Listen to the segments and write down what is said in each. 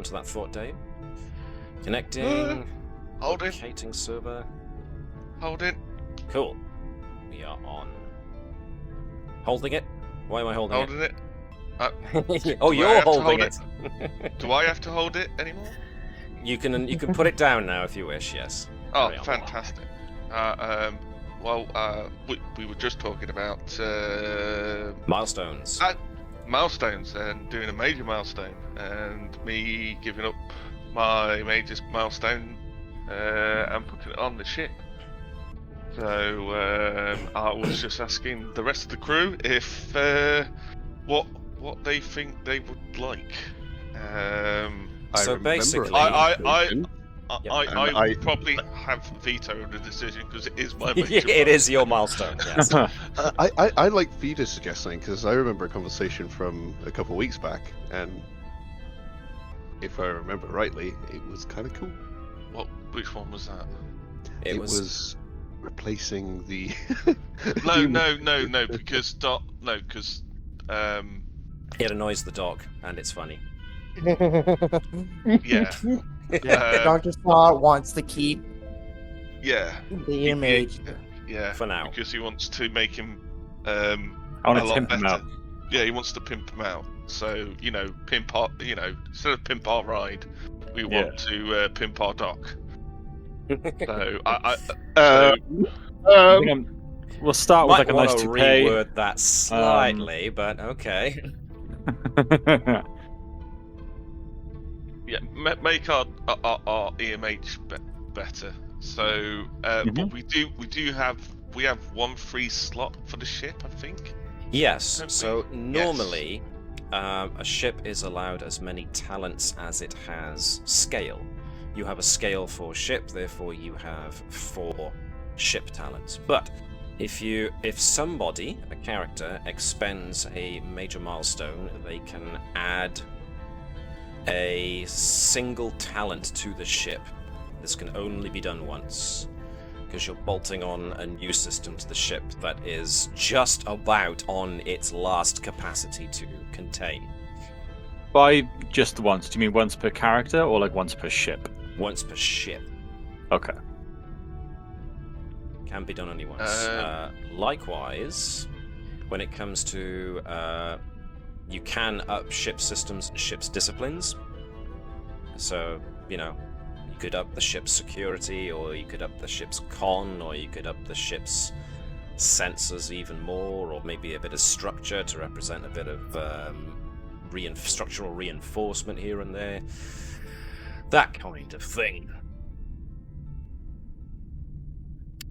to that thought, Dave. Connecting. Hold it. Locating server. Hold it. Cool. We are on. Holding it? Why am I holding Holding it. Oh, Do I you're have to holding hold it. Do I have to hold it anymore? You can put it down now if you wish. Yes. Oh, Carry on. fantastic. We were just talking about Milestones. milestones and doing a major milestone, and me giving up my major milestone and putting it on the ship. So I was just asking the rest of the crew if what they think they would like. So basically, I would probably have vetoed the decision because it is my major it is your milestone. Yes. I like Vida suggesting, because I remember a conversation from a couple of weeks back, and if I remember rightly, it was kind of cool. Which one was that? It was replacing the. No, because it annoys the dog, and it's funny. yeah. Dr. Slot wants to keep the image. Yeah, for now, because he wants to make him I want to pimp him out. Yeah, he wants to pimp him out. So pimp our, instead of pimp our ride, we want to pimp our doc. So we'll start with like a nice toupee. Reword that slightly, but okay. Yeah, make our EMH better. So, but we have one free slot for the ship, I think. Yes. So normally, a ship is allowed as many talents as it has scale. You have a scale for ship, therefore you have 4 ship talents. But if somebody, a character, expends a major milestone, they can add a single talent to the ship. This can only be done once, because you're bolting on a new system to the ship that is just about on its last capacity to contain. By just once, do you mean once per character or like once per ship? Once per ship. Okay. Can be done only once. Likewise, when it comes to you can up ship systems and ship's disciplines. So, you could up the ship's security, or you could up the ship's con, or you could up the ship's sensors even more, or maybe a bit of structure to represent a bit of structural reinforcement here and there. That kind of thing.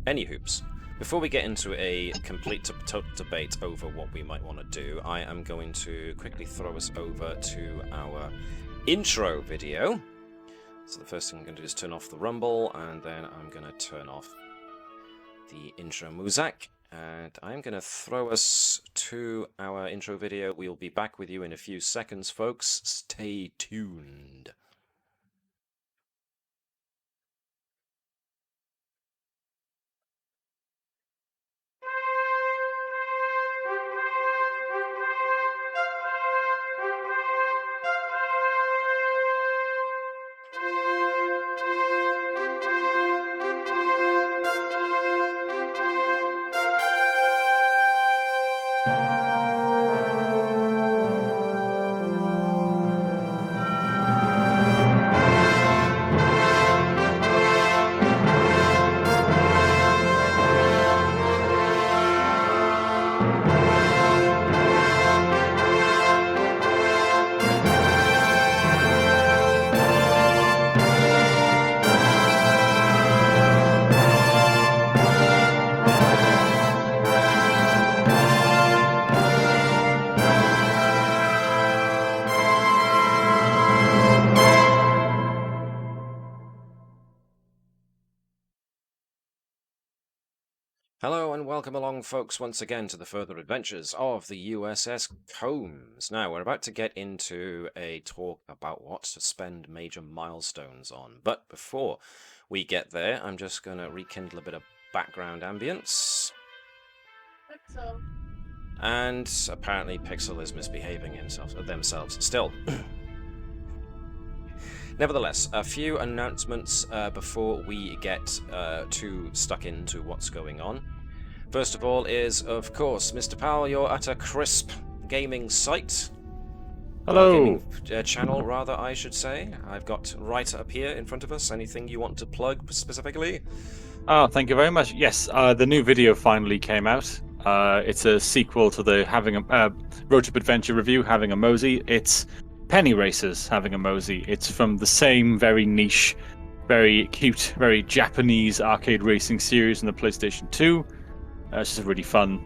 Anywhoops. Before we get into a complete total debate over what we might want to do, I am going to quickly throw us over to our intro video. So the first thing I'm going to do is turn off the rumble, and then I'm going to turn off the intro music, and I'm going to throw us to our intro video. We'll be back with you in a few seconds, folks. Stay tuned. Hello and welcome along, folks, once again to the further adventures of the USS Combs. Now, we're about to get into a talk about what to spend major milestones on. But before we get there, I'm just going to rekindle a bit of background ambience. So. And apparently Pixel is misbehaving themselves still. Nevertheless, a few announcements before we get too stuck into what's going on. First of all is, of course, Mr. Powell, you're at a crisp gaming site. Hello. Gaming channel, rather, I should say. I've got right up here in front of us. Anything you want to plug specifically? Oh, thank you very much. Yes, the new video finally came out. It's a sequel to the Road Trip Adventure review, Having a Mosey. It's Penny Racers, Having a Mosey. It's from the same very niche, very cute, very Japanese arcade racing series in the PlayStation 2. It's just a really fun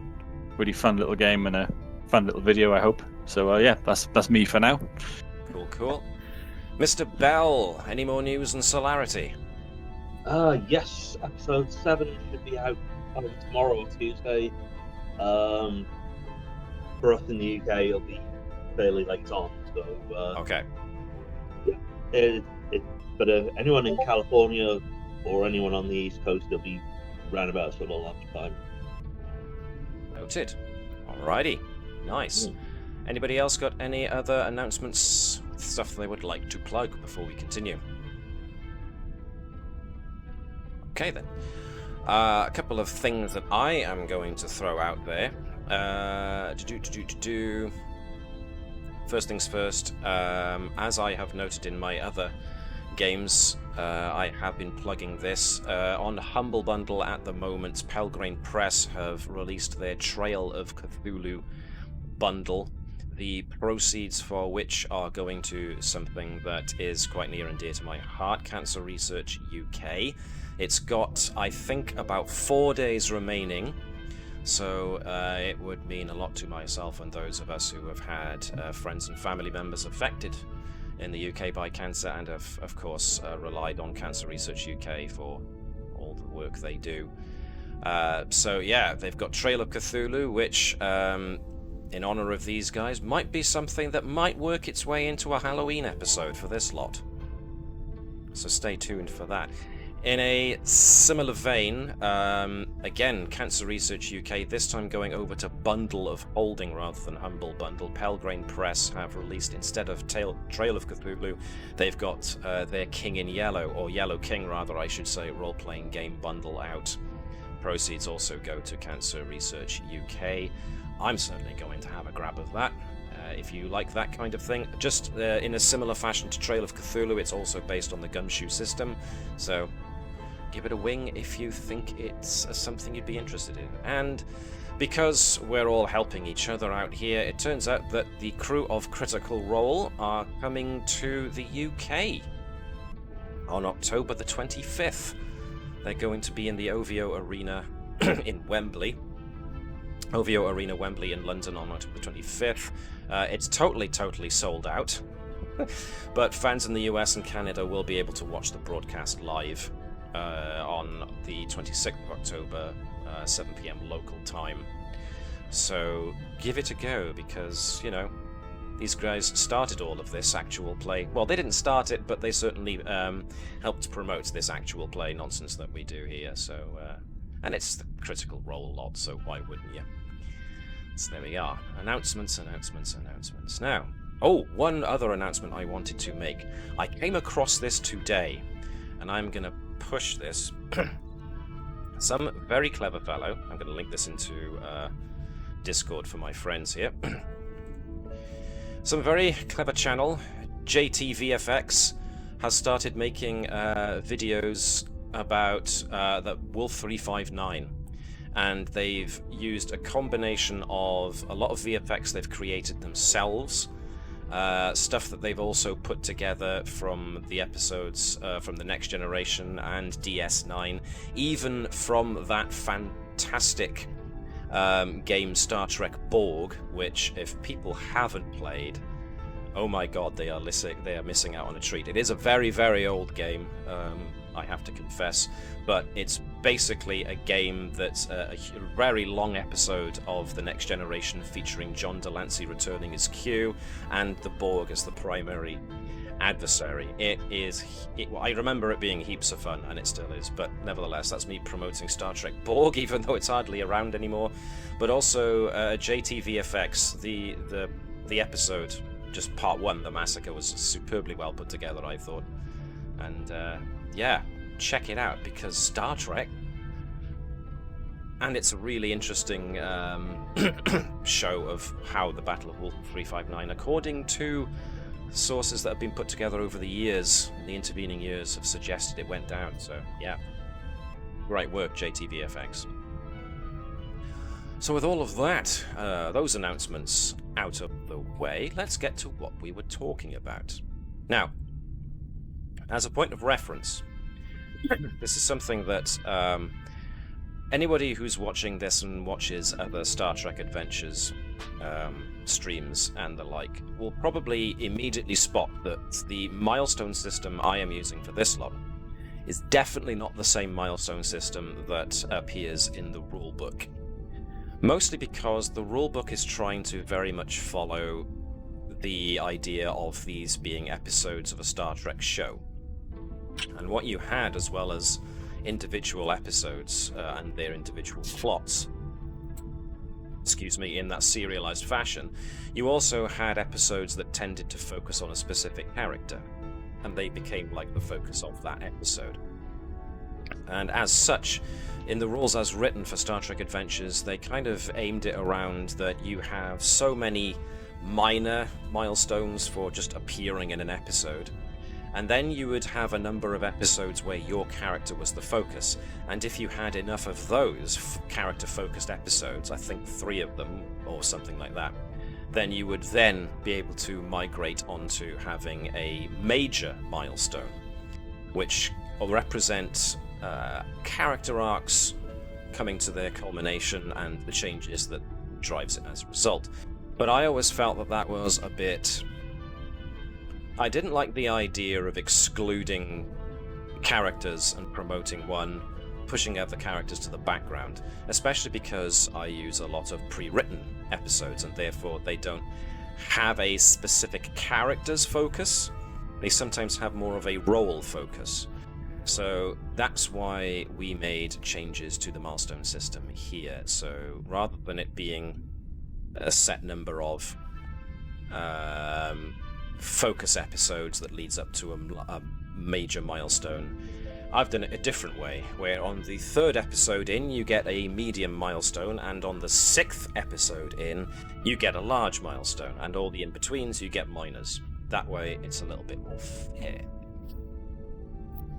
little game and a fun little video, I hope. So yeah, that's me for now. Cool. Mr. Bell, any more news on Solarity? Yes, episode 7 should be out tomorrow or Tuesday. For us in the UK, it'll be fairly late on. So okay. Yeah, but anyone in California or anyone on the East Coast, it'll be round about sort of lunchtime. Noted. Alrighty. Nice. Anybody else got any other announcements, stuff they would like to plug before we continue? Okay then. A couple of things that I am going to throw out there. First things first, as I have noted in my other games, I have been plugging this. On Humble Bundle at the moment, Pelgrane Press have released their Trail of Cthulhu bundle, the proceeds for which are going to something that is quite near and dear to my heart, Cancer Research UK. It's got, I think, about 4 days remaining, so it would mean a lot to myself and those of us who have had friends and family members affected in the UK by cancer and have, of course, relied on Cancer Research UK for all the work they do. So yeah, they've got Trail of Cthulhu, which, in honor of these guys, might be something that might work its way into a Halloween episode for this lot. So stay tuned for that. In a similar vein, again, Cancer Research UK, this time going over to Bundle of Holding rather than Humble Bundle. Pelgrane Press have released, instead of Trail of Cthulhu, they've got their King in Yellow, or Yellow King rather, I should say, role-playing game bundle out. Proceeds also go to Cancer Research UK. I'm certainly going to have a grab of that. If you like that kind of thing, just in a similar fashion to Trail of Cthulhu, it's also based on the Gumshoe system, so give it a wing if you think it's something you'd be interested in. And because we're all helping each other out here, it turns out that the crew of Critical Role are coming to the UK on October the 25th. They're going to be in the OVO Arena in Wembley. OVO Arena Wembley in London on October 25th. It's totally sold out. But fans in the US and Canada will be able to watch the broadcast live on the 26th of October, 7 p.m. local time. So give it a go, because, you know, these guys started all of this actual play. Well, they didn't start it, but they certainly helped promote this actual play nonsense that we do here. So, and it's the Critical Role lot, so why wouldn't you? So there we are. Announcements. Now, one other announcement I wanted to make. I came across this today, and I'm going to push this. Some very clever fellow, I'm going to link this into Discord for my friends here. Some very clever channel, JTVFX, has started making videos about the Wolf 359. And they've used a combination of a lot of VFX they've created themselves, stuff that they've also put together from the episodes from the Next Generation and DS9, even from that fantastic game Star Trek Borg, which, if people haven't played, oh my god, they are missing out on a treat. It is a very old game, I have to confess, but it's basically a game that's a very long episode of the Next Generation, featuring John Delancey returning as Q and the Borg as the primary adversary. I remember it being heaps of fun, and it still is, but nevertheless, that's me promoting Star Trek Borg, even though it's hardly around anymore. But also JTVFX, the episode just part 1, the massacre, was superbly well put together, I thought. And yeah, check it out, because Star Trek, and it's a really interesting show of how the Battle of Walton 359, according to sources that have been put together over the years, in the intervening years, have suggested it went down. So yeah, great work, JTVFX. So with all of that, those announcements out of the way, let's get to what we were talking about. Now, as a point of reference, this is something that anybody who's watching this and watches other Star Trek Adventures streams and the like will probably immediately spot that the milestone system I am using for this lot is definitely not the same milestone system that appears in the rulebook. Mostly because the rulebook is trying to very much follow the idea of these being episodes of a Star Trek show. And what you had, as well as individual episodes and their individual plots, in that serialized fashion, you also had episodes that tended to focus on a specific character, and they became like the focus of that episode. And as such, in the rules as written for Star Trek Adventures, they kind of aimed it around that you have so many minor milestones for just appearing in an episode, and then you would have a number of episodes where your character was the focus. And if you had enough of those character-focused episodes, I think 3 of them, or something like that, then you would then be able to migrate onto having a major milestone, which will represent character arcs coming to their culmination and the changes that drives it as a result. But I always felt that that was a bit... I didn't like the idea of excluding characters and promoting one, pushing other characters to the background, especially because I use a lot of pre-written episodes, and therefore they don't have a specific character's focus. They sometimes have more of a role focus. So that's why we made changes to the milestone system here. So rather than it being a set number of focus episodes that leads up to a major milestone, I've done it a different way, where on the 3rd episode in you get a medium milestone, and on the 6th episode in you get a large milestone, and all the in-betweens you get minors. That way it's a little bit more fair.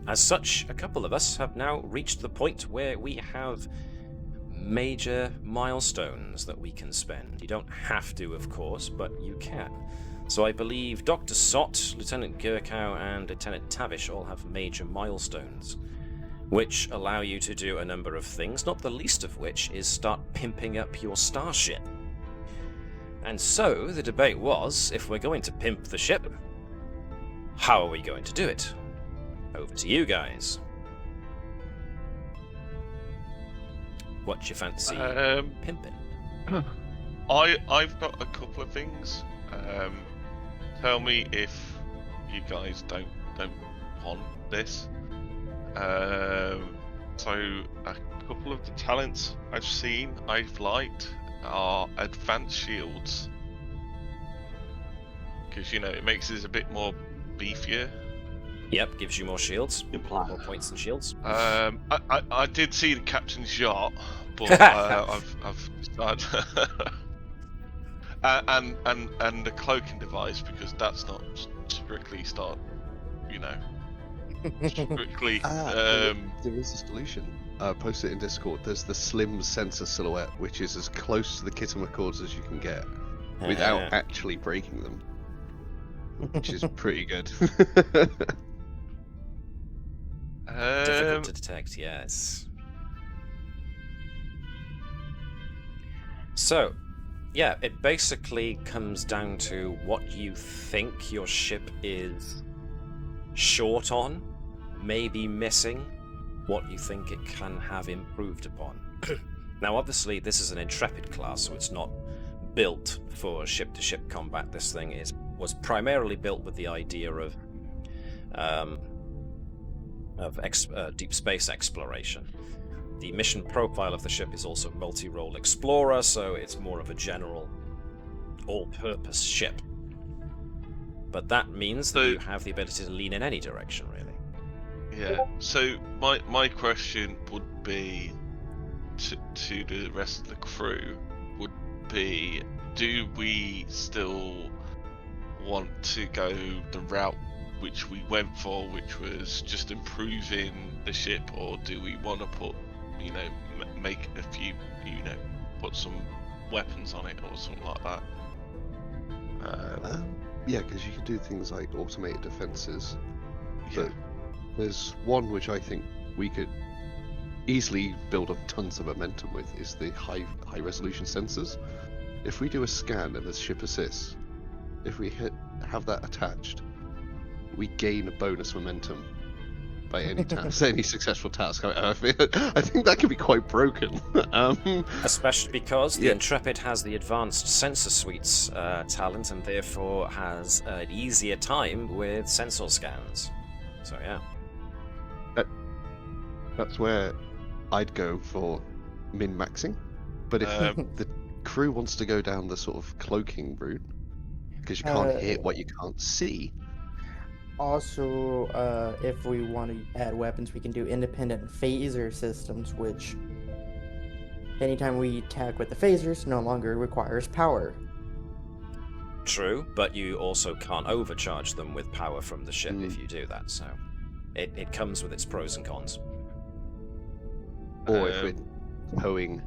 As such, a couple of us have now reached the point where we have major milestones that we can spend. You don't have to, of course, but you can. So I believe Dr. Sott, Lieutenant Gurkow, and Lieutenant Tavish all have major milestones, which allow you to do a number of things, not the least of which is start pimping up your starship. And so the debate was, if we're going to pimp the ship, how are we going to do it? Over to you guys. What you fancy pimping? I've got a couple of things. Tell me if you guys don't want this. So a couple of the talents I've liked are advanced shields, because it makes it a bit more beefier. Yep, gives you more shields, more points and shields. I did see the captain's yacht, but I've decided. And the cloaking device, because that's not strictly strictly. There is a solution. Post it in Discord. There's the slim sensor silhouette, which is as close to the Kittima as you can get, without actually breaking them, which is pretty good. Difficult to detect, yes. So, yeah, it basically comes down to what you think your ship is short on, maybe missing, what you think it can have improved upon. Now, obviously, this is an Intrepid class, so it's not built for ship-to-ship combat. This thing was primarily built with the idea of deep space exploration. The mission profile of the ship is also multi-role explorer, so it's more of a general all-purpose ship. but that means that you have the ability to lean in any direction, really. Yeah. So my question would be to the rest of the crew would be: do we still want to go the route which we went for, which was just improving the ship, or do we want to put, make a few, put some weapons on it or something like that? Yeah, because you can do things like automated defenses. Yeah. But there's one which I think we could easily build up tons of momentum with, is the high resolution sensors. If we do a scan and the ship assists, if we have that attached, we gain a bonus momentum by any task, any successful task. I think that can be quite broken. Especially because the Intrepid has the advanced sensor suites talent, and therefore has an easier time with sensor scans. So yeah. That's where I'd go for min-maxing. But if the crew wants to go down the sort of cloaking route, because you can't hit what you can't see. Also, if we want to add weapons, we can do independent phaser systems, which anytime we attack with the phasers no longer requires power. True, but you also can't overcharge them with power from the ship if you do that, so it comes with its pros and cons. Or if we're towing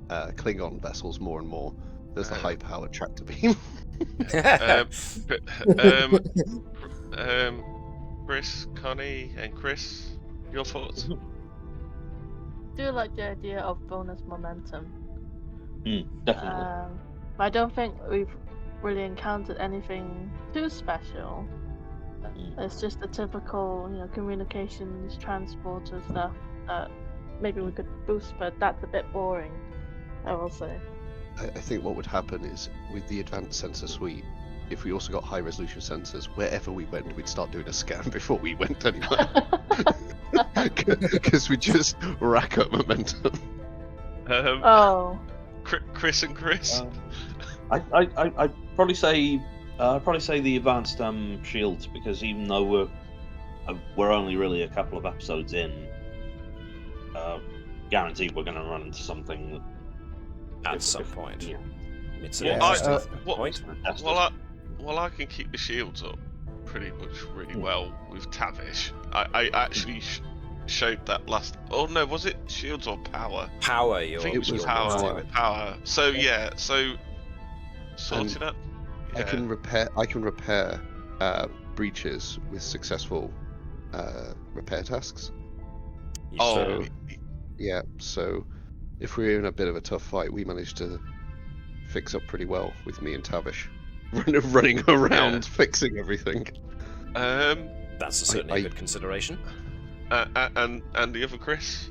Klingon vessels more and more, there's the high-powered tractor beam. Chris, Connie, and Chris, your thoughts? Do like the idea of bonus momentum. Definitely. But I don't think we've really encountered anything too special. It's just the typical, communications, transporter stuff that maybe we could boost, but that's a bit boring, I will say. I think what would happen is, with the advanced sensor suite, if we also got high resolution sensors, wherever we went, we'd start doing a scan before we went anywhere. Because we just rack up momentum. Chris and Chris. I'd probably say the advanced shields, because even though we're only really a couple of episodes in, guaranteed we're going to run into something at some point. Yeah. It's Well, I can keep the shields up pretty much really well with Tavish. I actually showed that last. Oh no, was it shields or power? Power. I think it was power. So yeah, so sorted up. Yeah. I can repair breaches with successful repair tasks. So if we're in a bit of a tough fight, we managed to fix up pretty well with me and Tavish running around fixing everything. That's certainly a good consideration. And the other Chris?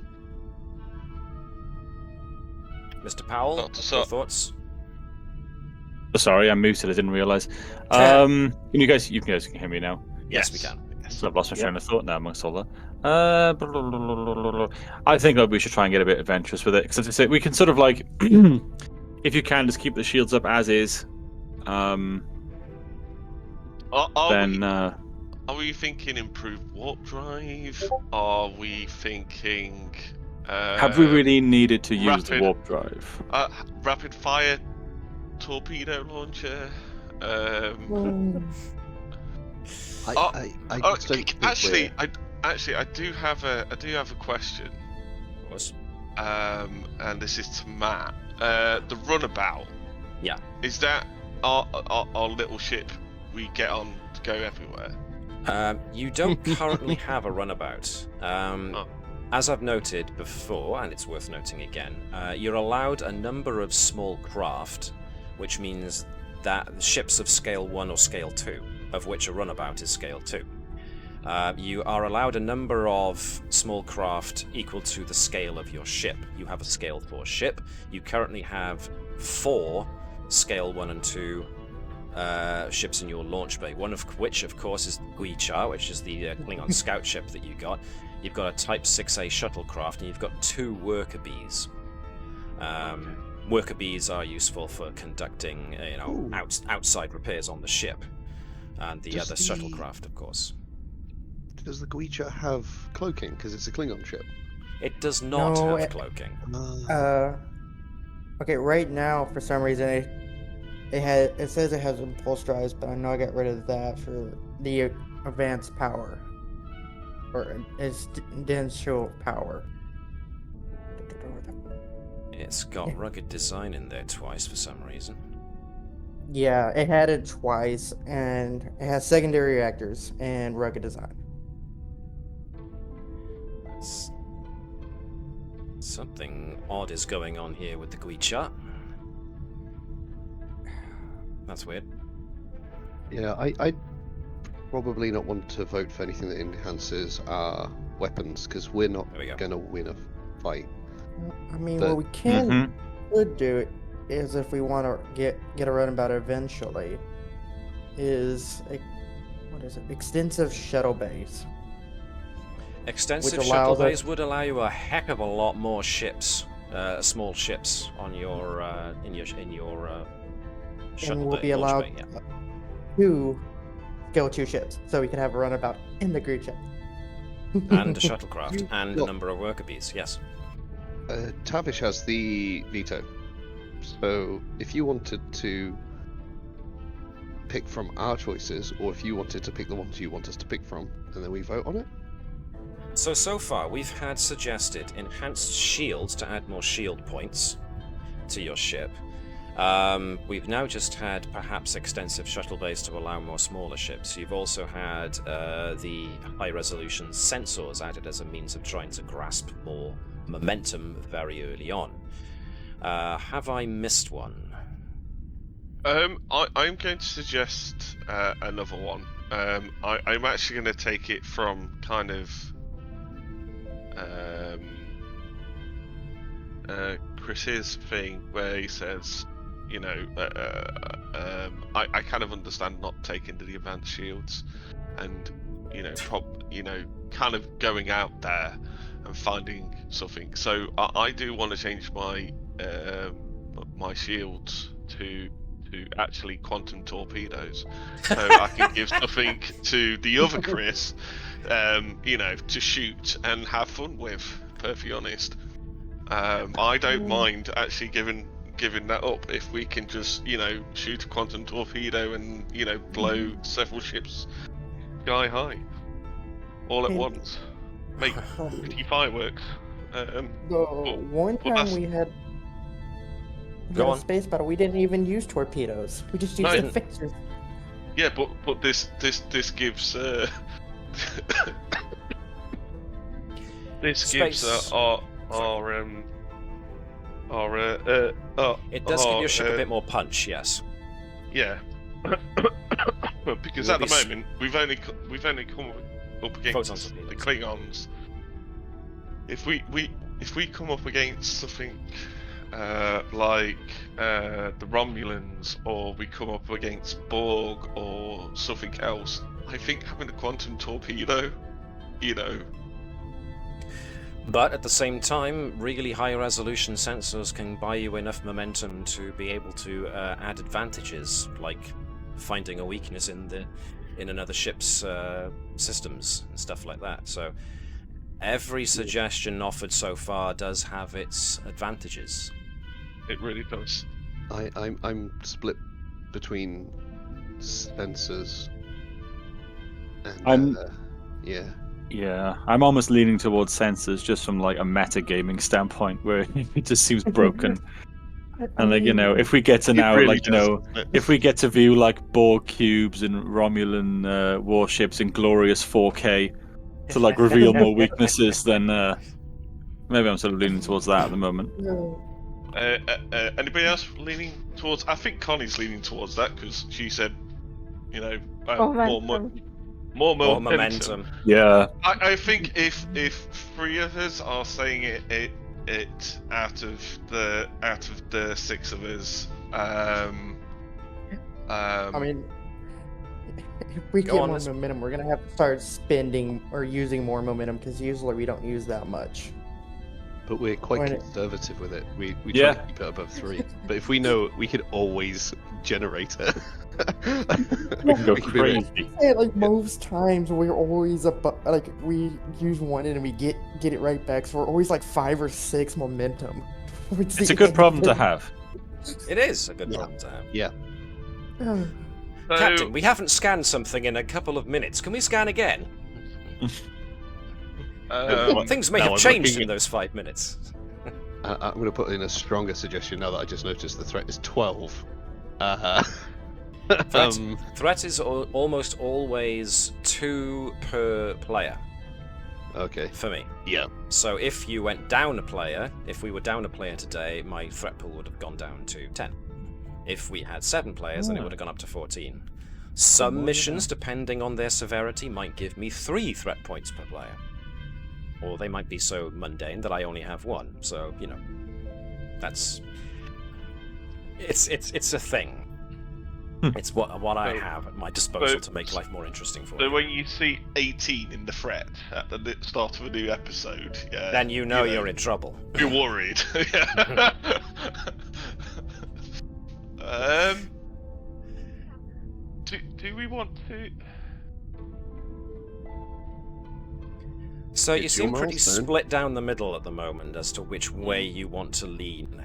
Mr. Powell, your thoughts? Sorry, I'm muted. I didn't realise. You guys can hear me now. Yes, we can. So I've lost my train of thought now amongst all that. I think we should try and get a bit adventurous with it, because as I say, we can sort of like, if you can, just keep the shields up as is. Are we thinking improved warp drive? Are we thinking? Have we really needed to use the warp drive? Rapid fire torpedo launcher. I do have a question. Of course. And this is to Matt. The runabout. Yeah. Is that our little ship we get on to go everywhere? You don't currently have a runabout. As I've noted before, and it's worth noting again, you're allowed a number of small craft, which means that ships of scale 1 or scale 2, of which a runabout is scale 2. You are allowed a number of small craft equal to the scale of your ship. You have a scale 4 ship. You currently have 4 scale 1 and 2 ships in your launch bay, one of which, of course, is Guicha, which is the Klingon scout ship that you got. You've got a Type 6A shuttlecraft, and you've got 2 worker bees. Worker bees are useful for conducting, outside repairs on the ship. And the Does other the- shuttlecraft, of course. Does the Guicha have cloaking? Because it's a Klingon ship. It does not No, have it- cloaking. Okay, right now for some reason it says it has impulse drives, but I know I got rid of that for the advanced power or exponential power. It's got rugged design in there twice for some reason. Yeah, it had it twice, and it has secondary reactors and rugged design. Something odd is going on here with the Guicha. That's weird. Yeah, I'd probably not want to vote for anything that enhances our weapons, because we're not There we go. going to win a fight. I mean, But- what we could do is if we want to get a runabout eventually, is what is it? Extensive shuttle bays. Extensive Which shuttle allows us- bays would allow you a heck of a lot more ships, small ships on your in your shuttle and we'll bay, be launch allowed bay, yeah. 2 Skill 2 ships, so we can have a runabout in the group chat. And a shuttlecraft, You and a got- number of worker bees. Yes. Tavish has the veto. So if you wanted to pick from our choices, or if you wanted to pick the ones you want us to pick from, and then we vote on it. So far, we've had suggested enhanced shields to add more shield points to your ship. We've now just had perhaps extensive shuttle bays to allow more smaller ships. You've also had the high-resolution sensors added as a means of trying to grasp more momentum very early on. Have I missed one? I'm going to suggest another one. I'm actually going to take it from kind of Chris's thing where he says, you know, I kind of understand not taking the advanced shields, and kind of going out there and finding something. So I do want to change my my shields to actually quantum torpedoes, so I can give something to the other Chris, to shoot and have fun with. Perfectly honest, I don't mind actually giving that up if we can just shoot a quantum torpedo and blow several ships sky high all at once, make pretty fireworks. One well, time that's- we had Go a on. space battle. We didn't even use torpedoes. We just used No. the phasers. Yeah, but this gives this gives Space. It does give your ship a bit more punch, yes. Yeah. Because Will at the be s- moment we've only come up Photon against torpedoes. the Klingons. If we come up against something like the Romulans, or we come up against Borg or something else, I think having a quantum torpedo, But at the same time, really high resolution sensors can buy you enough momentum to be able to add advantages, like finding a weakness in another ship's systems and stuff like that. So every suggestion offered so far does have its advantages. it really does. I'm split between sensors and yeah. Yeah, I'm almost leaning towards sensors just from like a metagaming standpoint, where it just seems broken. And if we get to now, It really does, doesn't it? if we get to view like Borg cubes and Romulan warships in glorious 4K to like reveal more weaknesses, then maybe I'm sort of leaning towards that at the moment. Anybody else leaning towards? I think Connie's leaning towards that because she said, Momentum. more More momentum. momentum. Yeah, I think if 3 of us are saying it out of the 6 of us, I mean, if we Go get on, more let's- momentum, we're gonna have to start spending or using more momentum because usually we don't use that much. but we're quite Right. conservative with it. We Yeah. try to keep it above 3. But if we know, we could always generate it. We can go We can be very- crazy. Yeah, like most times we're always like we use one and we get it right back, so we're always like 5 or 6 momentum. It's a good problem to have. It is a good Yeah. problem to have. have. So, Captain, we haven't scanned something in a couple of minutes. Can we scan again? Things may no, have I'm changed looking in those 5 minutes. I'm going to put in a stronger suggestion now that I just noticed the threat is 12. Threat is almost always 2 per player Okay. for me. Yeah. So if you went down a player, if we were down a player today, my threat pool would have gone down to 10. If we had 7 players, then it would have gone up to 14. Some missions, depending on their severity, might give me 3 threat points per player. Or they might be so mundane that I only have 1. So, you know, that's... It's a thing. It's what I have at my disposal to make life more interesting for So you. when you see 18 in the threat at the start of a new episode, Then you know you're in trouble. You're worried. Yeah. Do we want to? So you It's your seem pretty milestone. split down the middle at the moment as to which way you want to lean.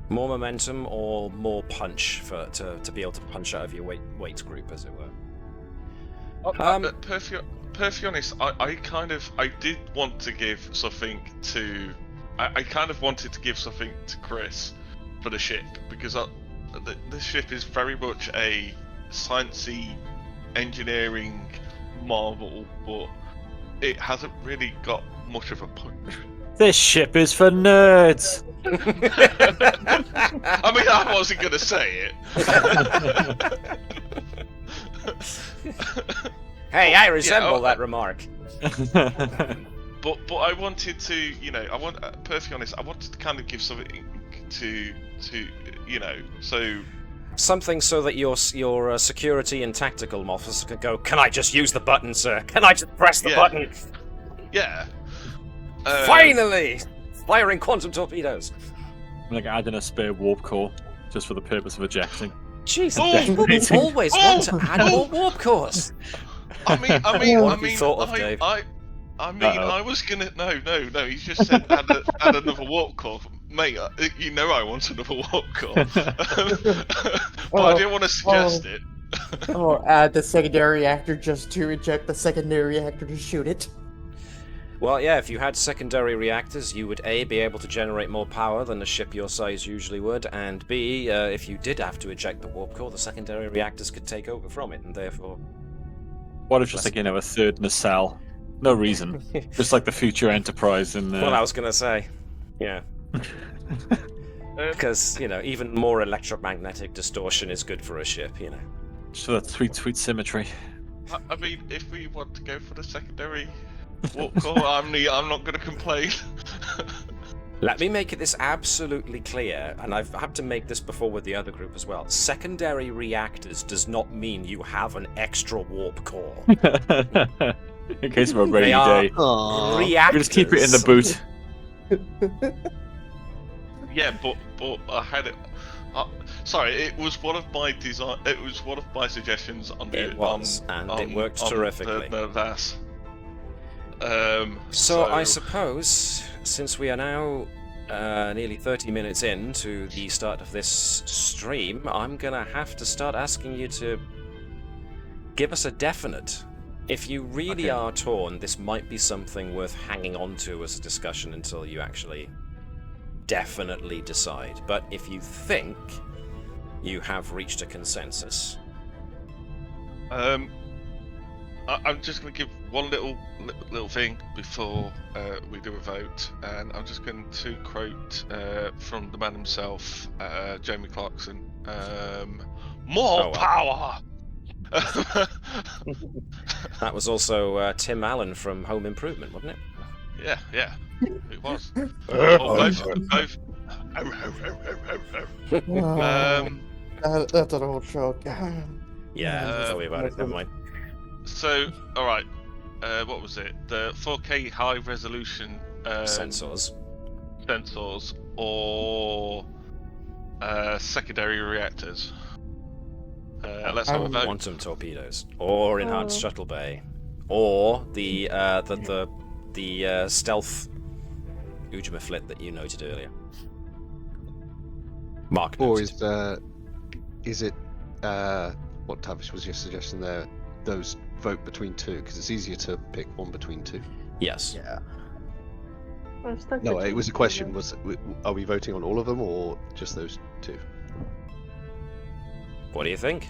More momentum or more punch to be able to punch out of your weight group, as it were. Perfectly honest, I did want to give something to. I kind of wanted to give something to Chris for the ship because the ship is very much a sciencey engineering marvel, but it hasn't really got much of a punch. This ship is for nerds. I mean, I wasn't going to say it. Hey, I resemble that remark. But I wanted to, perfectly honest, I wanted to kind of give something to so Something so that your security and tactical officer can go, can I just use the button, sir? Can I just press the button? yeah. Finally! Firing quantum torpedoes. I'm like adding a spare warp core just for the purpose of ejecting. Jesus, Oh! people always want to add more warp cores. I mean, What have you thought of, Dave? I was gonna no. He's just said add another warp core, mate. You know I want another warp core, but I didn't want to suggest it. Add the secondary reactor just to eject the secondary reactor to shoot it. Well, yeah, if you had secondary reactors, you would A, be able to generate more power than a ship your size usually would, and B, if you did have to eject the warp core, the secondary reactors could take over from it, and therefore... What if just like, a third nacelle? No reason. Just like the future Enterprise in What I was going to say. Yeah. Because, even more electromagnetic distortion is good for a ship, So that sweet symmetry. I mean, if we want to go for the secondary warp core, I'm not going to complain. Let me make this absolutely clear, and I've had to make this before with the other group as well. Secondary reactors does not mean you have an extra warp core. In case of a rainy They are day. reactors. We just keep it in the boot. Yeah, but I had it. Sorry, it was one of my design. It was one of my suggestions on the. It was, and it worked terrifically. The VAS. So I suppose, since we are now nearly 30 minutes into the start of this stream, I'm gonna have to start asking you to give us a definite. If you really are torn, this might be something worth hanging on to as a discussion until you actually definitely decide. But if you think you have reached a consensus... I'm just going to give one little thing before we do a vote, and I'm just going to quote from the man himself, Jamie Clarkson. More power. That was also Tim Allen from Home Improvement, wasn't it? Yeah, it was. Both. That's an old joke. Yeah, tell me about it, never mind. So, alright. what was it? The 4K high resolution Sensors. sensors or secondary reactors. Let's have a vote. Quantum torpedoes, or enhanced shuttle bay, or the stealth Ujima that you noted earlier. Mark Or noted. is it what Tavish was just suggesting there? Those vote between two because it's easier to pick one between two. Yes. Yeah. No, it was a question. Are we voting on all of them or just those two? What do you think?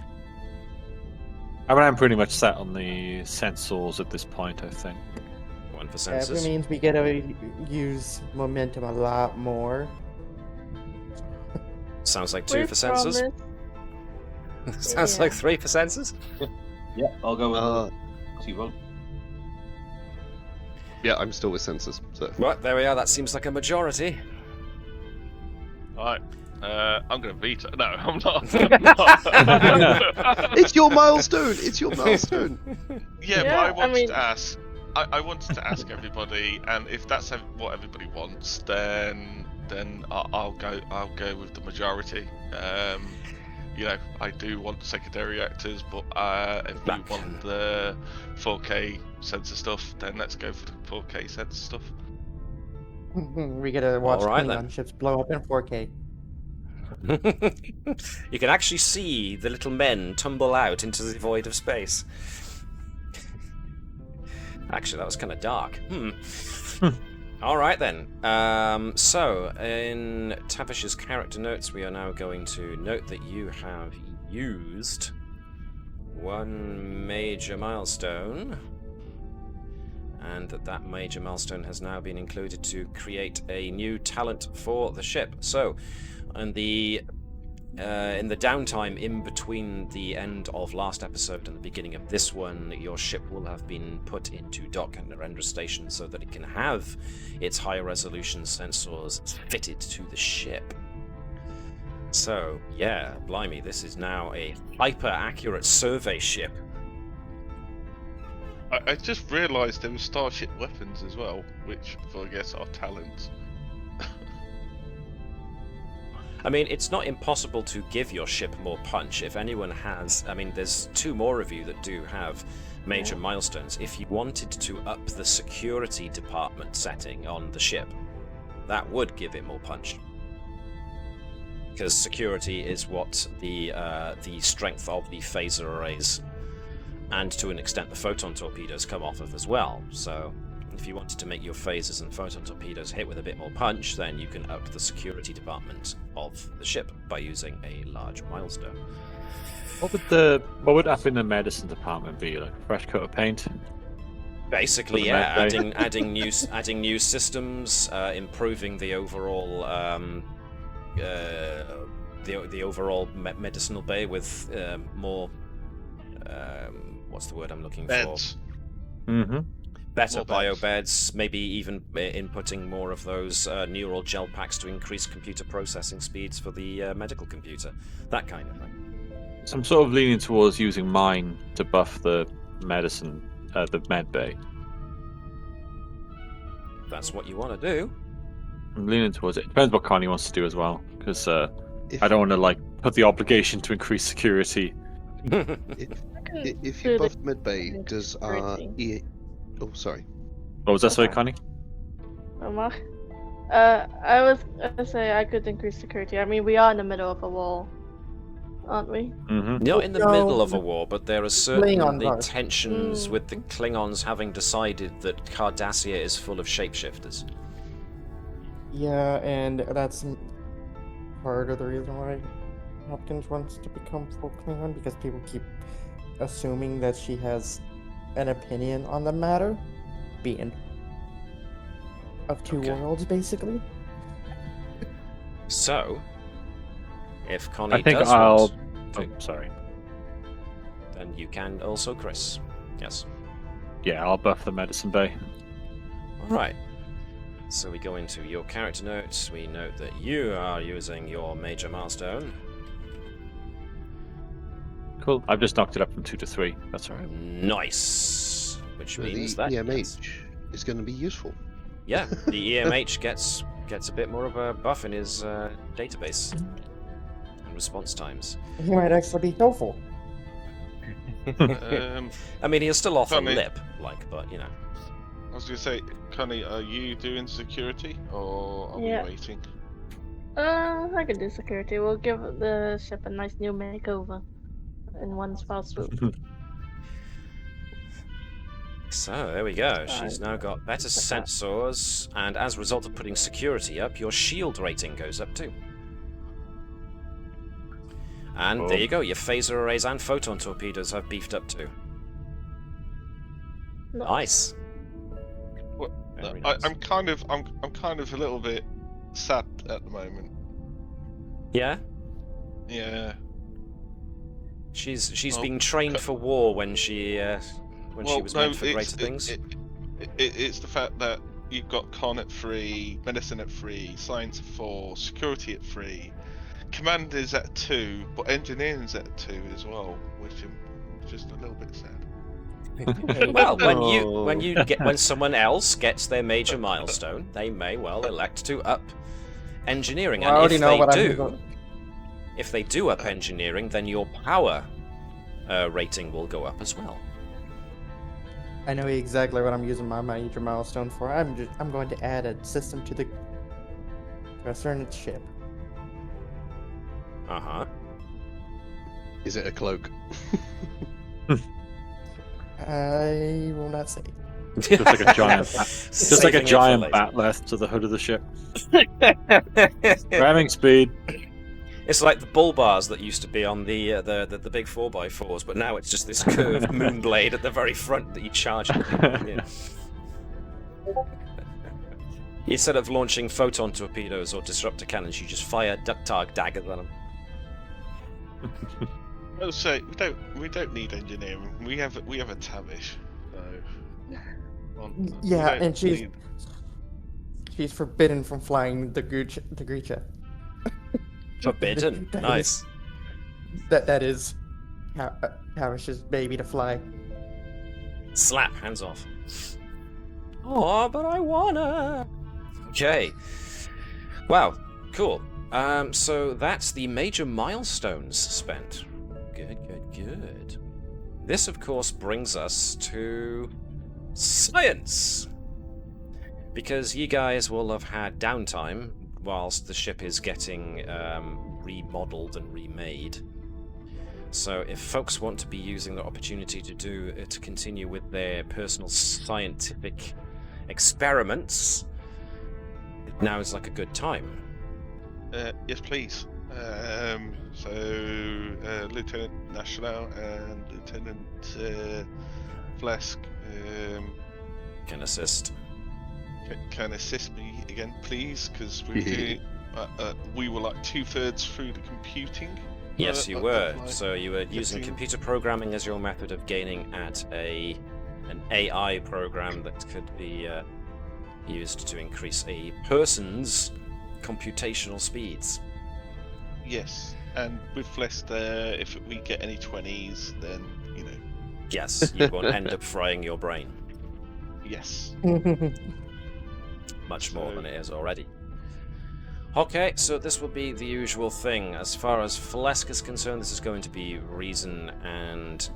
I mean, I'm pretty much set on the sensors at this point, I think. One for Yeah, if it sensors. means we gotta use momentum a lot more. Sounds like 2 for sensors. Sounds Yeah. like 3 for sensors. Yeah, I'll go with you vote. Yeah, I'm still with sensors. So Right, there we are. That seems like a majority. Alright. I'm going to veto. No, I'm not. it's your milestone. It's your milestone. Yeah, but Yeah, I wanted I mean- to ask. I wanted to ask everybody, and if that's what everybody wants, then I'll go with the majority. You know, I do want secondary reactors, but if you want the 4K sensor stuff, then let's go for the 4K sensor stuff. We gotta watch Alright, Klingon then. ships blow up in 4K. You can actually see the little men tumble out into the void of space. Actually, that was kind of dark. Alright then. So, in Tavish's character notes, we are now going to note that you have used one major milestone, and that major milestone has now been included to create a new talent for the ship. So, in the downtime in between the end of last episode and the beginning of this one, your ship will have been put into dock at Narendra Station so that it can have its higher resolution sensors fitted to the ship. So, yeah, blimey, this is now a hyper-accurate survey ship. I just realised there were starship weapons as well, which I guess are talents. I mean, it's not impossible to give your ship more punch. If anyone has... I mean, there's 2 more of you that do have major milestones. If you wanted to up the security department setting on the ship, that would give it more punch. Because security is what the strength of the phaser arrays, and to an extent the photon torpedoes, come off of as well. So if you wanted to make your phasers and photon torpedoes hit with a bit more punch, then you can up the security department of the ship by using a large milestone. What would up in the medicine department be? Like a fresh coat of paint? Basically, For the yeah, med bay? adding new systems, improving the overall the overall medicinal bay with more what's the word I'm looking Beds. for? Mm-hmm. Better More beds. biobeds, maybe even inputting more of those neural gel packs to increase computer processing speeds for the medical computer, that kind of thing. So I'm sort of leaning towards using mine to buff the medicine, the med bay. If that's what you want to do. I'm leaning towards it. Depends what Connie wants to do as well, because If, I don't want to put the obligation to increase security. if you buff medbay, does security. Oh, sorry. What was that, sorry, Okay. Connie? Mark? I was gonna say I could increase security. I mean, we are in the middle of a war, aren't we? Mm-hmm. Not in the No, middle of a war, but there are certainly Klingons are. tensions with the Klingons having decided that Cardassia is full of shapeshifters. Yeah, and that's part of the reason why Hopkins wants to become full Klingon, because people keep assuming that she has an opinion on the matter, being of 2 Okay. worlds, basically. So, if Connie I think does I'll. want Oh, to, sorry. then you can also, Chris. Yes. Yeah, I'll buff the medicine bay. Alright. So we go into your character notes. We note that you are using your major milestone. Cool. I've just knocked it up from 2 to 3. That's alright. Nice. which The means that EMH is going to be useful. yeah, the EMH gets a bit more of a buff in his database and response times. He might actually be helpful. I mean, he'll still offer Funny. lip, but you know. I was going to say, Connie, are you doing security or are Yeah. we waiting? I can do security. We'll give the ship a nice new makeover in one fell swoop. So there we go. She's now got better sensors, and as a result of putting security up, your shield rating goes up too. And there you go. Your phaser arrays and photon torpedoes have beefed up too. Nice. Well, Very nice. I'm kind of a little bit sad at the moment. Yeah. Yeah. She's Well, being trained for war when she was meant for greater things. It's the fact that you've got con at 3, medicine at 3, science at 4, security at 3, command is at 2, but engineering's at 2 as well, which I'm just a little bit sad. Well, when someone else gets their major milestone, they may well elect to up engineering, Well, I already and know what if they do up engineering, then your power rating will go up as well. I know exactly what I'm using my major milestone for. I'm going to add a system to a certain ship. Uh-huh. Is it a cloak? I will not say. Just like a giant, just like a Saving it for giant later. bat left to the hood of the ship. Ramming speed. It's like the bull bars that used to be on the big 4x4s, but now it's just this curved moon blade at the very front that you charge. Yeah. Instead of launching photon torpedoes or disruptor cannons, you just fire ductile daggers at them. I'll say we don't need engineering. We have a Tavish. So, we Yeah, don't and she's need- she's forbidden from flying the Grisha. Forbidden. Nice. That is Tavish's baby to fly. Slap, hands off. Oh, but I wanna. Okay. Wow, cool. So that's the major milestones spent. Good. This, of course, brings us to science. Because you guys will have had downtime whilst the ship is getting remodeled and remade. So if folks want to be using the opportunity to continue with their personal scientific experiments, now is like a good time. Yes, please. So Lieutenant National and Lieutenant Flesk Can assist. can assist me again, please, because we were like 2/3 through the computing. Yes, you of were. my So you were using getting- computer programming as your method of gaining at an AI program that could be used to increase a person's computational speeds. Yes, and with Flesk there, if we get any 20s, then Yes, you won't end up frying your brain yes. much more So- than it is already. Okay, so this will be the usual thing. As far as Flesk is concerned, this is going to be reason and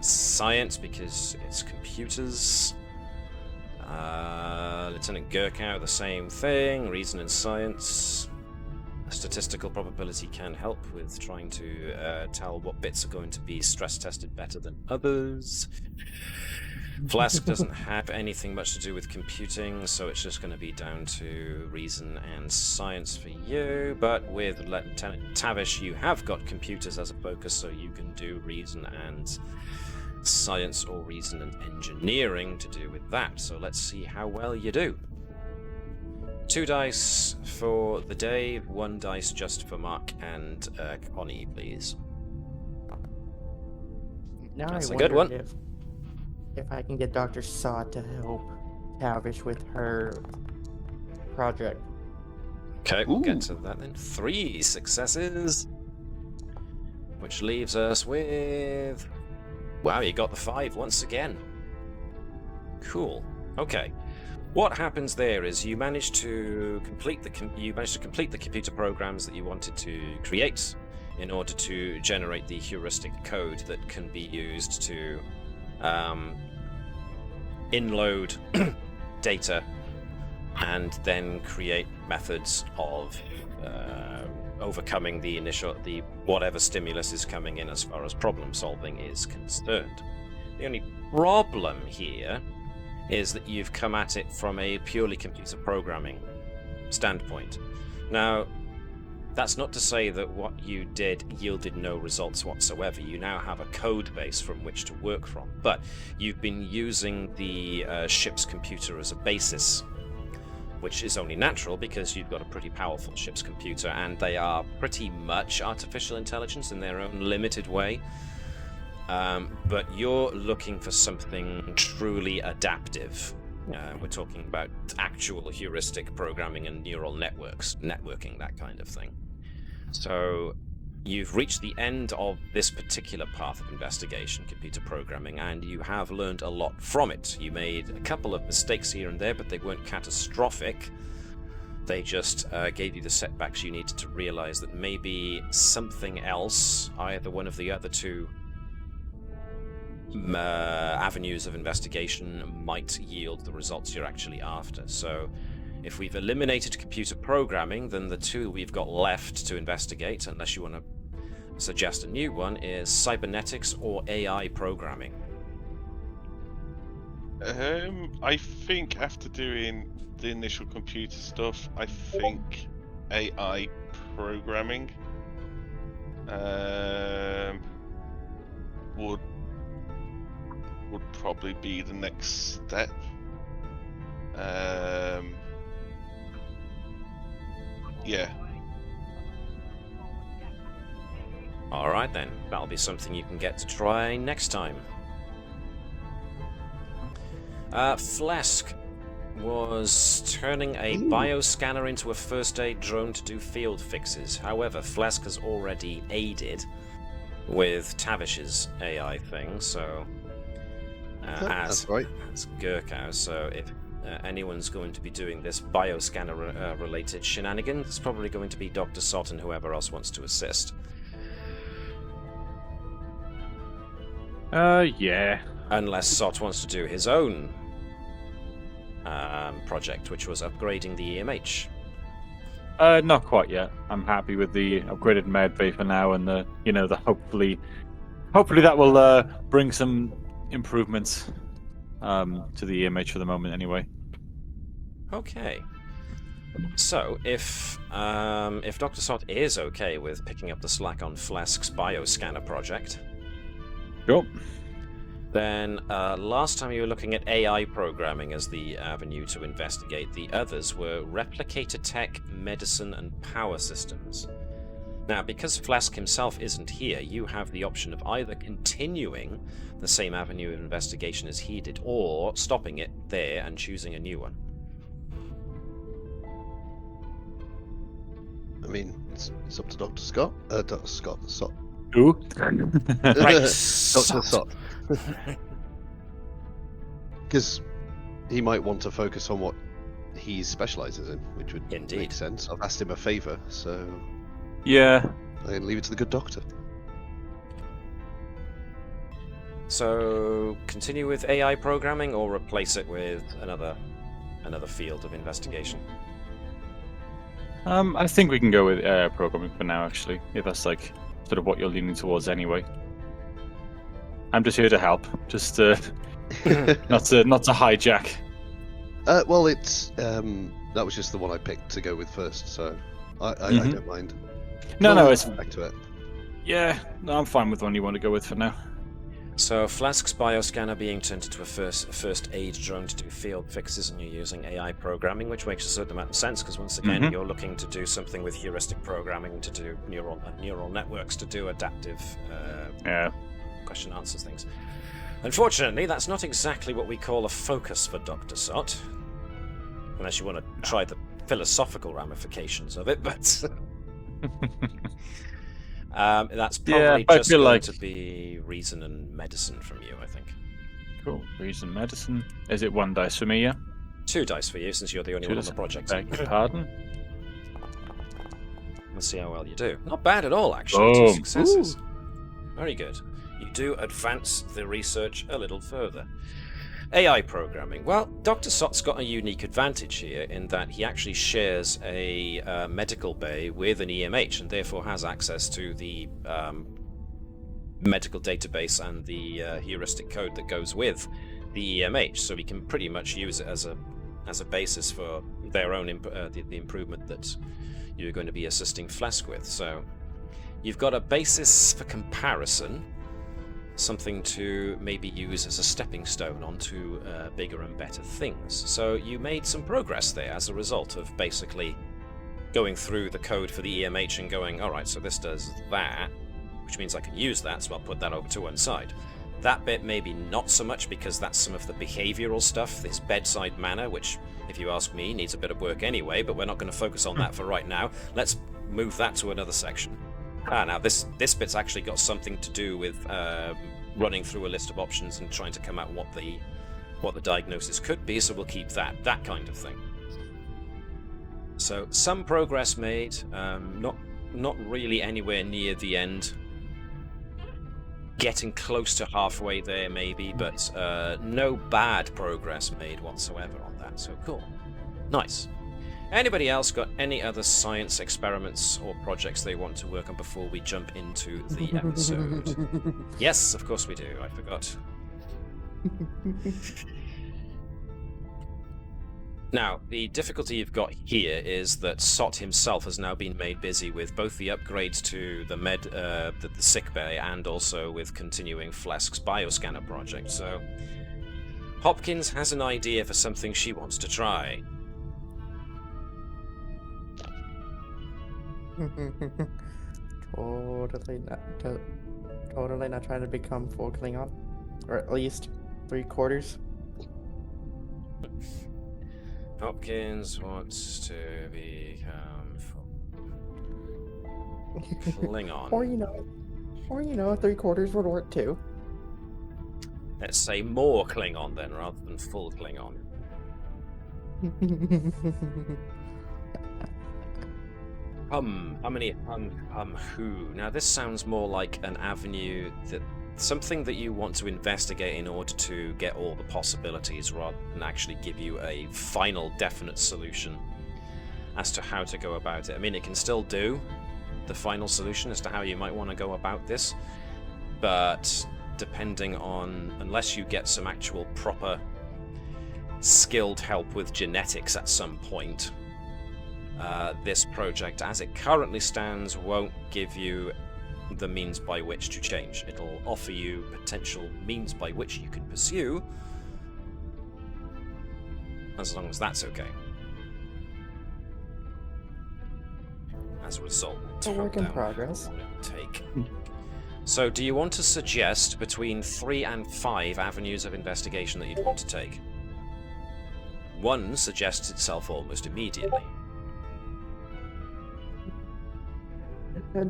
science because it's computers. Lieutenant Gurkow, the same thing, reason and science. Statistical probability can help with trying to tell what bits are going to be stress tested better than others. Flask doesn't have anything much to do with computing, so it's just going to be down to reason and science for you. But with Lieutenant Tavish, you have got computers as a focus, so you can do reason and science or reason and engineering to do with that. So let's see how well you do. 2 dice for the day, 1 dice just for Mark and Connie, please. Now That's I a good wonder one. if I can get Dr. Saw to help Tavish with her project. Okay, we'll get to that then. 3 successes. Which leaves us with... Wow, you got the 5 once again. Cool. Okay. What happens there is you manage to complete the computer programs that you wanted to create in order to generate the heuristic code that can be used to inload data and then create methods of overcoming the whatever stimulus is coming in as far as problem solving is concerned. The only problem here is that you've come at it from a purely computer programming standpoint. Now, that's not to say that what you did yielded no results whatsoever. You now have a code base from which to work from, but you've been using the ship's computer as a basis, which is only natural because you've got a pretty powerful ship's computer, and they are pretty much artificial intelligence in their own limited way. But you're looking for something truly adaptive. We're talking about actual heuristic programming and neural networks, networking, that kind of thing. So you've reached the end of this particular path of investigation, computer programming, and you have learned a lot from it. You made a couple of mistakes here and there, but they weren't catastrophic. They just gave you the setbacks you needed to realize that maybe something else, either one of the other two avenues of investigation, might yield the results you're actually after. So if we've eliminated computer programming, then the two we've got left to investigate, unless you want to suggest a new one, is cybernetics or AI programming. I think after doing the initial computer stuff, I think AI programming would probably be the next step. Yeah. Alright then, that'll be something you can get to try next time. Flesk was turning a bioscanner into a first aid drone to do field fixes. However, Flesk has already aided with Tavish's AI thing, so that's right. as Gurkau, so if anyone's going to be doing this bioscanner related shenanigans, it's probably going to be Dr. Sott and whoever else wants to assist. Yeah. Unless Sott wants to do his own project, which was upgrading the EMH. Not quite yet. I'm happy with the upgraded med bay for now, and the hopefully that will bring some improvements to the EMH for the moment, anyway. Okay. So if Dr. Sott is okay with picking up the slack on Flesk's bioscanner project, sure. Then last time you were looking at AI programming as the avenue to investigate. The others were replicator tech, medicine, and power systems. Now, because Flesk himself isn't here, you have the option of either continuing the same avenue of investigation as he did, or stopping it there and choosing a new one. I mean, it's up to Dr. Scott. Dr. Sott. Who? Right, Dr. Sott. Because he might want to focus on what he specialises in, which would Indeed. make sense. I've asked him a favour, so Yeah. I leave it to the good doctor. So continue with AI programming, or replace it with another field of investigation. I think we can go with programming for now, actually, if that's like sort of what you're leaning towards anyway. I'm just here to help, just not to hijack. Well, it's that was just the one I picked to go with first, so I don't mind. No, it's back to it. Yeah, no, I'm fine with the one you want to go with for now. So Flask's bioscanner being turned into a first aid drone to do field fixes, and you're using AI programming, which makes a certain amount of sense, because once again you're looking to do something with heuristic programming to do neural networks to do adaptive question answers things. Unfortunately, that's not exactly what we call a focus for Dr. Sott, unless you want to try the philosophical ramifications of it, but that's probably just going to be reason and medicine from you, I think. Cool. Reason medicine. Is it 1 dice for me, yeah? 2 dice for you, since you're the only 2 one on dice. the project. Beg your pardon? Let's see how well you do. Not bad at all, actually. 2 Boom. successes. Very good. You do advance the research a little further. AI programming. Well, Dr. Sott's got a unique advantage here in that he actually shares a medical bay with an EMH and therefore has access to the medical database and the heuristic code that goes with the EMH. So we can pretty much use it as a basis for their own the improvement that you're going to be assisting Flesk with. So you've got a basis for comparison, something to maybe use as a stepping stone onto bigger and better things. So you made some progress there as a result of basically going through the code for the EMH and going, alright, so this does that, which means I can use that, so I'll put that over to one side. That bit maybe not so much, because that's some of the behavioural stuff, this bedside manner, which, if you ask me, needs a bit of work anyway, but we're not going to focus on that for right now. Let's move that to another section. Now this bit's actually got something to do with running through a list of options and trying to come out what the diagnosis could be, so we'll keep that kind of thing. So some progress made, not really anywhere near the end. Getting close to halfway there maybe, but no bad progress made whatsoever on that, so cool. Nice. Anybody else got any other science experiments or projects they want to work on before we jump into the episode? Yes, of course we do, I forgot. Now, the difficulty you've got here is that Sot himself has now been made busy with both the upgrades to the the sick bay and also with continuing Flesk's bioscanner project. So, Hopkins has an idea for something she wants to try. Totally not trying to become full Klingon, or at least 3/4. Hopkins wants to become Klingon. or you know, 3/4 would work too. Let's say more Klingon then, rather than full Klingon. Who? Now this sounds more like an avenue that something that you want to investigate in order to get all the possibilities rather than actually give you a final definite solution as to how to go about it. I mean, it can still do the final solution as to how you might want to go about this, but depending on, unless you get some actual proper skilled help with genetics at some point, this project as it currently stands won't give you the means by which to change. It'll offer you potential means by which you can pursue, as long as that's okay. As a result, A work in progress. Take. So, do you want to suggest between 3 and 5 avenues of investigation that you'd want to take? One suggests itself almost immediately.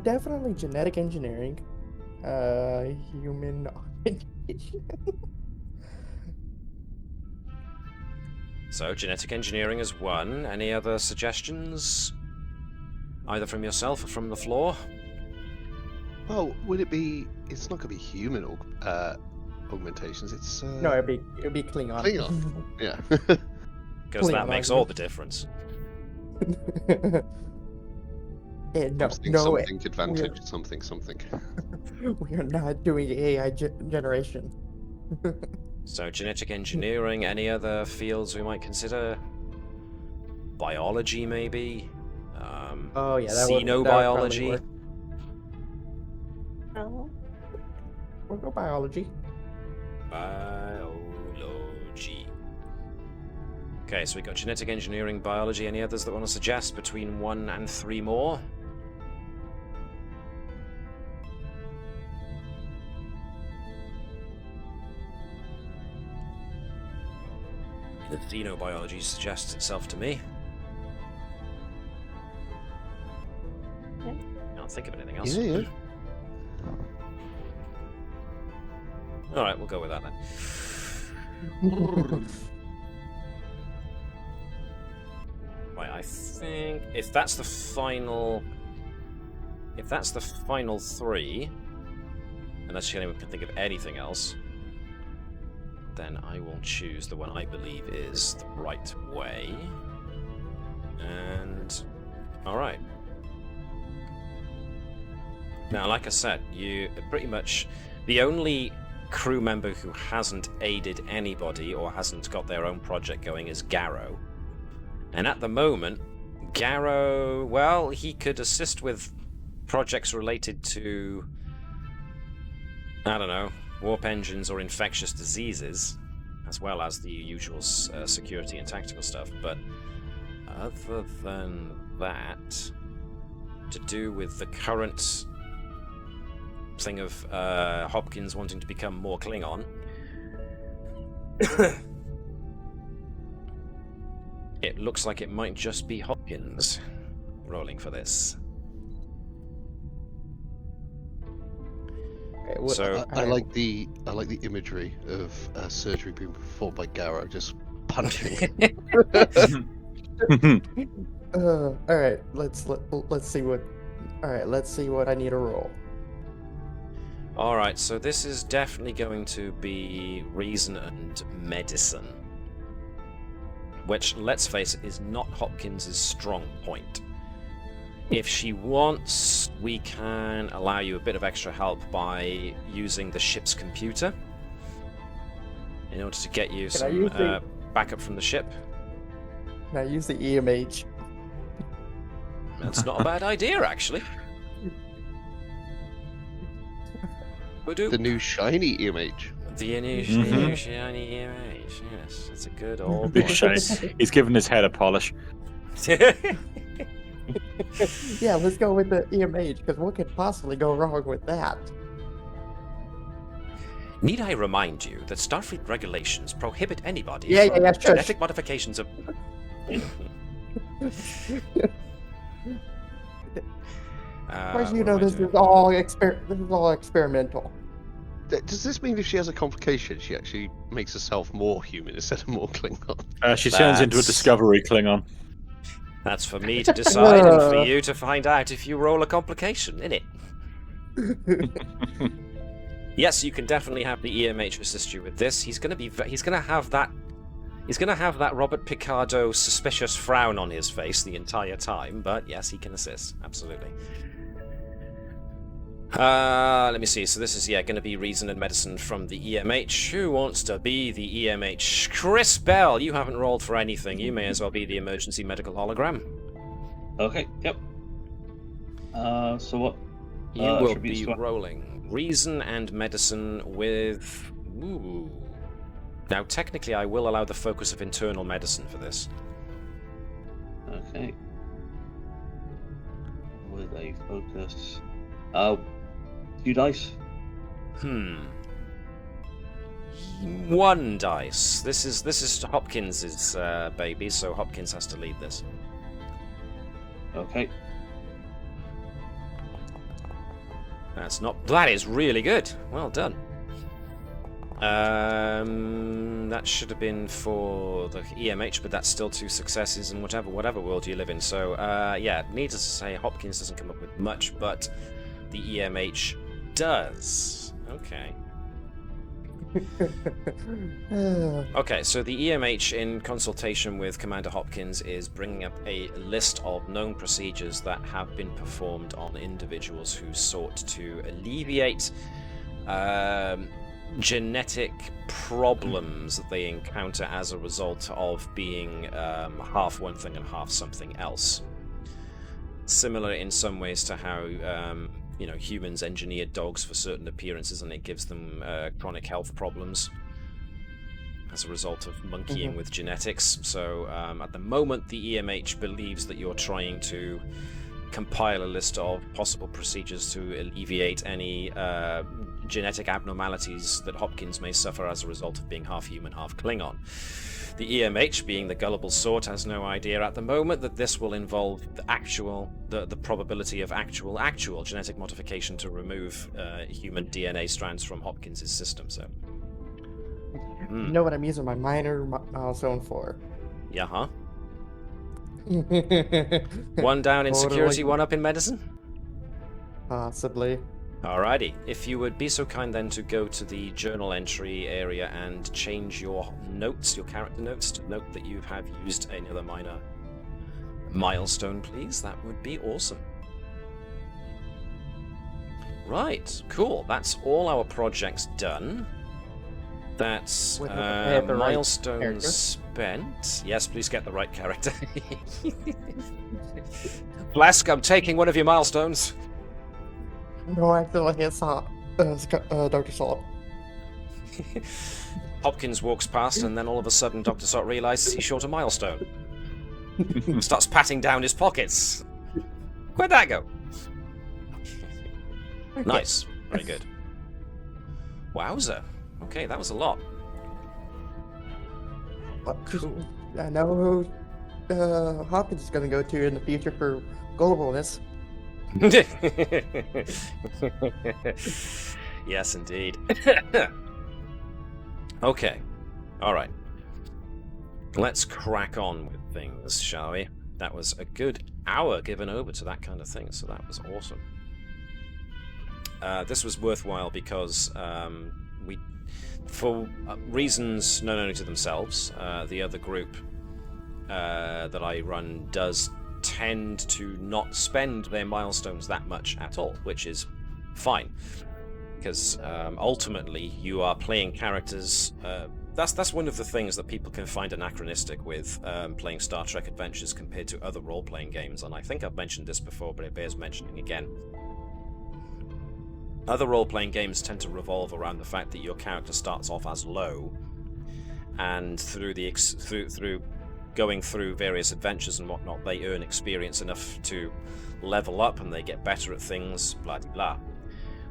Definitely genetic engineering, human augmentation. So, genetic engineering is one. Any other suggestions? Either from yourself or from the floor? Well, would it be? It's not going to be human augmentations. It's No, it'd be Klingon. Klingon. Yeah. Because that makes all the difference. Something advantage, something. We are not doing AI generation. So, genetic engineering, any other fields we might consider? Biology, maybe? Oh yeah, that xenobiology? would No. We'll go biology. Biology. Okay, so we got genetic engineering, biology. Any others that want to suggest between 1 and 3 more? The xenobiology suggests itself to me. Yeah. Can't think of anything else. Yeah. Alright, we'll go with that then. Right, I think if that's the final 3, unless anyone can think of anything else, then I will choose the one I believe is the right way. And alright. Now, like I said, you pretty much the only crew member who hasn't aided anybody or hasn't got their own project going is Garrow. And at the moment, Garrow, well, he could assist with projects related to, I don't know, warp engines or infectious diseases, as well as the usual security and tactical stuff. But other than that, to do with the current thing of Hopkins wanting to become more Klingon, it looks like it might just be Hopkins rolling for this. Okay, well, So I like the imagery of surgery being performed by Garrow just punching. all right, let's see what. All right, let's see what I need to roll. Alright, so this is definitely going to be reason and medicine. Which, let's face it, is not Hopkins' strong point. If she wants, we can allow you a bit of extra help by using the ship's computer in order to get you some backup from the ship. Can I use the EMH? That's not a bad idea, actually. The new shiny image. The new shiny image, yes. That's a good old boy. He's giving his head a polish. Yeah, let's go with the EMH, because what could possibly go wrong with that? Need I remind you that Starfleet regulations prohibit anybody Yeah, from sure. genetic modifications of... Of course, you know this is all experimental. Does this mean if she has a complication, she actually makes herself more human instead of more Klingon? She turns into a Discovery Klingon. That's for me to decide and for you to find out if you roll a complication, innit? Yes, you can definitely have the EMH assist you with this. He's gonna have that Robert Picardo suspicious frown on his face the entire time, but yes, he can assist, absolutely. Let me see. So this is going to be reason and medicine from the EMH. Who wants to be the EMH? Chris Bell, you haven't rolled for anything. You may as well be the emergency medical hologram. Okay. Yep. So what? You will be rolling reason and medicine with. Ooh. Now, technically, I will allow the focus of internal medicine for this. Okay. With a focus. 2 dice. 1 dice. This is Hopkins's baby, so Hopkins has to lead this. Okay. That is really good. Well done. That should have been for the EMH, but that's still 2 successes in whatever world you live in. So, yeah, needless to say, Hopkins doesn't come up with much, but the EMH does. Okay. Okay, so the EMH, in consultation with Commander Hopkins, is bringing up a list of known procedures that have been performed on individuals who sought to alleviate genetic problems that they encounter as a result of being half one thing and half something else. Similar in some ways to how humans engineer dogs for certain appearances, and it gives them chronic health problems as a result of monkeying with genetics. So at the moment, the EMH believes that you're trying to compile a list of possible procedures to alleviate any genetic abnormalities that Hopkins may suffer as a result of being half human, half Klingon. The EMH, being the gullible sort, has no idea at the moment that this will involve the probability of actual genetic modification to remove human DNA strands from Hopkins' system. So, You know what I'm using my minor milestone for? Yeah, huh? One down in security, one up in medicine? Possibly. Alrighty. If you would be so kind then to go to the journal entry area and change your notes, your character notes, to note that you have used another minor milestone, please. That would be awesome. Right, cool. That's all our projects done. That's milestones spent. Yes, please get the right character. Flask, I'm taking one of your milestones. No, I feel like it's Dr. Salt. Hopkins walks past, and then all of a sudden Dr. Salt realizes he's short a milestone. Starts patting down his pockets. Where'd that go? Nice. Very good. Wowza. Okay, that was a lot. Cool. I know who Hopkins is going to go to in the future for globalness. Yes, indeed. Okay. All right. Let's crack on with things, shall we? That was a good hour given over to that kind of thing, so that was awesome. This was worthwhile because for reasons known only to themselves, the other group that I run does tend to not spend their milestones that much at all, which is fine, because ultimately you are playing characters. That's one of the things that people can find anachronistic with playing Star Trek Adventures compared to other role-playing games, and I think I've mentioned this before, but it bears mentioning again. Other role-playing games tend to revolve around the fact that your character starts off as low, and through going through various adventures and whatnot, they earn experience enough to level up and they get better at things, blah de blah.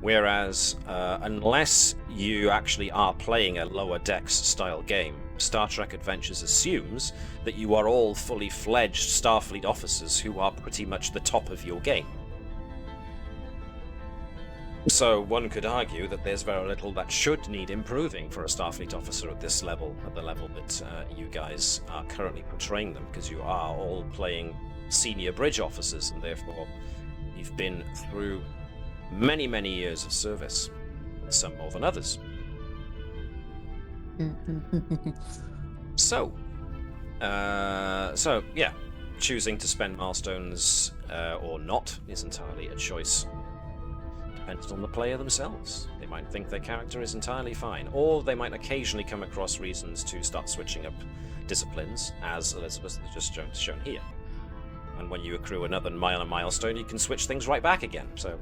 Whereas, unless you actually are playing a lower decks style game, Star Trek Adventures assumes that you are all fully fledged Starfleet officers who are pretty much the top of your game. So one could argue that there's very little that should need improving for a Starfleet officer at this level, at the level that you guys are currently portraying them, because you are all playing senior bridge officers, and therefore you've been through many, many years of service, some more than others. So yeah, choosing to spend milestones or not is entirely a choice dependent on the player themselves. They might think their character is entirely fine, or they might occasionally come across reasons to start switching up disciplines, as Elizabeth has just shown here. And when you accrue another milestone, you can switch things right back again, so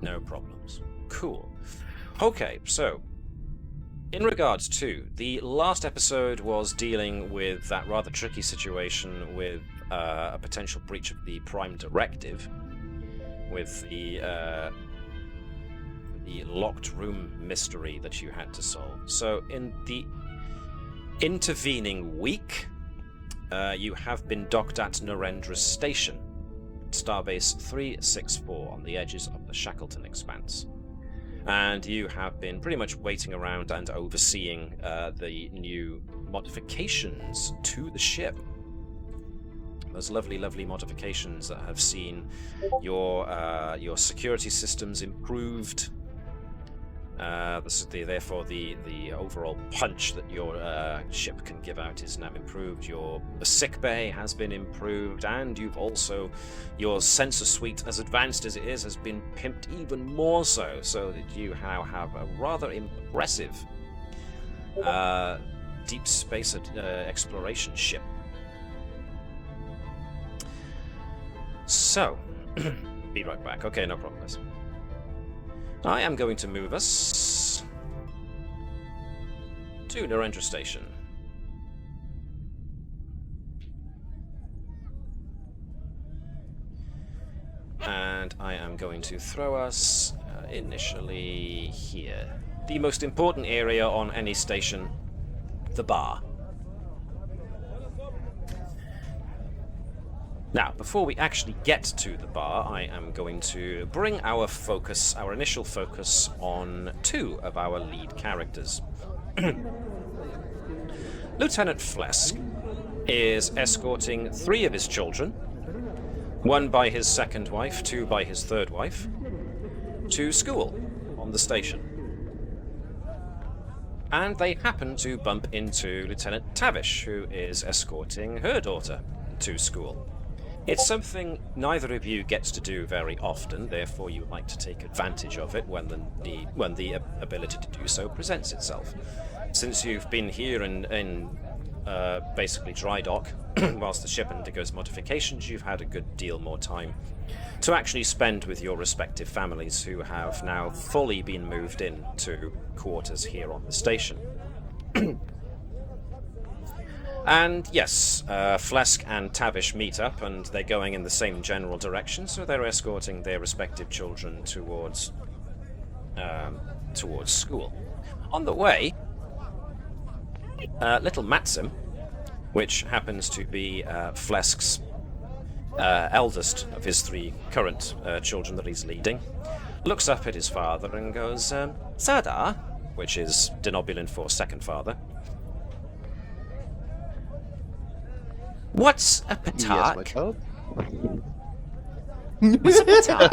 no problems. Cool. Okay, so in regards to the last episode was dealing with that rather tricky situation with a potential breach of the Prime Directive, with the locked room mystery that you had to solve. So in the intervening week, you have been docked at Narendra Station, Starbase 364, on the edges of the Shackleton Expanse. And you have been pretty much waiting around and overseeing the new modifications to the ship. Those lovely, lovely modifications that have seen your security systems improved. Therefore, the overall punch that your ship can give out is now improved. The sick bay has been improved, and you've also, your sensor suite, as advanced as it is, has been pimped even more so that you now have a rather impressive deep space exploration ship. So, be right back. Okay, no problem, guys. I am going to move us to Narendra Station. And I am going to throw us initially here. The most important area on any station, the bar. Now, before we actually get to the bar, I am going to bring our initial focus, on two of our lead characters. Lieutenant Flesk is escorting 3 of his children, 1 by his second wife, 2 by his third wife, to school on the station. And they happen to bump into Lieutenant Tavish, who is escorting her daughter to school. It's something neither of you gets to do very often, therefore you like to take advantage of it when the ability to do so presents itself. Since you've been here in basically dry dock, whilst the ship undergoes modifications, you've had a good deal more time to actually spend with your respective families who have now fully been moved in to quarters here on the station. And yes, Flesk and Tavish meet up, and they're going in the same general direction, so they're escorting their respective children towards school. On the way, little Maxim, which happens to be Flesk's eldest of his 3 current children that he's leading, looks up at his father and goes, Sardar, which is Denobulan for second father. What's a Yes, my Patark? child. What's a Patark?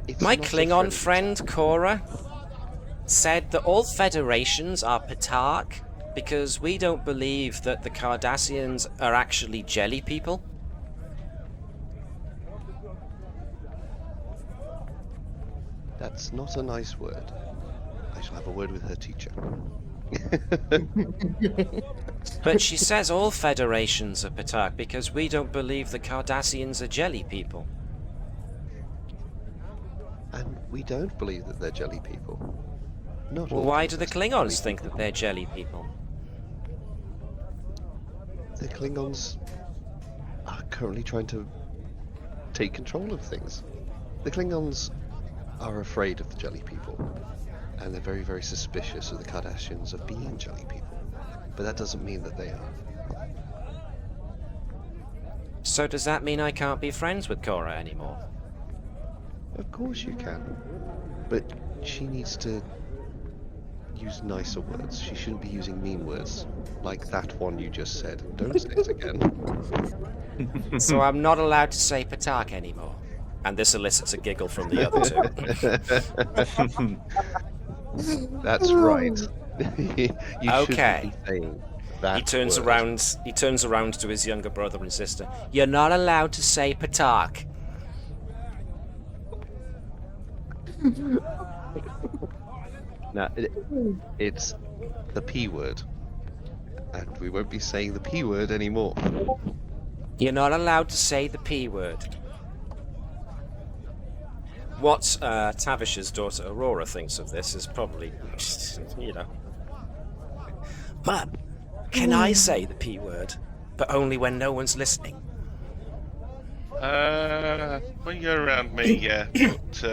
It's My not a Klingon friend. friend Cora said that all federations are Patark because we don't believe that the Cardassians are actually jelly people. That's not a nice word. I shall have a word with her teacher. But she says all federations are Patark because we don't believe the Cardassians are jelly people. And we don't believe that they're jelly people. Not Well, all why do the Cardassians are Klingons jelly think that people. they're jelly people? The Klingons are currently trying to take control of things. The Klingons are afraid of the jelly people, and they're very, very suspicious of the Cardassians of being jelly people. But that doesn't mean that they are. So does that mean I can't be friends with Cora anymore? Of course you can. But she needs to use nicer words. She shouldn't be using mean words. Like that one you just said. Don't say it again. So I'm not allowed to say Patark anymore. And this elicits a giggle from the other 2. That's right. You Okay. shouldn't be saying that He turns word. around. He turns around to his younger brother and sister. You're not allowed to say Patark. No, it's the P word. And we won't be saying the P word anymore. You're not allowed to say the P word. What Tavish's daughter Aurora thinks of this is probably, you know. Mum, can I say the P word, but only when no one's listening? When you're around me, yeah. But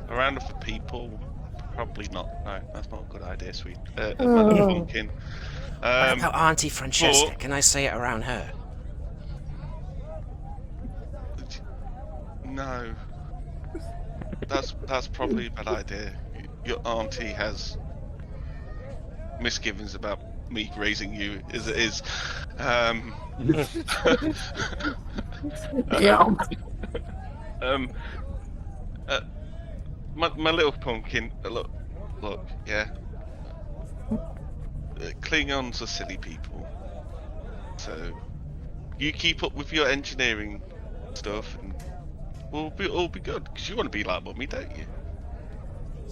around other people, probably not. No, that's not a good idea, sweet. Pumpkin. What about Auntie Francesca? but- Can I say it around her? No. That's probably a bad idea. Your auntie has misgivings about me raising you as it is. My little pumpkin. Look, yeah. Klingons are silly people. So you keep up with your engineering stuff, and we'll all be good. Because you want to be like Mummy, don't you?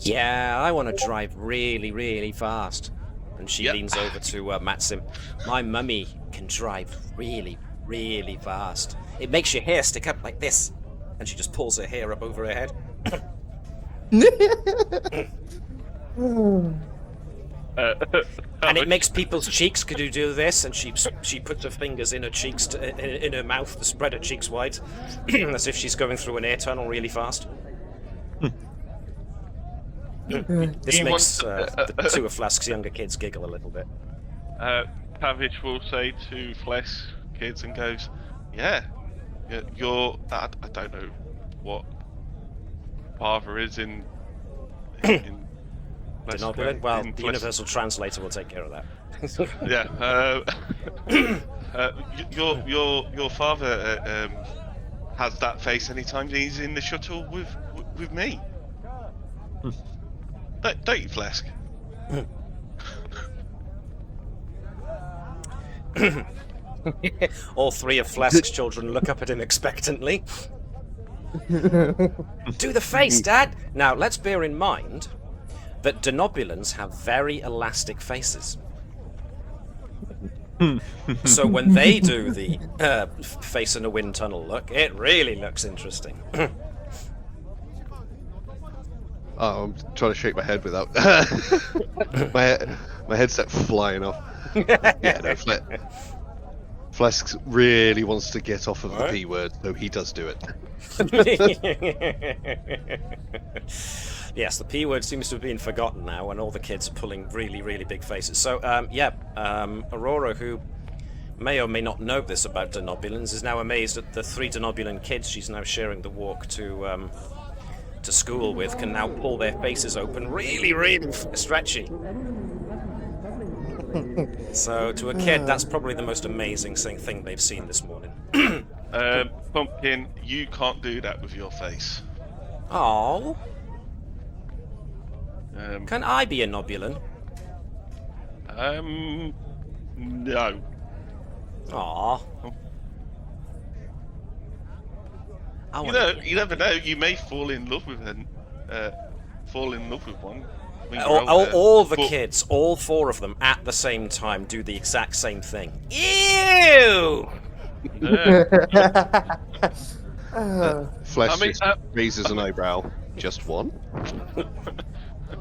Yeah, I want to drive really, really fast. And she Yep. leans over to Maxim. My mummy can drive really, really fast. It makes your hair stick up like this. And she just pulls her hair up over her head. And it makes people's cheeks could do this, and she puts her fingers in her cheeks, in her mouth to spread her cheeks wide, as if she's going through an air tunnel really fast. This You makes want- the 2 of Flask's younger kids giggle a little bit. Tavish will say to Flesh kids and goes, "Yeah, You're. I don't know what father is in Denobulant? Well, in the Flesk. universal translator will take care of that. Yeah. Your father has that face anytime he's in the shuttle with me. Don't you, Flesk? All three of Flesk's children look up at him expectantly. Do the face, Dad! Now, let's bear in mind that denobulans have very elastic faces. So when they do the face in a wind tunnel look, it really looks interesting. Oh, I'm trying to shake my head without my headset flying off. Yeah, no, Flesk really wants to get off of the P word, so he does do it. Yes, the P word seems to have been forgotten now, and all the kids are pulling really, really big faces. So, Aurora, who may or may not know this about denobulans, is now amazed at the 3 denobulan kids she's now sharing the walk to school with can now pull their faces open really, really stretchy. So, to a kid, that's probably the most amazing thing they've seen this morning. Pumpkin, you can't do that with your face. Oh. Can I be a nobulan? No. Aw. You never know. You may fall in love with one. when you're All the but- kids, all 4 of them, at the same time, do the exact same thing. Ew! Flesh I mean, just raises an eyebrow. Just one?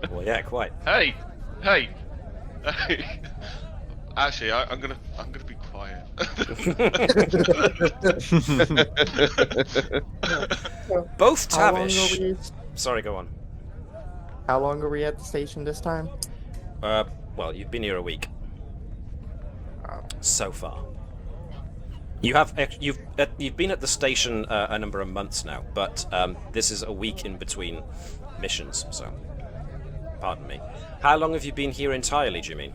Well, yeah, quite. Hey. Actually, I'm gonna be quiet. Both How long are Tavish. we? Sorry, go on. How long are we at the station this time? Well, you've been here a week. So far. You've been at the station a number of months now, but this is a week in between missions, so pardon me. How long have you been here entirely, do you mean?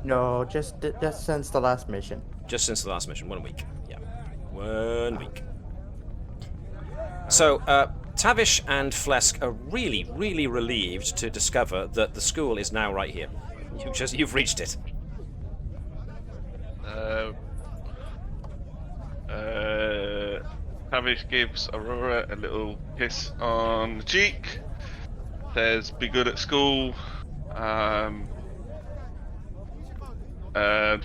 No, just since the last mission. Just since the last mission, 1 week. Yeah, 1 week. So, Tavish and Flesk are really, really relieved to discover that the school is now right here. You've reached it. Tavish gives Aurora a little kiss on the cheek. Says, "Be good at school.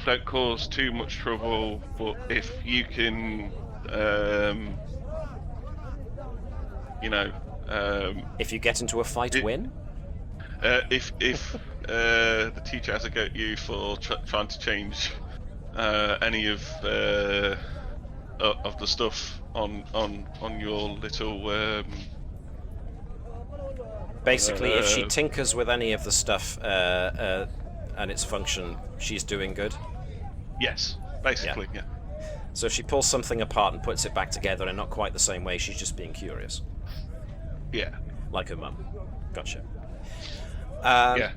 Don't cause too much trouble. But if you can, If you get into a fight, win? if the teacher has a go at you for trying to change any of the stuff on your little." Basically, if she tinkers with any of the stuff and its function, she's doing good. Yes, basically, yeah. So if she pulls something apart and puts it back together in not quite the same way, she's just being curious. Yeah. Like her mum. Gotcha. Yeah.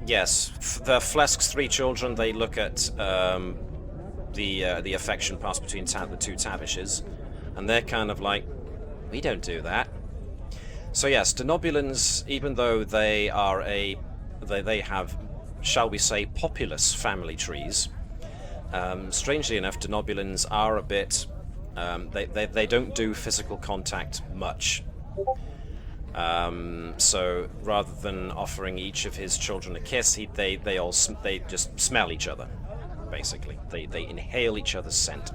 Yes, the Flesk's 3 children, they look at the affection passed between the 2 Tavishes, and they're kind of like, we don't do that. So yes, denobulans, even though they are they have, shall we say, populous family trees, strangely enough, denobulans are a bit, they don't do physical contact much. So rather than offering each of his children a kiss, they just smell each other, basically. They inhale each other's scent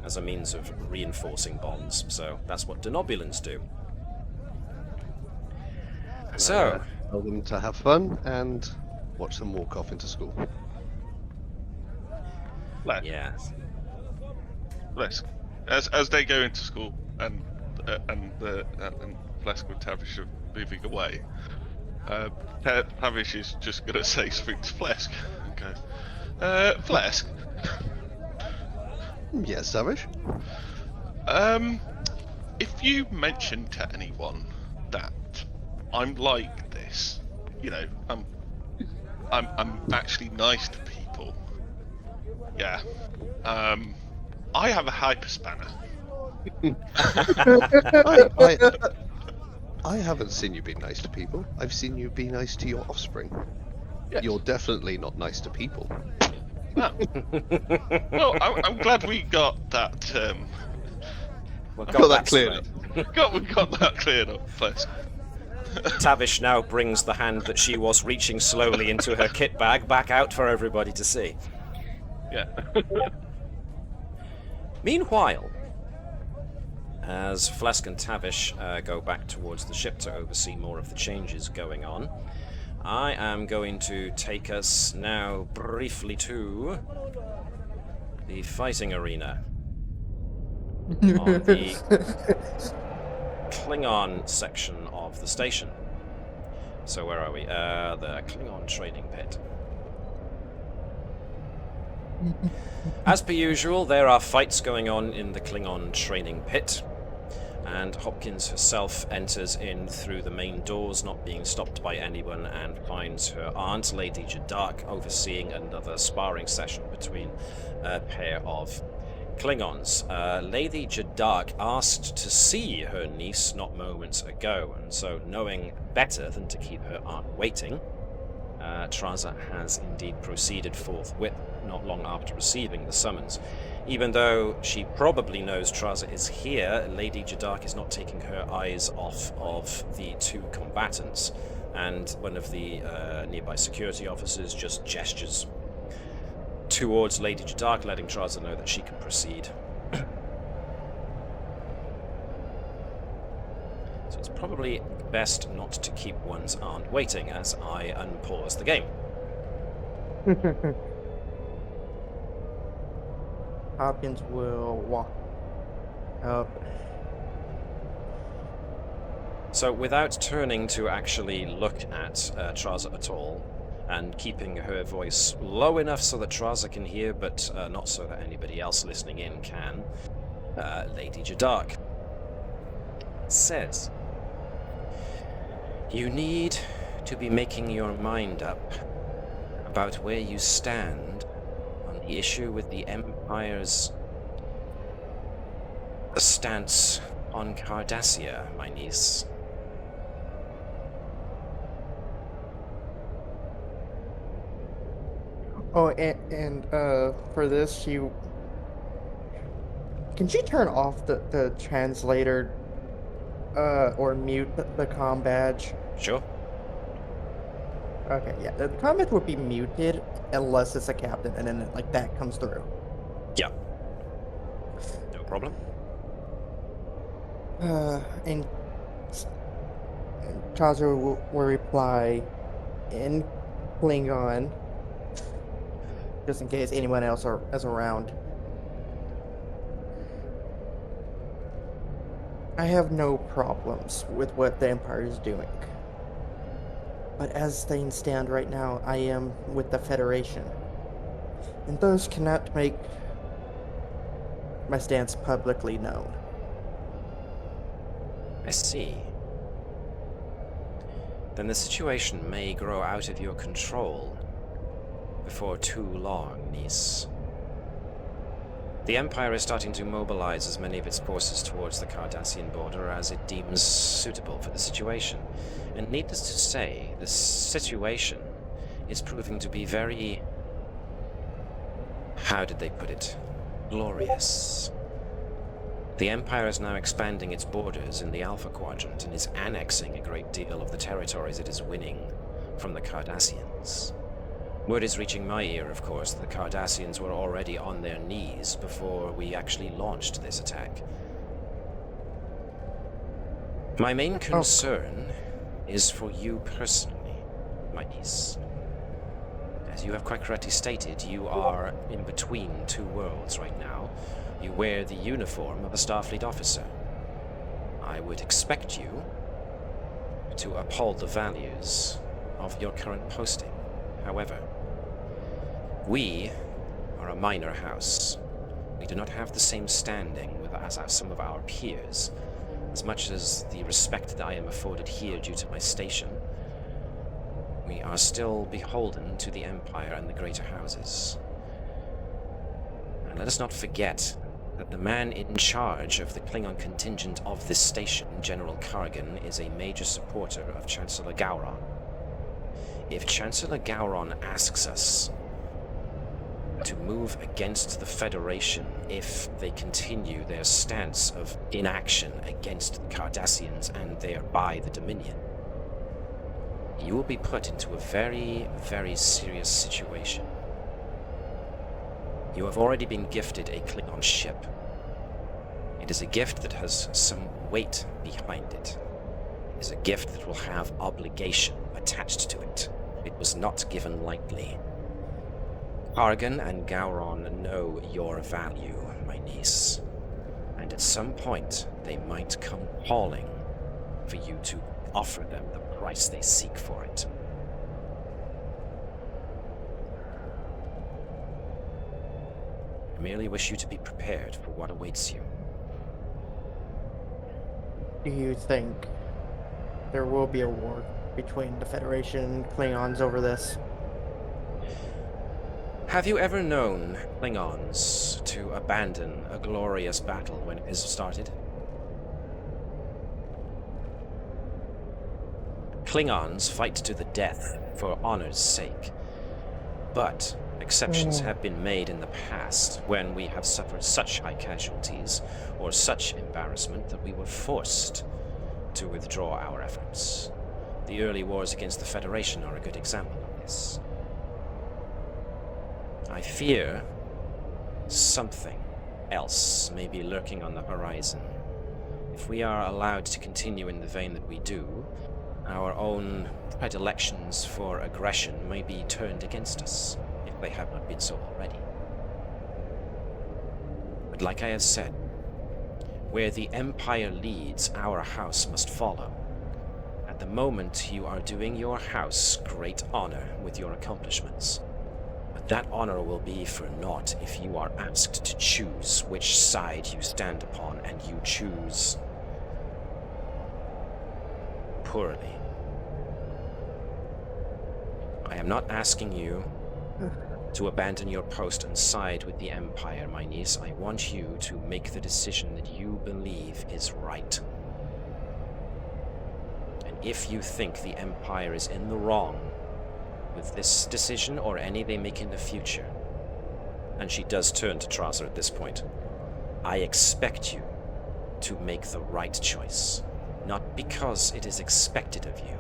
as a means of reinforcing bonds. So that's what denobulans do. So Tell them to have fun and watch them walk off into school. yeah, Flesk, as they go into school and Flesk and Tavish are moving away, Tavish is just gonna say something to Flesk and go, Flesk, Yes, Savage. If you mention to anyone that I'm like this, you know, I'm actually nice to people. Yeah. I have a hyperspanner. I haven't seen you be nice to people. I've seen you be nice to your offspring. Yes. You're definitely not nice to people. Ah. Well, I'm glad we got that. Well, got that cleared straight. We got that cleared up first. Tavish now brings the hand that she was reaching slowly into her kit bag back out for everybody to see. Yeah. Meanwhile, as Flesk and Tavish go back towards the ship to oversee more of the changes going on, I am going to take us now briefly to the fighting arena on the Klingon section of the station. So where are we? The Klingon training pit. As per usual, there are fights going on in the Klingon training pit, and Hopkins herself enters in through the main doors, not being stopped by anyone, and finds her aunt, Lady Jadark, overseeing another sparring session between a pair of Klingons. Lady Jadark asked to see her niece not moments ago, and so knowing better than to keep her aunt waiting, Traza has indeed proceeded forthwith, not long after receiving the summons. Even though she probably knows Traza is here, Lady Jadark is not taking her eyes off of the two combatants, and one of the nearby security officers just gestures towards Lady Jadark, letting Traza know that she can proceed. So it's probably best not to keep one's aunt waiting as I unpause the game. Hopkins will walk up. So without turning to actually look at Traza at all, and keeping her voice low enough so that Traza can hear, but not so that anybody else listening in can, Lady Jadark says, "You need to be making your mind up about where you stand on the issue with the Empire's stance on Cardassia, my niece." Oh, and for this, can she turn off the translator, or mute the comm badge? Sure. Okay, yeah, the comm badge would be muted unless it's a captain, and then like that comes through. Yeah. No problem. And Traza will reply in Klingon, just in case anyone else is around. I have no problems with what the Empire is doing. But as things stand right now, I am with the Federation. And those cannot make my stance publicly known. I see. Then the situation may grow out of your control before too long, niece. The Empire is starting to mobilize as many of its forces towards the Cardassian border as it deems suitable for the situation. And needless to say, the situation is proving to be very... how did they put it? Glorious. The Empire is now expanding its borders in the Alpha Quadrant and is annexing a great deal of the territories it is winning from the Cardassians. Word is reaching my ear, of course, that the Cardassians were already on their knees before we actually launched this attack. My main concern is for you personally, my niece. As you have quite correctly stated, you are in between two worlds right now. You wear the uniform of a Starfleet officer. I would expect you to uphold the values of your current posting. However, we are a minor house, We do not have the same standing as some of our peers. As much as the respect that I am afforded here due to my station, we are still beholden to the Empire and the greater houses. And let us not forget that the man in charge of the Klingon contingent of this station, General Kargan, is a major supporter of Chancellor Gowron. If Chancellor Gowron asks us to move against the Federation if they continue their stance of inaction against the Cardassians and thereby the Dominion, you will be put into a very, very serious situation. You have already been gifted a Klingon ship. It is a gift that has some weight behind it. It is a gift that will have obligation attached to it. It was not given lightly. Kargan and Gowron know your value, my niece, and at some point they might come calling for you to offer them the price they seek for it. I merely wish you to be prepared for what awaits you. Do you think there will be a war between the Federation and Klingons over this? Have you ever known Klingons to abandon a glorious battle when it is started? Klingons fight to the death for honor's sake, but exceptions have been made in the past when we have suffered such high casualties or such embarrassment that we were forced to withdraw our efforts. The early wars against the Federation are a good example of this. I fear something else may be lurking on the horizon. If we are allowed to continue in the vein that we do, our own predilections for aggression may be turned against us, if they have not been so already. But like I have said, where the Empire leads, our house must follow. At the moment, you are doing your house great honor with your accomplishments. But that honor will be for naught if you are asked to choose which side you stand upon, and you choose poorly. I am not asking you to abandon your post and side with the Empire, my niece. I want you to make the decision that you believe is right. And if you think the Empire is in the wrong with this decision or any they make in the future, and she does turn to Tracer at this point, I expect you to make the right choice. Not because it is expected of you,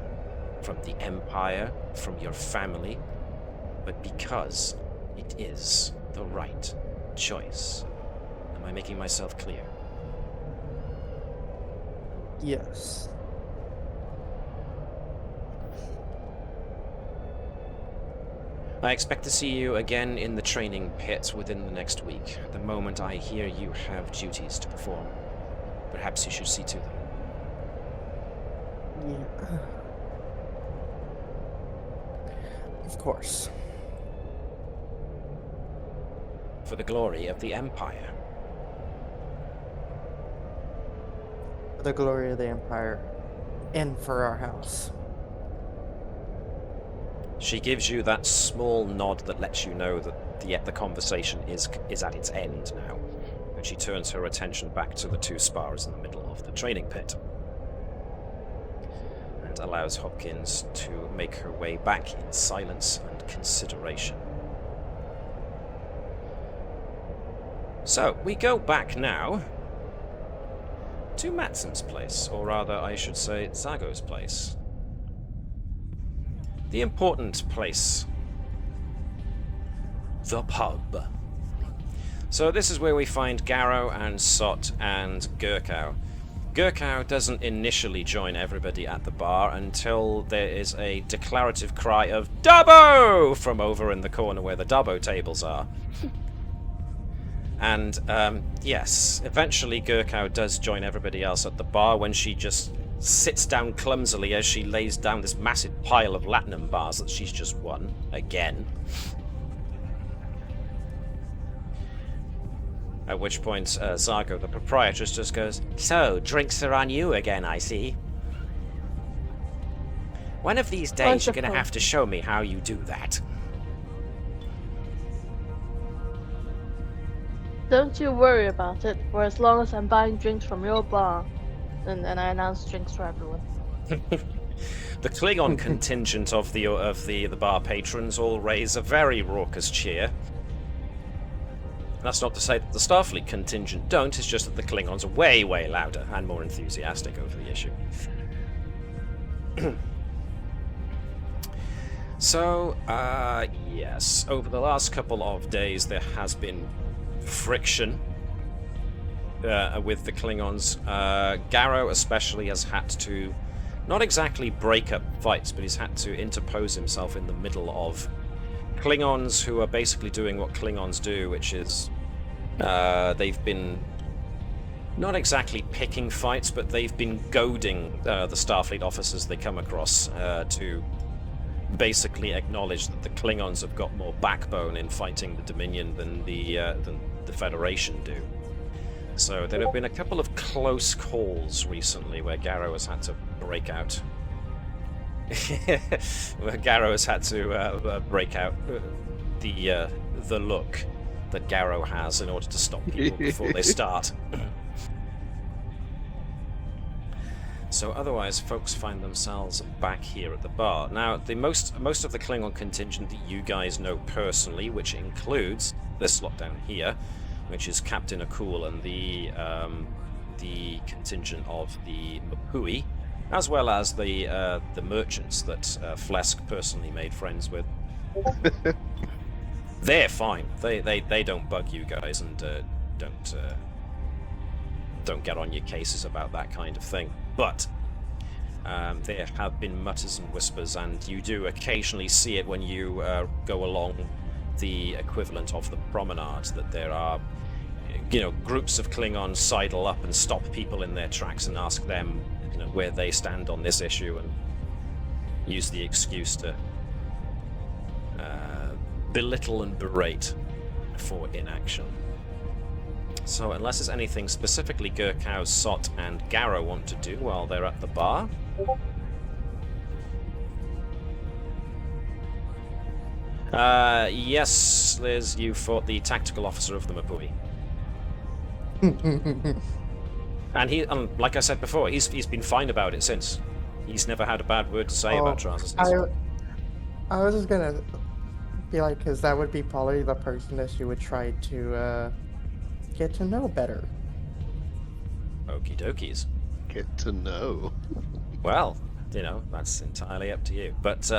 from the Empire, from your family, but because it is the right choice. Am I making myself clear? Yes. I expect to see you again in the training pit within the next week. The moment I hear you have duties to perform, perhaps you should see to them. Yeah. Of course. For the glory of the Empire. For the glory of the Empire. And for our house. She gives you that small nod that lets you know that the conversation is at its end now. And she turns her attention back to the two spars in the middle of the training pit. And allows Hopkins to make her way back in silence and consideration. So, we go back now to Matsum's place, or rather, I should say, Zago's place. The important place. The pub. So this is where we find Garrow and Sot and Gurkow. Gurkow doesn't initially join everybody at the bar until there is a declarative cry of Dubbo from over in the corner where the Dubbo tables are. And, yes, eventually Gurkow does join everybody else at the bar when she just sits down clumsily as she lays down this massive pile of latinum bars that she's just won, again. At which point, Zargo, the proprietress, just goes, "So, drinks are on you again, I see. One of these days, you're going to have to show me how you do that." Don't you worry about it, for as long as I'm buying drinks from your bar. And I announce drinks for everyone. The Klingon contingent of the bar patrons all raise a very raucous cheer. That's not to say that the Starfleet contingent don't, it's just that the Klingons are way, way louder and more enthusiastic over the issue. So, yes, over the last couple of days there has been friction with the Klingons. Garrow especially has had to, not exactly break up fights, but he's had to interpose himself in the middle of Klingons who are basically doing what Klingons do, which is they've been not exactly picking fights, but they've been goading the Starfleet officers they come across to basically acknowledge that the Klingons have got more backbone in fighting the Dominion than the Federation do. So there have been a couple of close calls recently where Garrow has had to break out. Where Garrow has had to break out the look that Garrow has in order to stop people before they start. So otherwise, folks find themselves back here at the bar. Now, the most of the Klingon contingent that you guys know personally, which includes this lot down here, which is Captain Akul and the contingent of the Mapui, as well as the merchants that Flesk personally made friends with. They're fine. They don't bug you guys and don't get on your cases about that kind of thing. But there have been mutters and whispers, and you do occasionally see it when you go along the equivalent of the promenade, that there are, groups of Klingons sidle up and stop people in their tracks and ask them, where they stand on this issue, and use the excuse to belittle and berate for inaction. So unless there's anything specifically Gurkau, Sot, and Garrow want to do while they're at the bar... yes, Liz, you fought the tactical officer of the Mapui. And he, like I said before, he's been fine about it since. He's never had a bad word to say about transistors. I was just gonna be like, because that would be probably the person that you would try to get to know better. Okie dokies. Get to know. Well, that's entirely up to you. But,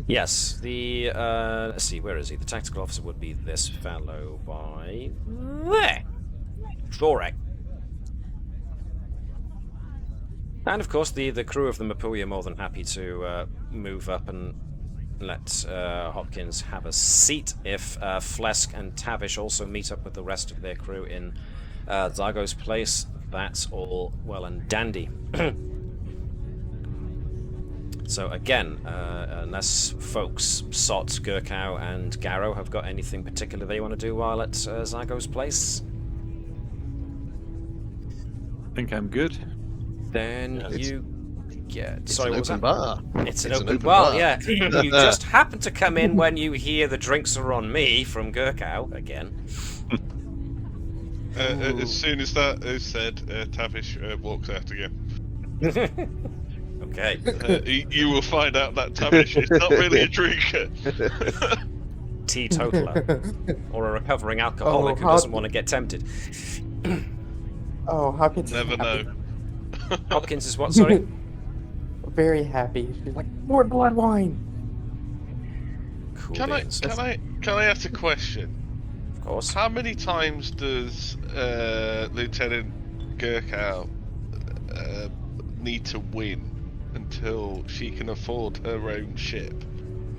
yes, the, let's see, where is he? The tactical officer would be this fellow by there. Correct. And of course, the crew of the Mapui are more than happy to move up and let Hopkins have a seat if Flesk and Tavish also meet up with the rest of their crew in Zargo's place. That's all well and dandy. So again, unless folks Sot, Gurkau, and Garrow have got anything particular they want to do while at Zargo's place, I think I'm good. then you get... It's Sorry, an what was open that? bar. It's an It's open an bar, open bar. yeah. You just happen to come in when you hear the drinks are on me from Gurkau again. As soon as that is said, Tavish walks out again. Okay. You will find out that Tavish is not really a drinker. Teetotaler. Or a recovering alcoholic who doesn't want to get tempted. Oh, Hopkins. Never know. Hopkins is what, sorry? Very happy. She's like, more blood wine. Cool Can beans. I ask a question? Of course. How many times does Lieutenant Gurkau need to win until she can afford her own ship?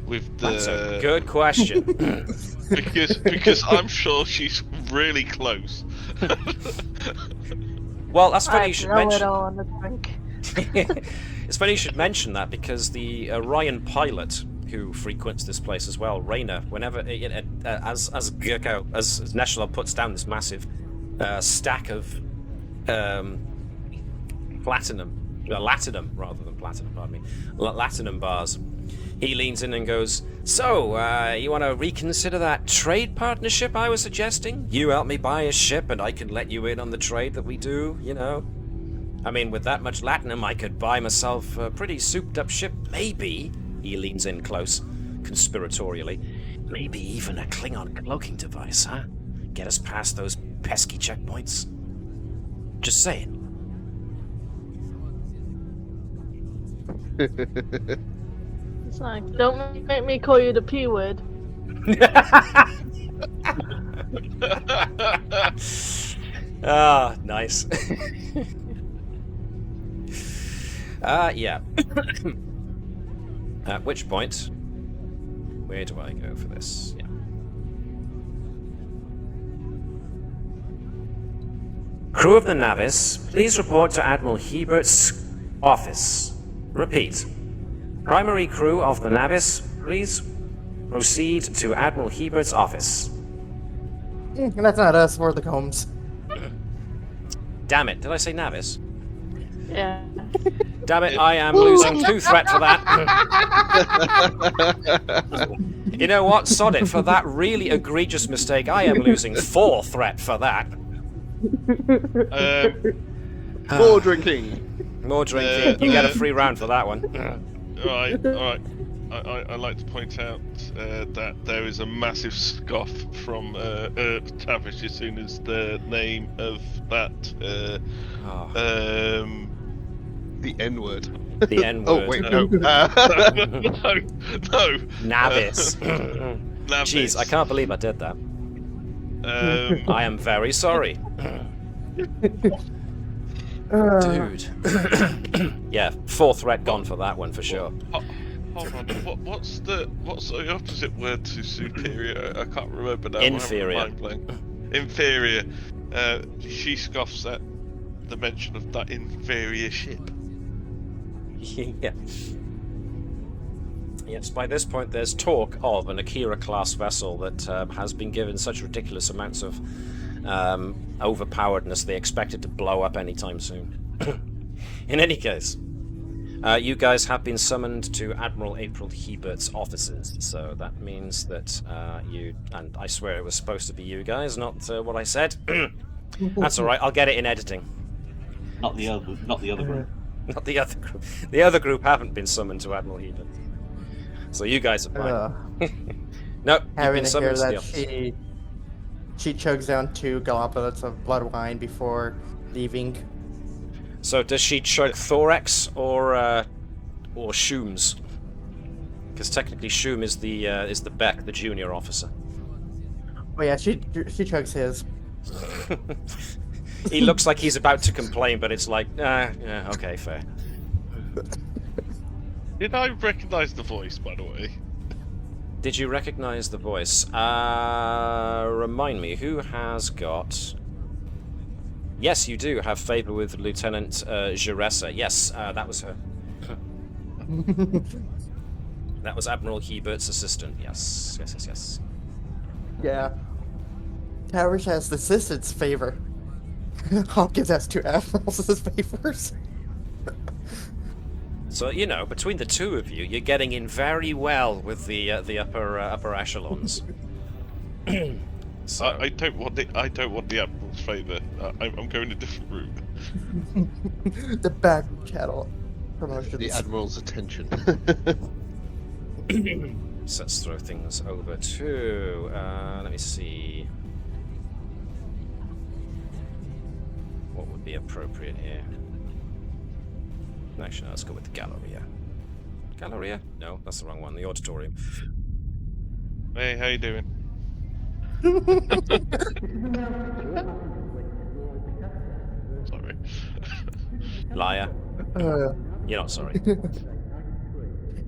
With the... That's a good question. because I'm sure she's really close. Well, that's funny I you should know mention... it all on the drink. It's funny you should mention that, because the Orion pilot who frequents this place as well. Rayna, whenever as Gurko, as Neshalov puts down this massive stack of latinum rather than platinum, pardon me, latinum bars, he leans in and goes, "So, you want to reconsider that trade partnership I was suggesting? You help me buy a ship and I can let you in on the trade that we do, you know? I mean, with that much latinum, I could buy myself a pretty souped-up ship, maybe." He leans in close, conspiratorially. "Maybe even a Klingon cloaking device, huh? Get us past those pesky checkpoints. Just saying." It's like, don't make me call you the P word. Ah, nice. Yeah. At which point, where do I go for this? Yeah. Crew of the Navis, please report to Admiral Hebert's office. Repeat. Primary crew of the Navis, please proceed to Admiral Hebert's office. That's not us, we're the Combs. Damn it, did I say Navis? Yeah. Damn it, I am losing 2 threat for that. You know what? Sod it, for that really egregious mistake, I am losing 4 threat for that. More drinking. More drinking. You get a free round for that one. Alright. I'd like to point out that there is a massive scoff from Tavish as soon as the name of that The N-word. The N-word. Oh, wait, no. No. Navis. Navis. Jeez, I can't believe I did that. I am very sorry. Dude. Yeah, 4 threat gone for that one for sure. Hold on. What's the opposite word to superior? I can't remember now. Inferior. I'm having a mind blank. Inferior. She scoffs at the mention of that inferior ship. Yeah. Yes, by this point there's talk of an Akira-class vessel that has been given such ridiculous amounts of overpoweredness they expect it to blow up anytime soon. In any case, you guys have been summoned to Admiral April Hebert's offices, so that means that you, and I swear it was supposed to be you guys, not what I said. That's alright, I'll get it in editing. Not the other group. Not the other group. The other group haven't been summoned to Admiral Hebert. So you guys are fine. No, you've Having been to summoned hear to the that office. she chugs down 2 gallons of blood wine before leaving. So does she chug thorax or Shooms? Because technically Shoom is the Beck, the junior officer. Oh yeah, she chugs his. He looks like he's about to complain, but it's like, yeah, okay, fair. Did I recognise the voice, by the way? Did you recognise the voice? Remind me, who has got... Yes, you do have favour with Lieutenant Jeressa. Yes, that was her. That was Admiral Hebert's assistant. Yes. Yeah. Towers has the assistant's favor. Hopkins has 2 admirals' favors. So, you know, between the two of you, you're getting in very well with the upper echelons. So. I don't want the Admiral's favour. I'm going a different route. The back channel promotions. The Admiral's attention. So let's throw things over to... let me see... What would be appropriate here? Actually, no, let's go with the Galleria. Galleria? No, that's the wrong one. The auditorium. Hey, how you doing? Sorry. Liar. You're not sorry.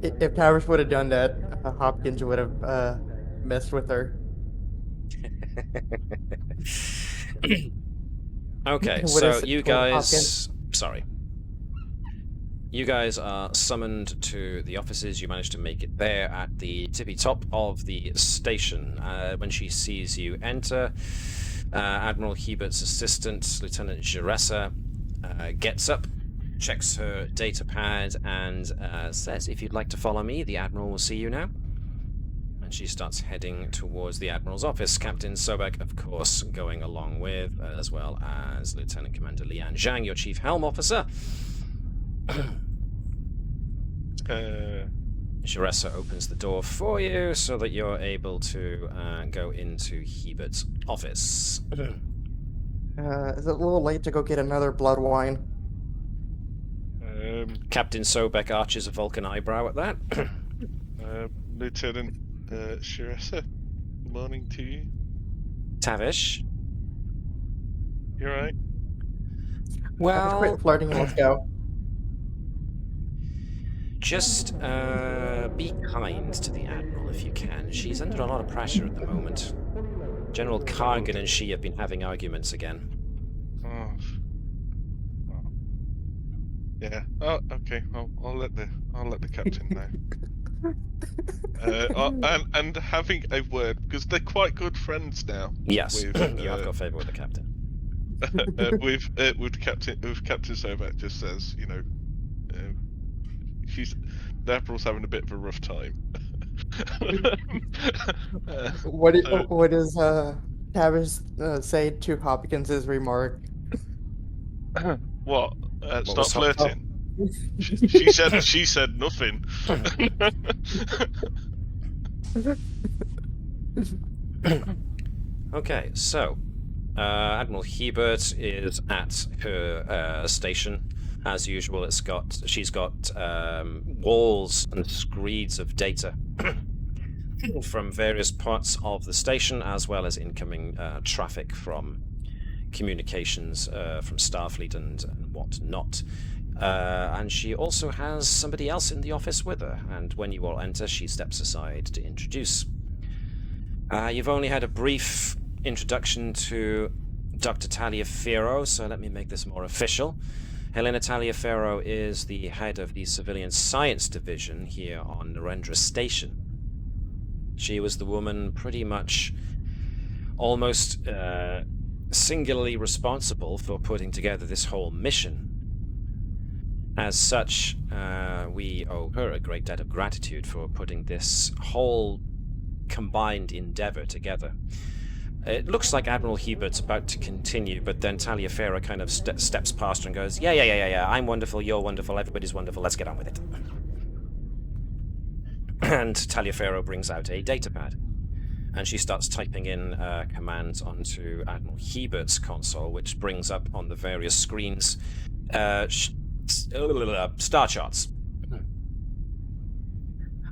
If Towers would have done that, Hopkins would have messed with her. Okay, What so is it you called, guys... Hopkins? Sorry. You guys are summoned to the offices. You manage to make it there at the tippy top of the station. When she sees you enter, Admiral Hebert's assistant, Lieutenant Jeressa, gets up, checks her data pad, and says, "If you'd like to follow me, the Admiral will see you now." And she starts heading towards the Admiral's office. Captain Sobek, of course, going along with, as well as Lieutenant Commander Lian Zhang, your Chief Helm Officer. Jeressa opens the door for you so that you're able to go into Hebert's office. Is it a little late to go get another blood wine? Captain Sobek arches a Vulcan eyebrow at that. Lieutenant Jeressa, good morning to you. Tavish. You alright? Well, Quit flirting and let's go. just be kind to the Admiral if you can. She's under a lot of pressure at the moment. General Kargan and she have been having arguments again. Oh. Yeah. Oh, okay. I'll let the captain know. And having a word, because they're quite good friends now. Yes, With, you have got favour with the captain. with Captain Sobek just says, you know, the Admiral's having a bit of a rough time. What does Tavish say to Hopkins' remark? What? Stop was flirting. She said nothing. Okay, so Admiral Hebert is at her station as usual. She's got walls and screeds of data from various parts of the station, as well as incoming traffic from communications from Starfleet and whatnot. And she also has somebody else in the office with her, and when you all enter, she steps aside to introduce. You've only had a brief introduction to Dr. Talliaferro, so let me make this more official. Helena Talliaferro is the head of the Civilian Science Division here on Narendra Station. She was the woman pretty much almost singularly responsible for putting together this whole mission. As such, we owe her a great debt of gratitude for putting this whole combined endeavor together. It looks like Admiral Hebert's about to continue, but then Talliaferro kind of steps past her and goes, Yeah, I'm wonderful, you're wonderful, everybody's wonderful, let's get on with it. And Talliaferro brings out a datapad, and she starts typing in commands onto Admiral Hebert's console, which brings up on the various screens star charts.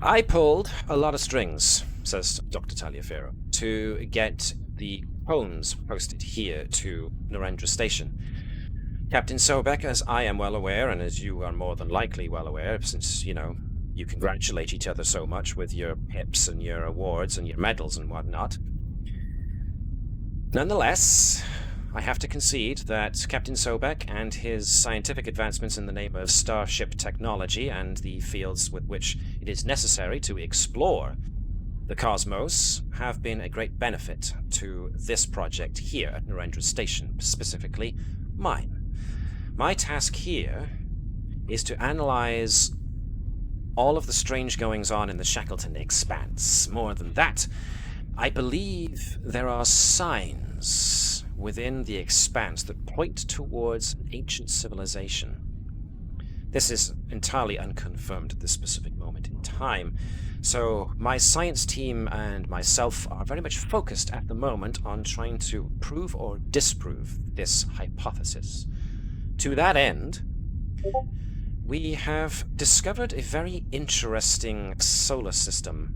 I pulled a lot of strings, says Dr. Talliaferro, to get the poems posted here to Narendra Station. Captain Sobek, as I am well aware, and as you are more than likely well aware, since, you know, you congratulate each other so much with your pips and your awards and your medals and whatnot. Nonetheless, I have to concede that Captain Sobek and his scientific advancements in the name of starship technology and the fields with which it is necessary to explore the cosmos have been a great benefit to this project here at Narendra Station, specifically mine. My task here is to analyze all of the strange goings-on in the Shackleton Expanse. More than that, I believe there are signs within the Expanse that point towards an ancient civilization. This is entirely unconfirmed at this specific moment in time, so my science team and myself are very much focused at the moment on trying to prove or disprove this hypothesis. To that end, we have discovered a very interesting solar system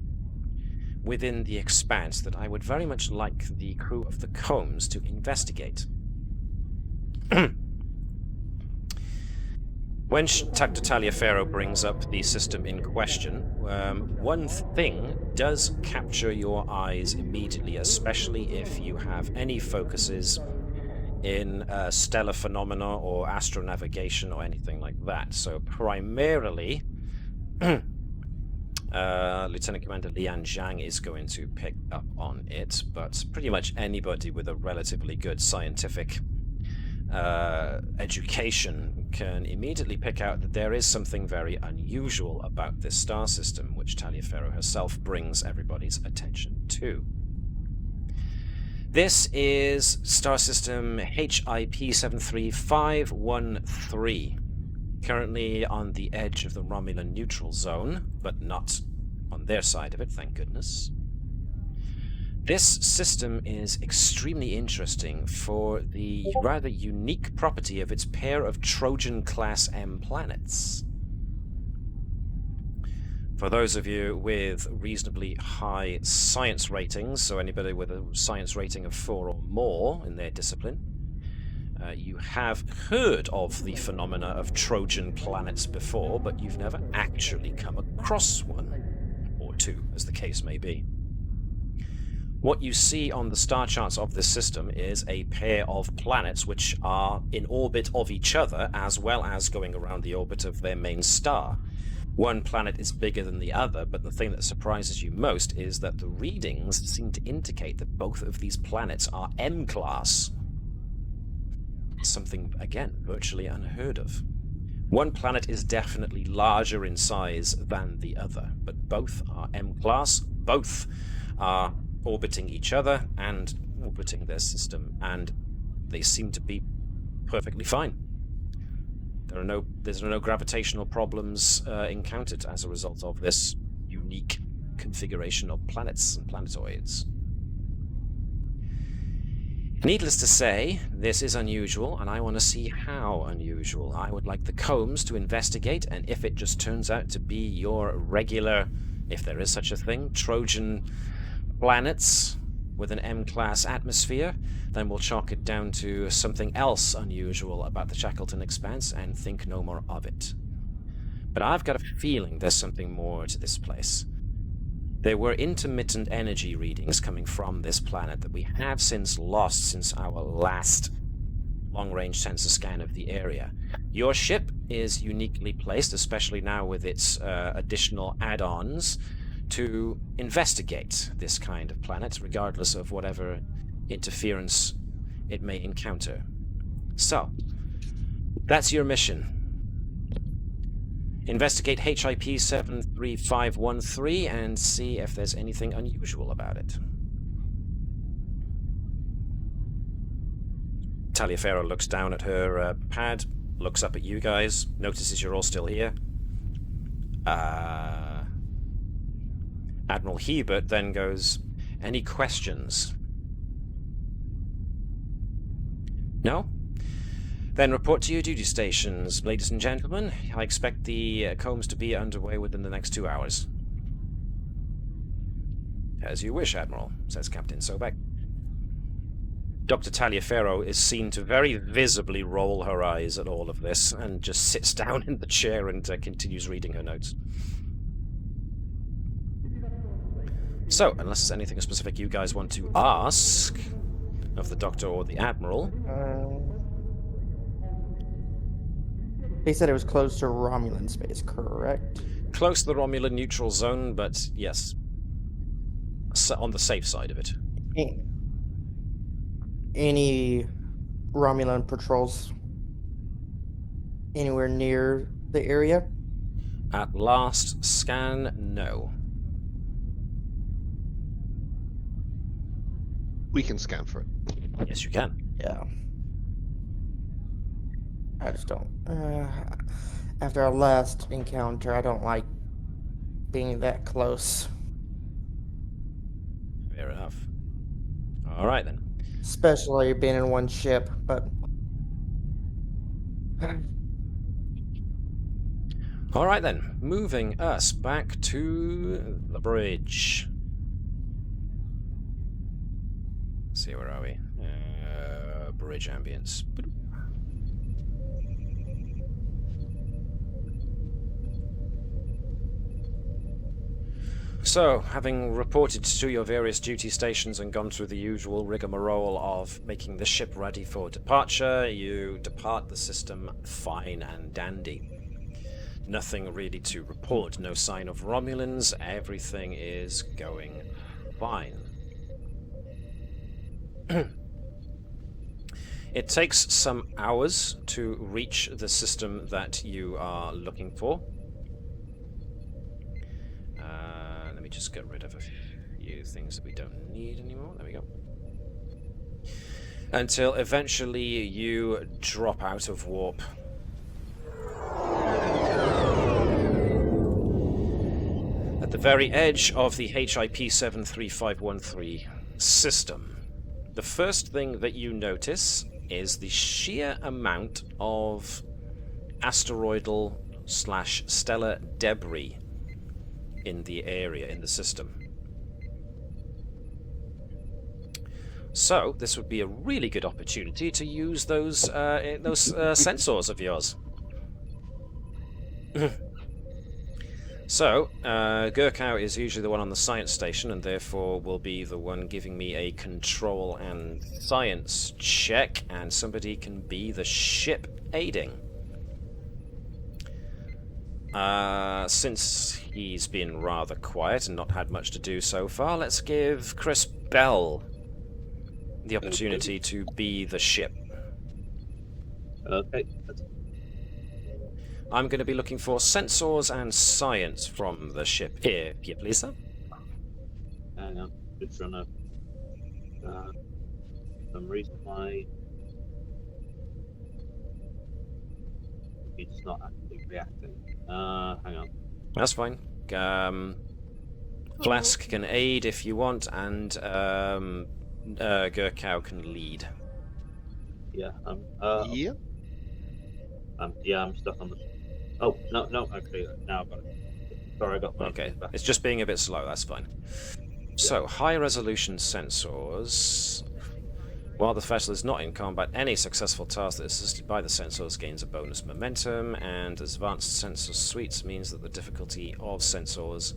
within the Expanse that I would very much like the crew of the Combs to investigate. When Dr. Talliaferro brings up the system in question, one thing does capture your eyes immediately, especially if you have any focuses in stellar phenomena or astronavigation or anything like that. So primarily, Lieutenant Commander Lian Zhang is going to pick up on it, but pretty much anybody with a relatively good scientific education can immediately pick out that there is something very unusual about this star system, which Talliaferro herself brings everybody's attention to. This is star system HIP 73513, currently on the edge of the Romulan neutral zone, but not on their side of it, thank goodness. This system is extremely interesting for the rather unique property of its pair of Trojan-class M planets. For those of you with reasonably high science ratings, so anybody with a science rating of 4 or more in their discipline, you have heard of the phenomena of Trojan planets before, but you've never actually come across one, or two, as the case may be. What you see on the star charts of this system is a pair of planets which are in orbit of each other, as well as going around the orbit of their main star. One planet is bigger than the other, but the thing that surprises you most is that the readings seem to indicate that both of these planets are M-class. Something, again, virtually unheard of. One planet is definitely larger in size than the other, but both are M-class, both are orbiting each other and orbiting their system, and they seem to be perfectly fine. There's no gravitational problems encountered as a result of this unique configuration of planets and planetoids. Needless to say, this is unusual, and I want to see how unusual. I would like the Combs to investigate, and if it just turns out to be your regular, if there is such a thing, Trojan planets with an M-class atmosphere, then we'll chalk it down to something else unusual about the Shackleton Expanse and think no more of it. But I've got a feeling there's something more to this place. There were intermittent energy readings coming from this planet that we have since lost since our last long-range sensor scan of the area. Your ship is uniquely placed, especially now with its additional add-ons, to investigate this kind of planet, regardless of whatever interference it may encounter. So, that's your mission. Investigate HIP 73513 and see if there's anything unusual about it. Talliaferro looks down at her pad, looks up at you guys, notices you're all still here. Admiral Hebert then goes, "Any questions?" No? Then report to your duty stations, ladies and gentlemen. I expect the Combs to be underway within the next 2 hours. As you wish, Admiral, says Captain Sobek. Dr. Talliaferro is seen to very visibly roll her eyes at all of this and just sits down in the chair and continues reading her notes. So, unless there's anything specific you guys want to ask of the Doctor or the Admiral... They said it was close to Romulan space, correct? Close to the Romulan neutral zone, but yes. On the safe side of it. Any Romulan patrols anywhere near the area? At last scan, no. We can scan for it. Yes, you can. Yeah. I just don't. After our last encounter, I don't like being that close. Fair enough. All right, then. Especially being in one ship, but... All right, then. Moving us back to the bridge. Let's see, where are we? Bridge ambience. So, having reported to your various duty stations and gone through the usual rigmarole of making the ship ready for departure, you depart the system fine and dandy. Nothing really to report, no sign of Romulans, everything is going fine. It takes some hours to reach the system that you are looking for. Let me just get rid of a few things that we don't need anymore. There we go. Until eventually you drop out of warp. At the very edge of the HIP 73513 system, the first thing that you notice is the sheer amount of asteroidal / stellar debris in the area, in the system. So, this would be a really good opportunity to use those sensors of yours. So, Gurkow is usually the one on the science station, and therefore will be the one giving me a control and science check, and somebody can be the ship aiding. Since he's been rather quiet and not had much to do so far, let's give Chris Bell the opportunity to be the ship. Okay. I'm going to be looking for sensors and science from the ship. Here, please, sir. Hang on. Just trying to... some reason why... It's not actually reacting. Hang on. That's fine. Flask can aid if you want, and Gurkow can lead. Yeah, Yeah. I'm stuck on the... Oh, no, actually, now I've got it. Sorry, I got my... Okay, it's just being a bit slow, that's fine. So, high-resolution sensors. While the vessel is not in combat, any successful task that is assisted by the sensors gains a bonus momentum, and advanced sensor suites means that the difficulty of sensors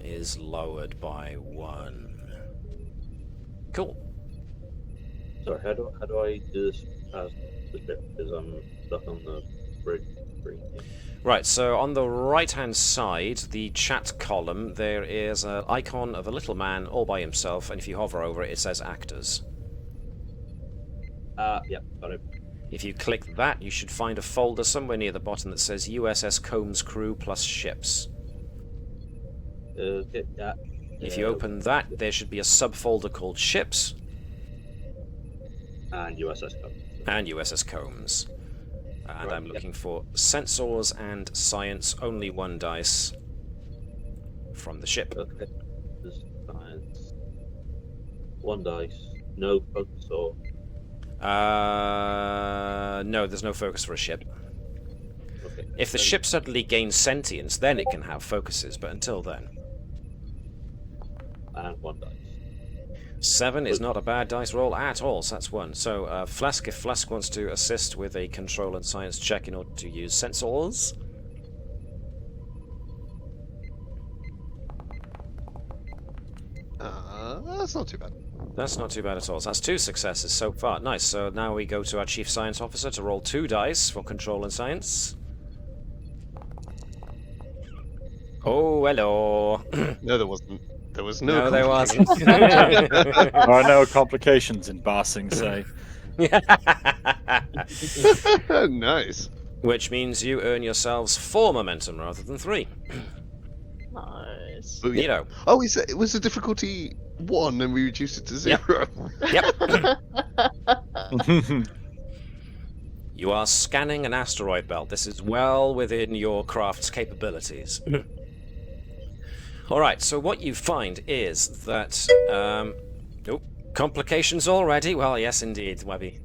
is lowered by 1. Cool. Sorry, how do I do this as the ship? Because I'm stuck on the bridge screen here. Right, so on the right-hand side, the chat column, there is an icon of a little man all by himself, and if you hover over it, it says actors. Yeah, got it. If you click that, you should find a folder somewhere near the bottom that says USS Combs crew plus ships. Yeah. If you open that, there should be a subfolder called ships And USS Combs. and USS Combs. And Right, I'm looking for sensors and science, only 1 dice from the ship. Okay. There's science. 1 dice. No focus or... No, there's no focus for a ship. Okay. If the ship suddenly gains sentience, then it can have focuses, but until then. And 1 dice. 7 is not a bad dice roll at all, so that's 1. So, Flask, if Flask wants to assist with a control and science check in order to use sensors. That's not too bad. That's not too bad at all. So that's 2 successes so far. Nice. So now we go to our Chief Science Officer to roll 2 dice for control and science. Oh, hello. No, there wasn't. There was no. No, there wasn't. There are no complications in Barsing, say. Nice. Which means you earn yourselves 4 momentum rather than 3. Nice. Oh, yeah. Neato. Oh, it was a difficulty 1 and we reduced it to 0. Yep. You are scanning an asteroid belt. This is well within your craft's capabilities. Alright, so what you find is that... complications already? Well, yes, indeed, Webby.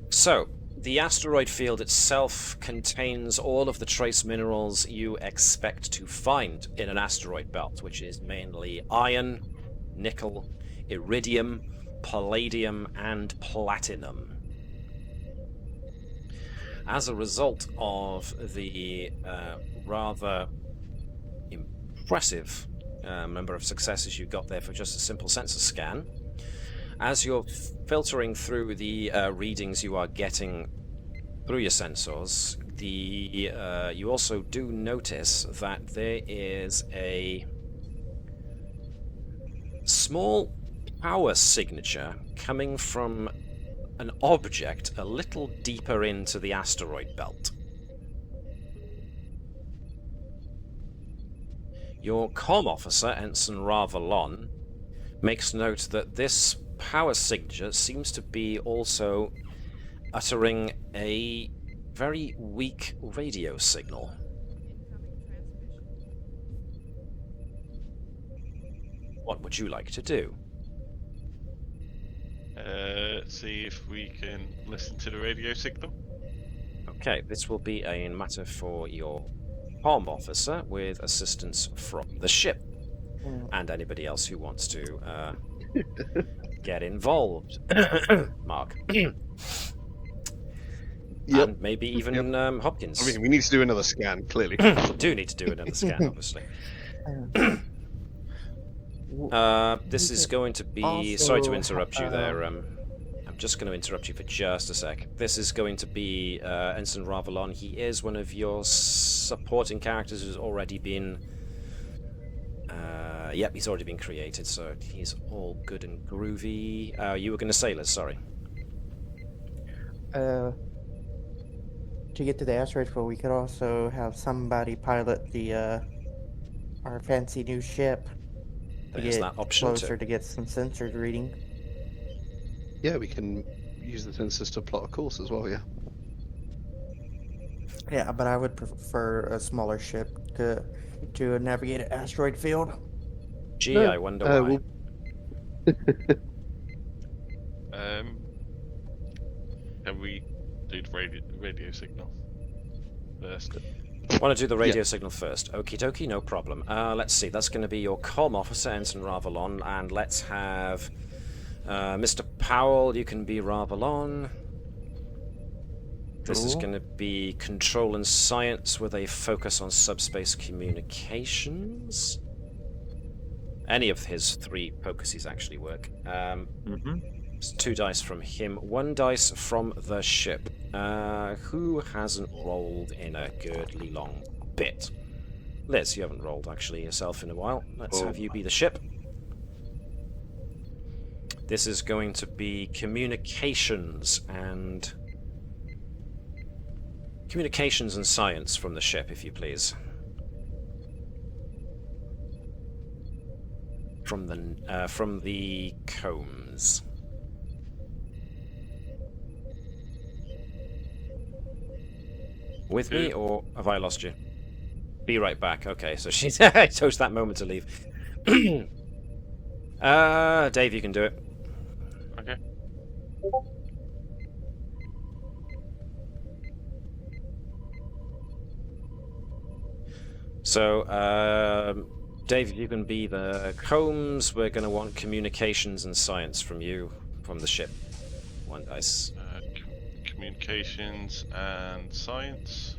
So, the asteroid field itself contains all of the trace minerals you expect to find in an asteroid belt, which is mainly iron, nickel, iridium, palladium, and platinum. As a result of the rather impressive number of successes you got there for just a simple sensor scan, as you're filtering through the readings you are getting through your sensors, you also do notice that there is a small power signature coming from an object a little deeper into the asteroid belt. Your comm officer, Ensign Ravalon, makes note that this power signature seems to be also uttering a very weak radio signal. What would you like to do? See if we can listen to the radio signal. Okay, this will be a matter for your comm officer with assistance from the ship and anybody else who wants to get involved. Mark. Yep. And maybe even Hopkins. I mean, we need to do another scan, clearly. Do need to do another scan, obviously. This is going to be... Sorry to interrupt you there. I'm just going to interrupt you for just a sec. This is going to be Ensign Ravalon. He is one of your supporting characters who's already been... Yep, he's already been created, so he's all good and groovy. You were going to say, Liz, sorry. To get to the asteroid field, we could also have somebody pilot the our fancy new ship to There's get that option closer too. to get some sensors reading. Yeah, we can use the sensors to plot a course as well, yeah. Yeah, but I would prefer a smaller ship to navigate an asteroid field. Gee, No, I wonder why. we'll- Can we do the radio signal first? Want to do the radio signal first. Okie dokie, no problem. Let's see, that's going to be your comm officer, Ensign Ravalon, and let's have Mr. Powell, you can be Ravalon. This is Cool. going to be Control and Science with a focus on subspace communications. Any of his 3 focuses actually work. It's 2 dice from him, 1 dice from the ship. Who hasn't rolled in a girdly long bit? Liz, you haven't rolled actually yourself in a while. Let's have you be the ship. This is going to be communications and science from the ship, if you please. From the combs. With me, or have I lost you? Be right back. Okay, so she chose that moment to leave. Dave, you can do it. Okay. So, Dave, you can be the combs. We're going to want communications and science from you, from the ship. 1 dice. Communications and science.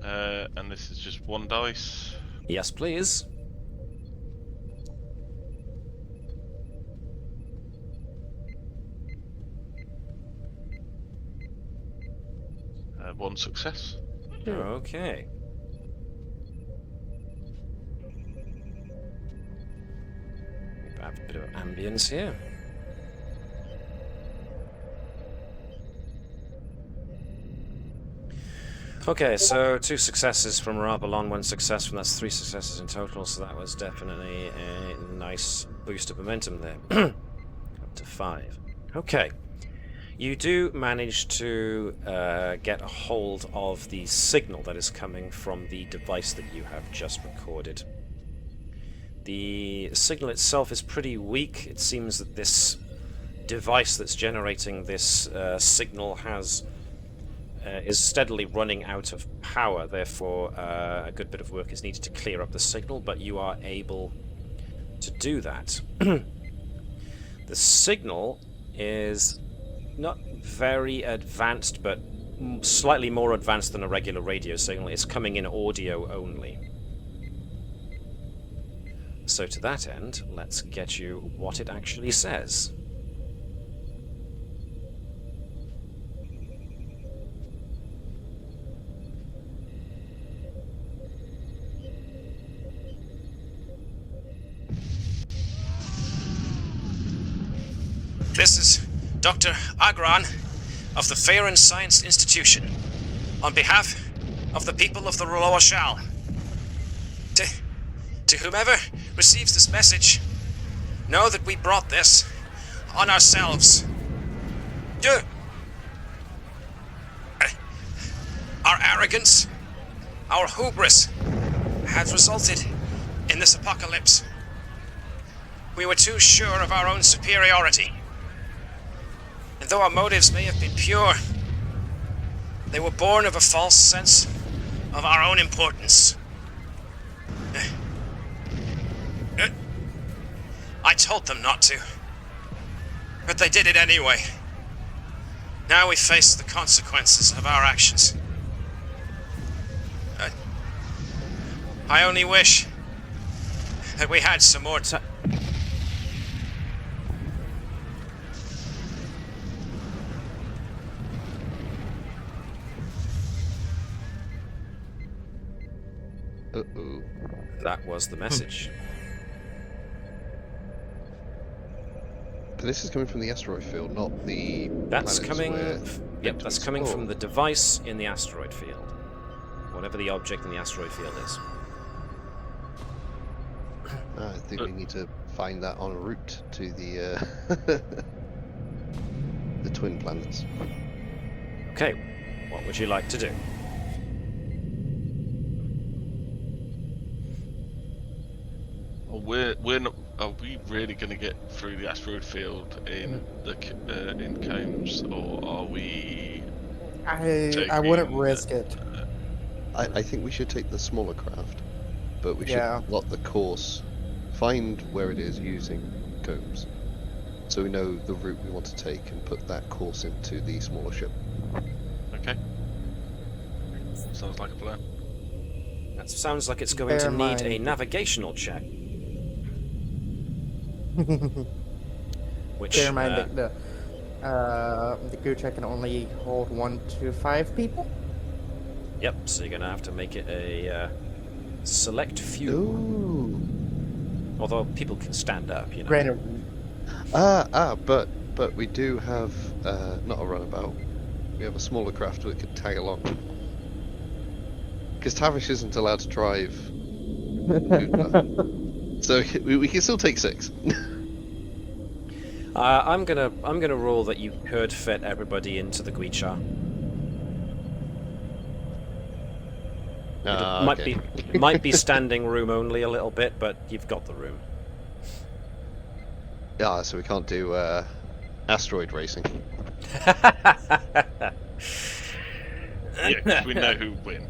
And this is just 1 dice. Yes, please. One success. Okay. We have a bit of ambience here. Okay, so 2 successes from Rabalon, 1 success from that's 3 successes in total, so that was definitely a nice boost of momentum there. Up to 5. Okay. You do manage to get a hold of the signal that is coming from the device that you have just recorded. The signal itself is pretty weak. It seems that this device that's generating this signal is steadily running out of power. Therefore, a good bit of work is needed to clear up the signal, but you are able to do that. The signal is not very advanced, but slightly more advanced than a regular radio signal. It's coming in audio only. So to that end, let's get you what it actually says. This is Dr. Agran of the Faerun Science Institution, on behalf of the people of the Lower Shal. To whomever receives this message, know that we brought this on ourselves. Our arrogance, our hubris, has resulted in this apocalypse. We were too sure of our own superiority. And though our motives may have been pure, they were born of a false sense of our own importance. I told them not to, but they did it anyway. Now we face the consequences of our actions. I only wish that we had some more time. Uh-oh. That was the message. And this is coming from the asteroid field, not the That's planets coming. where Yep, to that's coming from explore. the device in the asteroid field. Whatever the object in the asteroid field is. I think we need to find that en route to the the twin planets. Okay, what would you like to do? We're not. Are we really going to get through the asteroid field in the in combs, or are we? I wouldn't taking, risk it. I think we should take the smaller craft, but we should Yeah. plot the course, find where it is using combs, so we know the route we want to take and put that course into the smaller ship. Okay. Sounds like a plan. That sounds like it's going Bear to in need a mind- navigational check. Which, Bear in mind that the Gucci can only hold 1 to 5 people. yep, so you're going to have to make it a select few. Ooh. Although people can stand up, you know. Granted, But we do have not a runabout. We have a smaller craft that could tag along. Because Tavish isn't allowed to drive. So we can still take 6. I'm gonna rule that you could fit everybody into the Guicha. Might be standing room only a little bit, but you've got the room. Yeah, so we can't do asteroid racing. Yeah, 'cause we know who win.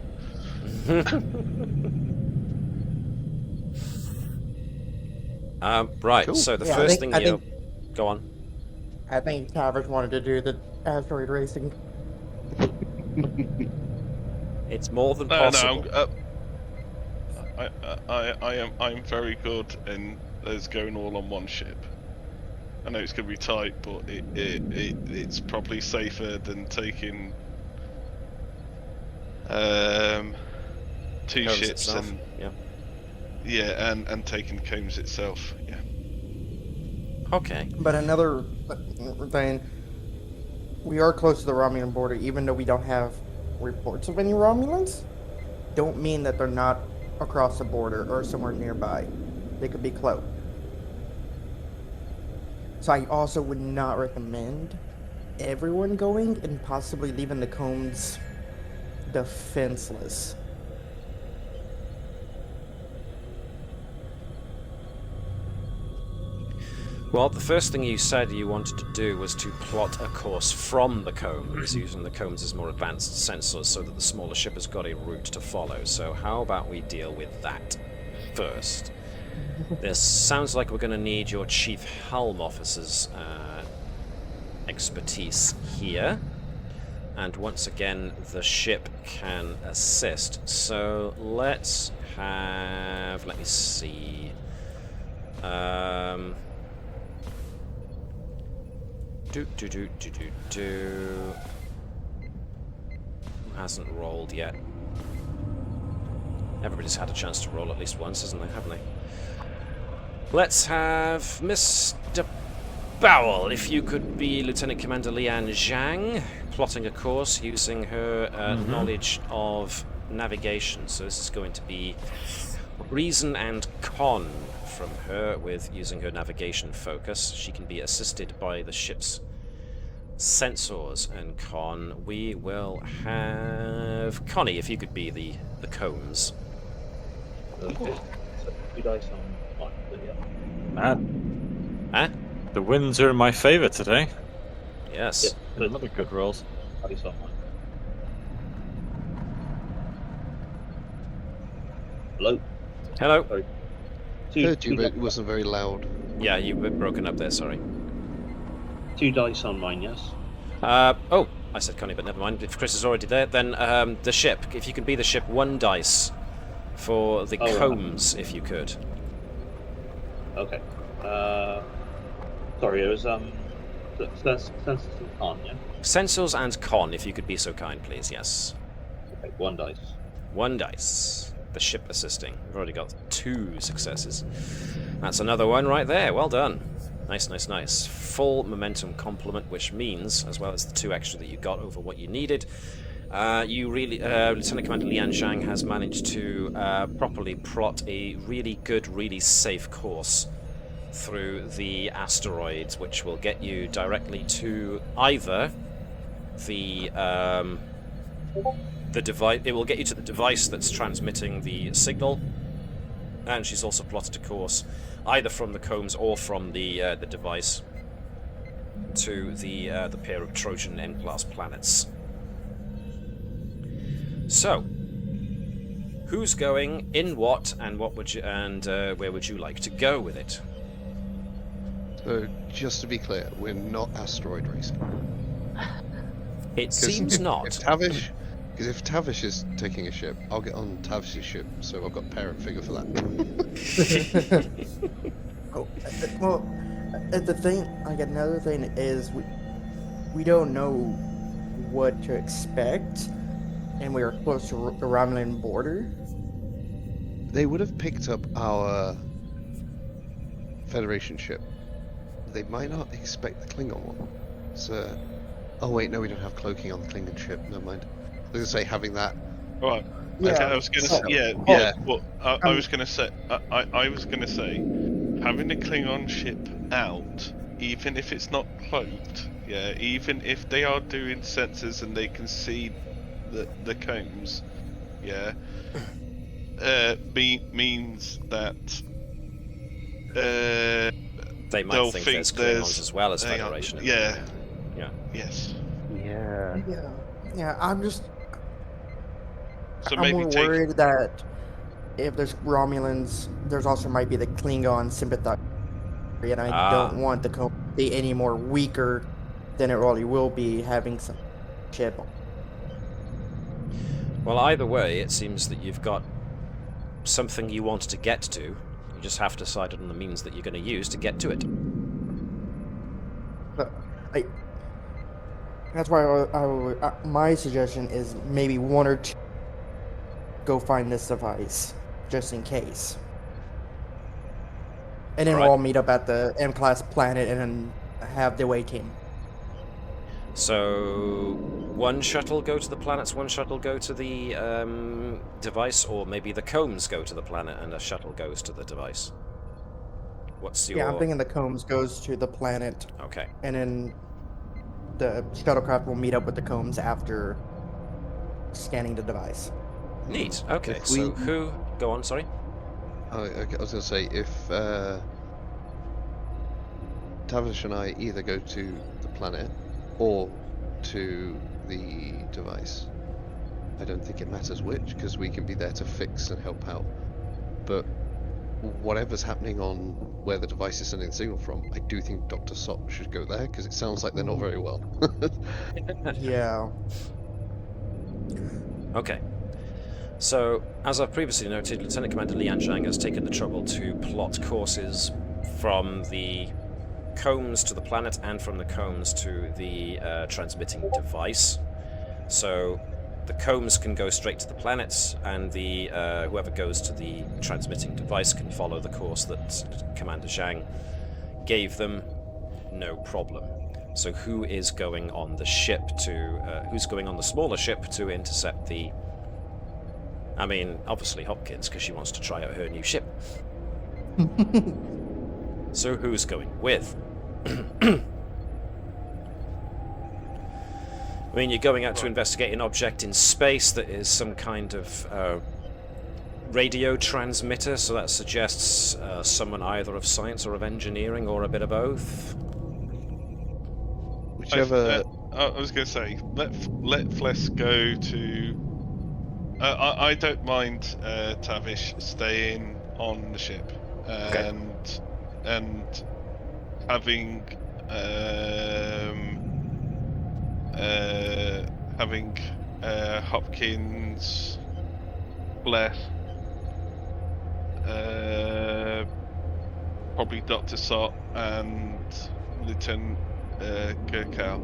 Right. Cool. So the Yeah, first I thing you think- go on. I think Tavers wanted to do the asteroid racing. It's more than No, possible. I'm very good in us going all on one ship. I know it's going to be tight, but it's probably safer than taking 2 Combs ships itself, and yeah. and taking Combs itself. Yeah. Okay. But another thing, we are close to the Romulan border, even though we don't have reports of any Romulans. Don't mean that they're not across the border or somewhere nearby. They could be close. So I also would not recommend everyone going and possibly leaving the combs defenseless. Well, the first thing you said you wanted to do was to plot a course from the combs, using the combs as more advanced sensors so that the smaller ship has got a route to follow. So how about we deal with that first? This sounds like we're going to need your Chief Helm Officer's expertise here. And once again, the ship can assist. So let's have... Let me see. Who hasn't rolled yet? Everybody's had a chance to roll at least once, hasn't they? Haven't they? Let's have Mr. Bowell, if you could be Lieutenant Commander Lian Zhang, plotting a course using her knowledge of navigation. So this is going to be reason and con from her with using her navigation focus. She can be assisted by the ship's sensors and con. We will have Connie, if you could be the combs. Okay. So 2 dice on mine, but yeah. Man, Huh? the winds are in my favour today. Yes. Yeah, Another good rolls. dice on mine. Hello? Hello. Sorry. Heard you, but it wasn't very loud. Yeah, you were broken up there, sorry. 2 dice on mine, yes? Oh, I said Connie, but never mind. If Chris is already there, then the ship. If you can be the ship, 1 dice for the combs, if you could. Okay. Sorry, it was sensors and con, yeah? Sensors and con, if you could be so kind, please. Yes. Okay, 1 dice. 1 dice. The ship assisting. We've already got 2 successes. That's another one right there. Well done. Nice, nice, nice. Full momentum complement, which means, as well as the 2 extra that you got over what you needed, you really, Lieutenant Commander Lian Zhang has managed to properly plot a really good, really safe course through the asteroids, which will get you directly to either the device. It will get you to the device that's transmitting the signal, and she's also plotted a course either from the combs or from the device to the pair of Trojan M-class planets. So, who's going in what, and what would you, and where would you like to go with it? So, just to be clear, we're not asteroid racing. It seems not. Because if Tavish is taking a ship, I'll get on Tavish's ship, so I've got parent figure for that. Oh, well, the thing, like another thing is we don't know what to expect, and we are close to the Romulan border. They would have picked up our Federation ship. They might not expect the Klingon one. So, oh wait, no, we don't have cloaking on the Klingon ship. Never mind. I was gonna say having that. Right. Yeah. Okay, I was gonna say, yeah. Well, I was gonna say, I was gonna say, having the Klingon ship out, even if it's not cloaked, yeah, even if they are doing sensors and they can see the combs, yeah, means that They might think there's Klingons as well as Federation. Yeah. Yeah. Yes. Yeah. Yeah, I'm just... So I'm maybe more worried that if there's Romulans, there's also might be the Klingon sympathizer, and I don't want the Klingon to be any more weaker than it really will be having some ship. Well, either way, it seems that you've got something you want to get to. You just have to decide on the means that you're going to use to get to it. But that's why my suggestion is maybe 1 or 2 go find this device, just in case. And then Right. we'll all meet up at the M-class planet and then have the away team. So, 1 shuttle go to the planets, 1 shuttle go to the device, or maybe the combs go to the planet and a shuttle goes to the device. What's your... Yeah, I'm thinking the combs goes to the planet, Okay. and then the shuttlecraft will meet up with the combs after scanning the device. Neat. Okay, If so we- who... Go on, sorry. Oh, okay, I was going to say, if Tavish and I either go to the planet or to the device, I don't think it matters which, because we can be there to fix and help out. But whatever's happening on where the device is sending the signal from, I do think Dr. Sop should go there, because it sounds like they're not very well. Yeah. Okay. So, as I've previously noted, Lieutenant Commander Lian Zhang has taken the trouble to plot courses from the combs to the planet and from the combs to the transmitting device. So, the combs can go straight to the planets, and the whoever goes to the transmitting device can follow the course that Commander Zhang gave them, no problem. So who is going on the ship to... who's going on the smaller ship to intercept the... I mean, obviously Hopkins, because she wants to try out her new ship. So who's going with? I mean, you're going out to investigate an object in space that is some kind of radio transmitter, so that suggests someone either of science or of engineering or a bit of both. Whichever. I was going to say, let Flesk go to. I don't mind Tavish staying on the ship and having Hopkins, Bless, probably Dr. Sott and Lieutenant Gurkal,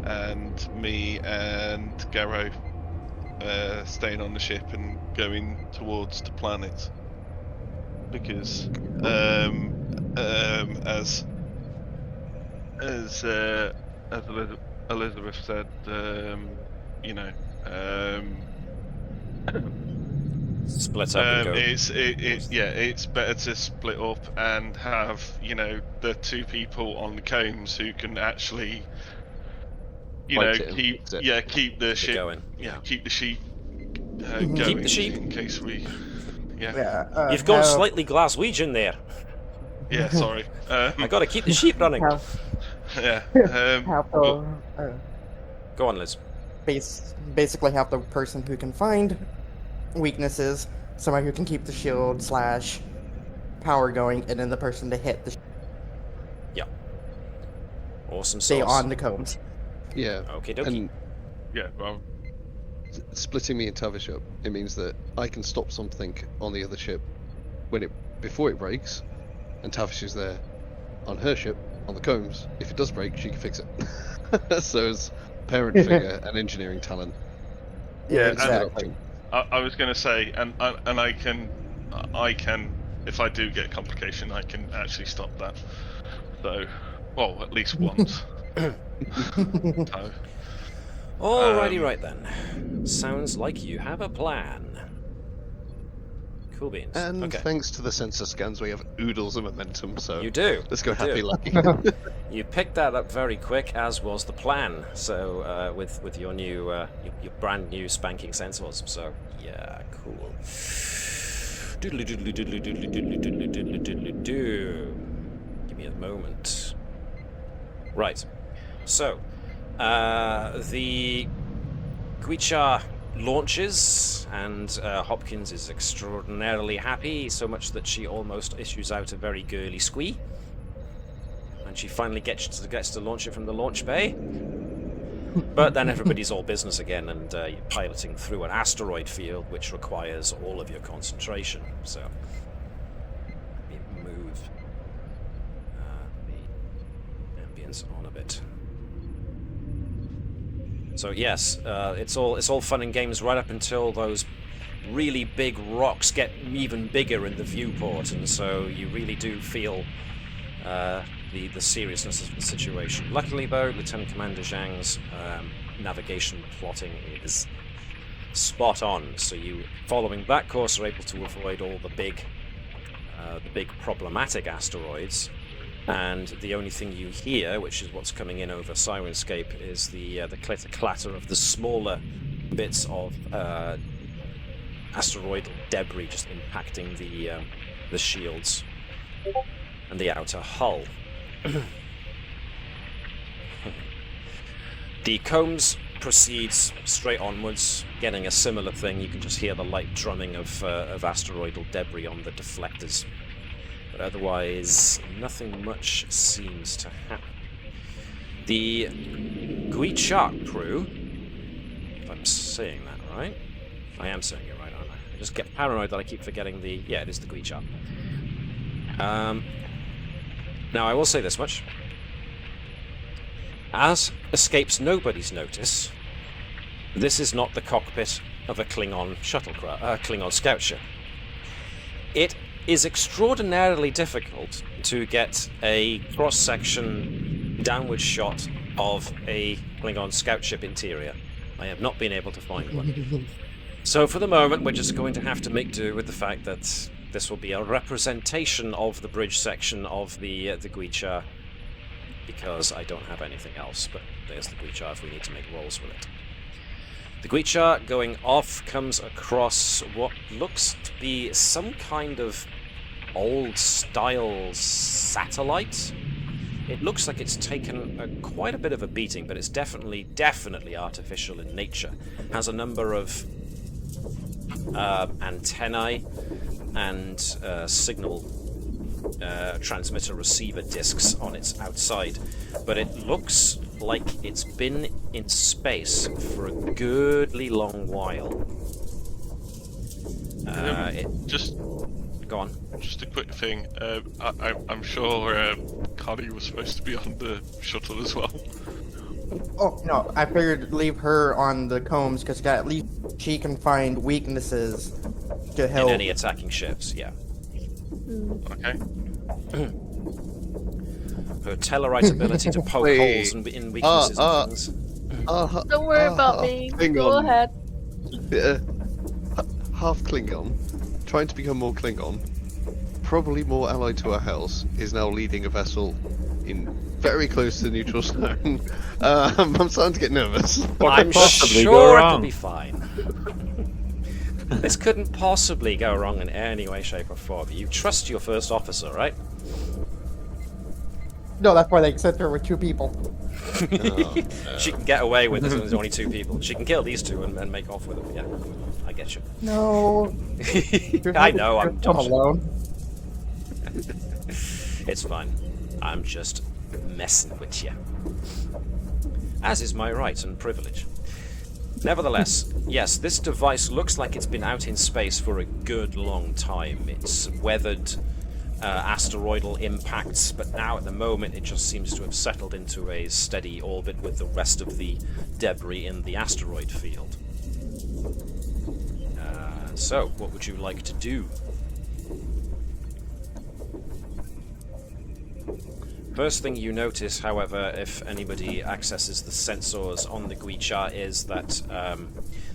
and me and Garrow staying on the ship and going towards the planet, because as Elizabeth said, split up and go. It's better to split up and have the two people on the combs who can actually keep the ship going. Keep the sheep going. Keep the sheep in case we You've gone slightly Glaswegian there. Yeah, sorry. I got to keep the sheep running. Go on, Liz. Basically have the person who can find weaknesses, somebody who can keep the shield / power going, and then the person to hit the Awesome stay sauce. on the combs. Yeah. Okay, dokie. And well, splitting me and Tavish up, it means that I can stop something on the other ship before it breaks, and Tavish is there on her ship on the combs. If it does break, she can fix it. So as parent figure and engineering talent. Yeah, it's a good exactly. option. I was going to say, and I can, if I do get a complication, I can actually stop that. So, well, at least once. So, Alrighty, right then. Sounds like you have a plan. Cool beans. And okay. thanks to the sensor scans, we have oodles of momentum. So You do. let's go You happy do. lucky. You picked that up very quick, as was the plan. So with your new your brand new spanking sensors. So yeah, cool. Doodly doodly doodly doodly doodly doodly doodly doodly doo. Give me a moment. Right. So the Guicha launches, and Hopkins is extraordinarily happy, so much that she almost issues out a very girly squee. And she finally gets to launch it from the launch bay. But then everybody's all business again, and you're piloting through an asteroid field, which requires all of your concentration. So, let me move the ambience on a bit. So yes, it's all fun and games right up until those really big rocks get even bigger in the viewport, and so you really do feel the seriousness of the situation. Luckily, though, Lieutenant Commander Zhang's navigation plotting is spot on, so you, following that course, are able to avoid all the big problematic asteroids. And the only thing you hear, which is what's coming in over Sirenscape, is the clatter of the smaller bits of asteroidal debris just impacting the shields and the outer hull. The combs proceeds straight onwards, getting a similar thing. You can just hear the light drumming of asteroidal debris on the deflectors But otherwise, nothing much seems to happen. The Guichar crew, if I'm saying that right, I am saying it right, aren't I? I just get paranoid that I keep forgetting the... Yeah, it is the Guichar. Now, I will say this much. As escapes nobody's notice, this is not the cockpit of a Klingon Klingon scout ship. It is extraordinarily difficult to get a cross-section downward shot of a Klingon scout ship interior. I have not been able to find one. So for the moment, we're just going to have to make do with the fact that this will be a representation of the bridge section of the Guichar, because I don't have anything else, but there's the Guichar if we need to make rolls with it. The Guichar going off comes across what looks to be some kind of old-style satellite. It looks like it's taken quite a bit of a beating, but it's definitely artificial in nature. Has a number of antennae and signal transmitter receiver discs on its outside, but it looks like it's been in space for a goodly long while. Go on. Just a quick thing. I'm sure Connie was supposed to be on the shuttle as well. Oh, no, I figured leave her on the combs, because at least she can find weaknesses to help. In any attacking ships, yeah. Okay. Her Tellarite ability to poke holes in weaknesses and things. Don't worry about me. Go ahead. Half Klingon, trying to become more Klingon, probably more allied to our house, is now leading a vessel in very close to the neutral zone. I'm starting to get nervous. I'm sure it'll be fine. This couldn't possibly go wrong in any way, shape, or form. You trust your first officer, right? No, that's why they sent her with 2 people. She can get away with it when there's only 2 people. She can kill these 2 and make off with them. Yeah, I get you. No. I know, I'm dodging. alone. It's fine. I'm just messing with you. As is my right and privilege. Nevertheless, yes, this device looks like it's been out in space for a good long time. It's weathered asteroidal impacts, but now at the moment it just seems to have settled into a steady orbit with the rest of the debris in the asteroid field. So, what would you like to do? First thing you notice, however, if anybody accesses the sensors on the Guichar, is that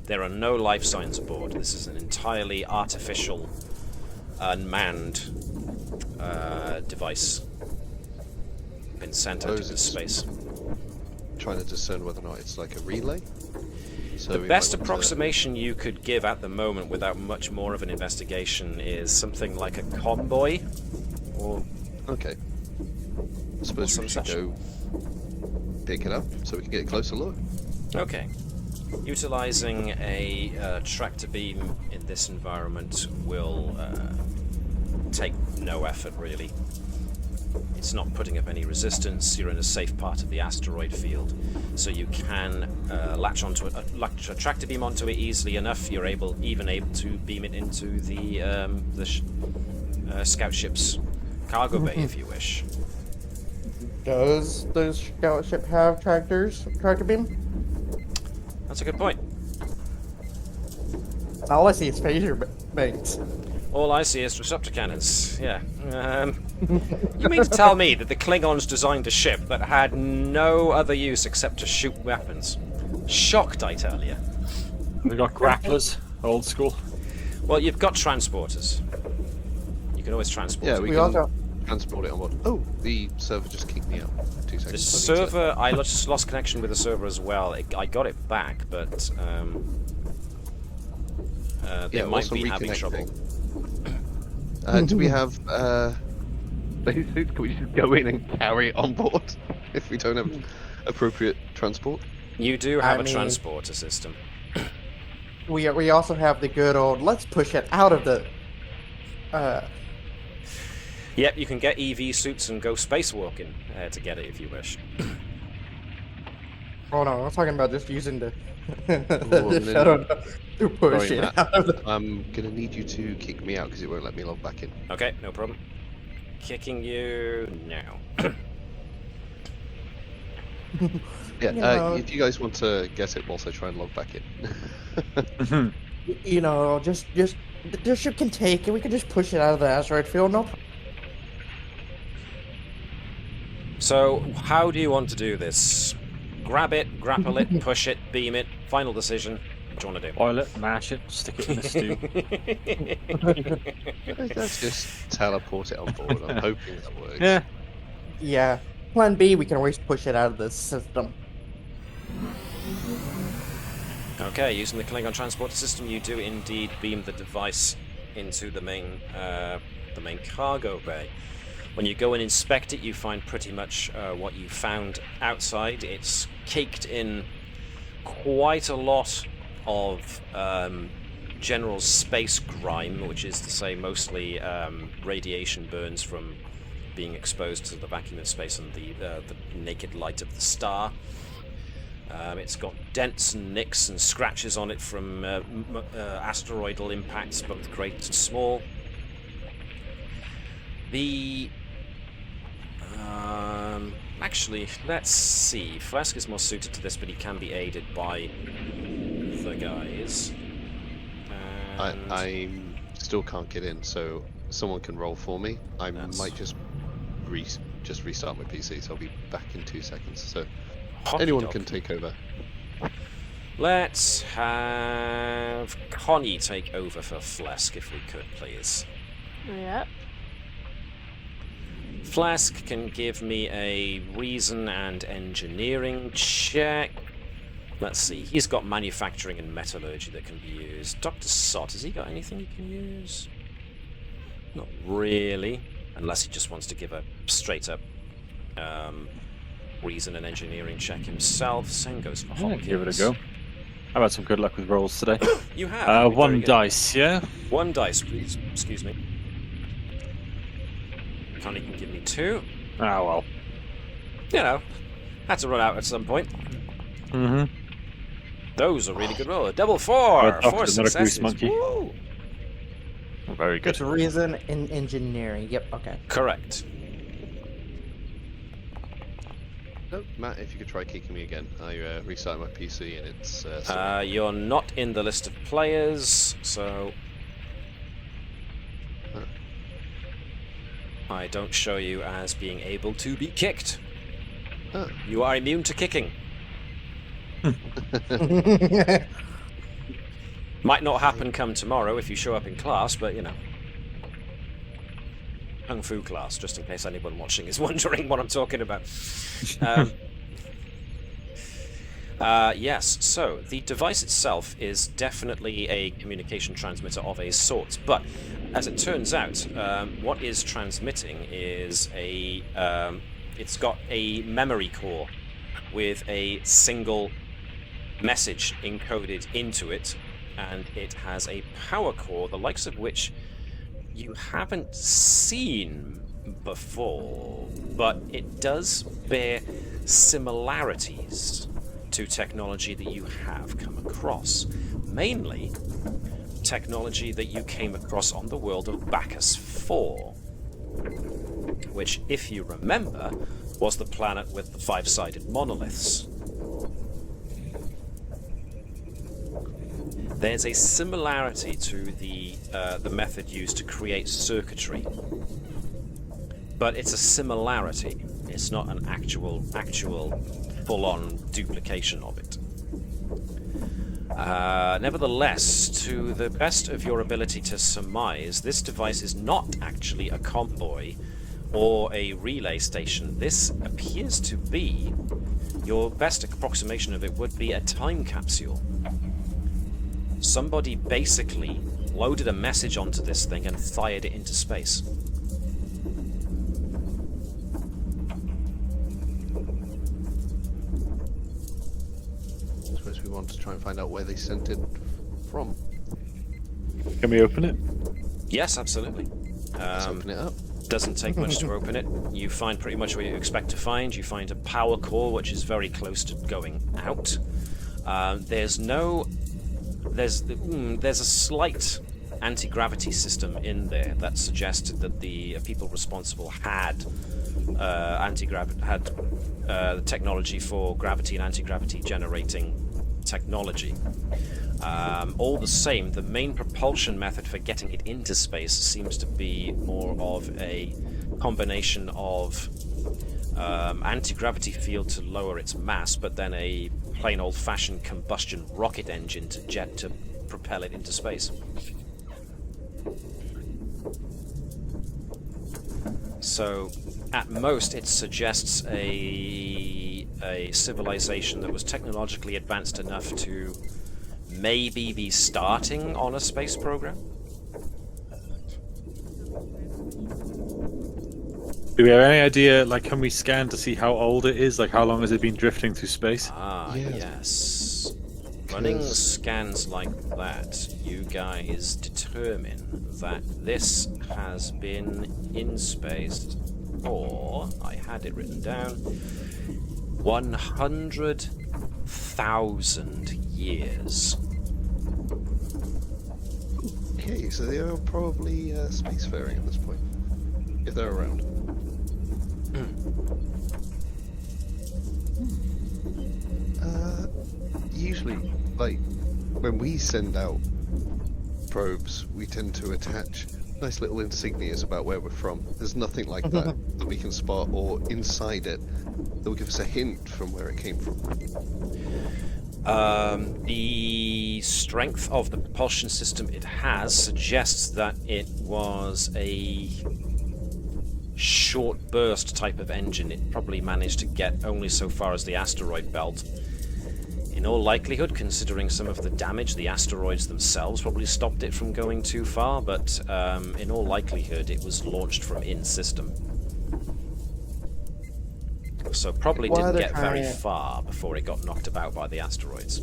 there are no life signs aboard. This is an entirely artificial, unmanned device. Been sent out into space. Trying to discern whether or not it's like a relay? So the best approximation you could give at the moment without much more of an investigation is something like a convoy, or... Okay. I suppose we should go pick it up so we can get a closer look. Okay. Utilizing a tractor beam in this environment will take no effort, really. It's not putting up any resistance. You're in a safe part of the asteroid field, so you can latch a tractor beam onto it easily enough. You're even able to beam it into the scout ship's cargo bay, if you wish. Does the scout ship have tractor beam? That's a good point. All I see is phaser banks. All I see is disruptor cannons. Yeah. You mean to tell me that the Klingons designed a ship that had no other use except to shoot weapons? Shocked, I tell you. We got grapplers, old school. Well, you've got transporters. You can always transport. Yeah, it. we can transport it on board. Oh, the server just kicked me out. 2 seconds. The server, I just lost connection with the server as well. I got it back, but they might be having trouble. Do we have spacesuits? Can we just go in and carry it on board if we don't have appropriate transport? You do have a transporter system. We also have the good old, let's push it out of the... Yep, you can get EV suits and go spacewalking to get it if you wish. Oh no, I'm talking about just using the, I'm the gonna- shuttle to push Sorry, it Matt. out of the... I'm gonna need you to kick me out because it won't let me log back in. Okay, no problem. Kicking you now. Yeah, You know- if you guys want to get it whilst I try and log back in. You know, just the ship can take it. We can just push it out of the asteroid field. No. So, how do you want to do this? Grab it, grapple it, push it, beam it. Final decision. What do you want to do? Boil it, mash it, stick it in the stew. Let's just teleport it on board. I'm hoping that works. Yeah. Yeah. Plan B, we can always push it out of the system. Okay, using the Klingon transport system, you do indeed beam the device into the main cargo bay. When you go and inspect it, you find pretty much what you found outside. It's caked in quite a lot of general space grime, which is to say mostly radiation burns from being exposed to the vacuum of space and the naked light of the star. It's got dents and nicks and scratches on it from asteroidal impacts, both great and small. Actually, let's see. Flask is more suited to this, but he can be aided by the guys. And I still can't get in, so someone can roll for me. I might just restart my PC, so I'll be back in 2 seconds. So anyone can take over. Let's have Connie take over for Flask, if we could, please. Yeah. Flask can give me a reason and engineering check. Let's see, he's got manufacturing and metallurgy that can be used. Dr. Sott, has he got anything he can use? Not really, unless he just wants to give a straight up reason and engineering check himself. Same goes for Hopkins. Give it a go. I've had some good luck with rolls today. You have. One Very good. dice, yeah? One dice, please. Excuse me. Connie can give me 2. Ah, well. You know, had to run out at some point. Mm-hmm. Those are really good rolls. Double 4! Oh, 4 another grease successes. monkey. Woo! Very good. It's reason and engineering. Yep. Okay. Correct. No, Matt, if you could try kicking me again. I restarted my PC and it's... You're not in the list of players, so... I don't show you as being able to be kicked. Oh. You are immune to kicking. Might not happen come tomorrow if you show up in class, but you know. Kung Fu class, just in case anyone watching is wondering what I'm talking about. Yes, so the device itself is definitely a communication transmitter of a sort, but as it turns out, what is transmitting is it's got a memory core with a single message encoded into it, and it has a power core, the likes of which you haven't seen before, but it does bear similarities to technology that you have come across. Mainly, technology that you came across on the world of Bacchus 4, which, if you remember, was the planet with the 5-sided monoliths. There's a similarity to the method used to create circuitry, but it's a similarity. It's not an actual full-on duplication of it. Nevertheless, to the best of your ability to surmise, this device is not actually a convoy or a relay station. This appears to be, your best approximation of it would be a time capsule. Somebody basically loaded a message onto this thing and fired it into space. I suppose we want to try and find out where they sent it from. Can we open it? Yes, absolutely. Let's open it up. Doesn't take much to open it. You find pretty much what you expect to find. You find a power core, which is very close to going out. There's a slight anti-gravity system in there that suggested that the people responsible had the technology for gravity and anti-gravity generating technology. All the same, the main propulsion method for getting it into space seems to be more of a combination of anti-gravity field to lower its mass, but then a plain old-fashioned combustion rocket engine to propel it into space. So, at most, it suggests a civilization that was technologically advanced enough to maybe be starting on a space program. Do we have any idea, like, can we scan to see how old it is? Like, how long has it been drifting through space? Ah, Yeah. yes. Running scans like that, you guys determine that this has been in space for, I had it written down, 100,000 years. Okay, so they are probably spacefaring at this point, if they're around. Usually, like, when we send out probes, we tend to attach nice little insignias about where we're from. There's nothing like that that we can spot, or inside it that will give us a hint from where it came from. The strength of the propulsion system it has suggests that it was a short burst type of engine. It probably managed to get only so far as the asteroid belt. In all likelihood, considering some of the damage, the asteroids themselves probably stopped it from going too far, but in all likelihood it was launched from in-system. So probably didn't get very far before it got knocked about by the asteroids.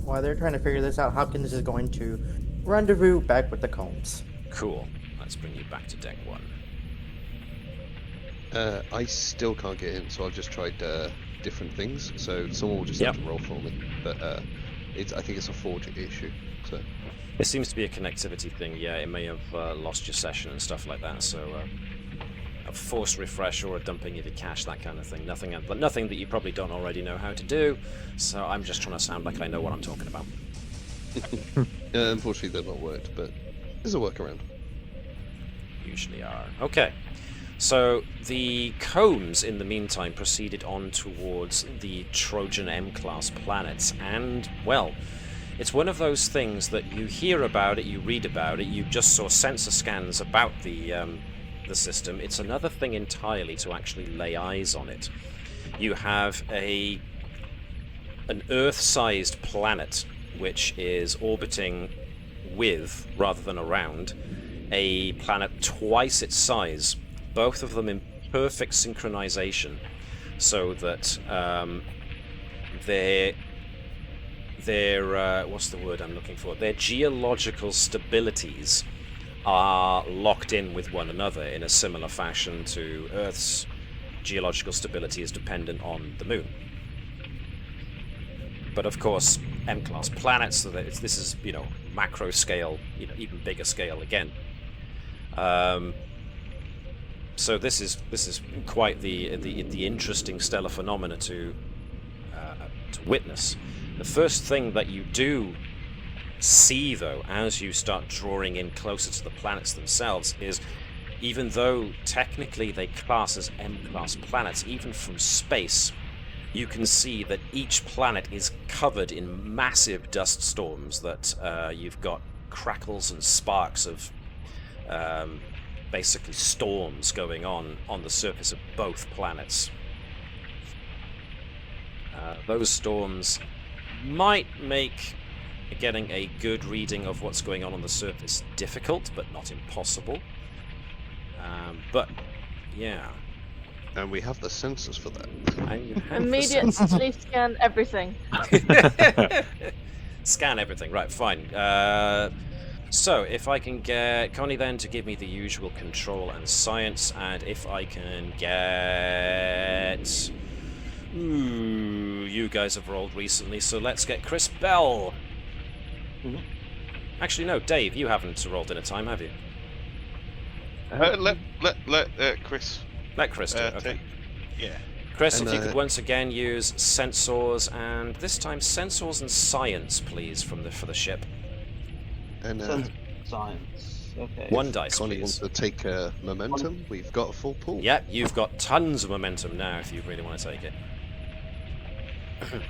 While they're trying to figure this out, Hopkins is going to rendezvous back with the Combs. Cool. Let's bring you back to deck 1. I still can't get in, so I've just tried different things. So someone will just have to roll for me. But I think it's a Forge issue. So it seems to be a connectivity thing. Yeah, it may have lost your session and stuff like that. So a force refresh or a dumping of your cache, that kind of thing. Nothing that you probably don't already know how to do. So I'm just trying to sound like I know what I'm talking about. Unfortunately, they've not worked, but there's a workaround. Usually are. Okay. So the Combs, in the meantime, proceeded on towards the Trojan M-class planets, and, well, it's one of those things that you hear about it, you read about it, you just saw sensor scans about the system. It's another thing entirely to actually lay eyes on it. You have an Earth-sized planet, which is orbiting with, rather than around, a planet twice its size. Both of them in perfect synchronization, so that their what's the word I'm looking for? Their geological stabilities are locked in with one another in a similar fashion to Earth's geological stability is dependent on the Moon. But of course, M-class planets, so that this is, macro scale, even bigger scale again. So this is quite the interesting stellar phenomena to witness. The first thing that you do see, though, as you start drawing in closer to the planets themselves, is even though technically they class as M-class planets, even from space, you can see that each planet is covered in massive dust storms. That you've got crackles and sparks of basically storms going on the surface of both planets. Those storms might make getting a good reading of what's going on the surface difficult, but not impossible. But yeah. And we have the sensors for that. Immediately scan everything. Scan everything, right, fine. So, if I can get Connie then to give me the usual control and science, and if I can get... Ooh, you guys have rolled recently, so let's get Chris Bell. Actually, no, Dave, you haven't rolled in a time, have you? Let Chris. Let Chris do it, okay. Yeah. Chris, And, if you could once again use sensors, and this time sensors and science, please, for the ship. And Science. Okay. 1 dice, Connie wants please. to take momentum. We've got a full pool. Yep, you've got tons of momentum now if you really want to take it.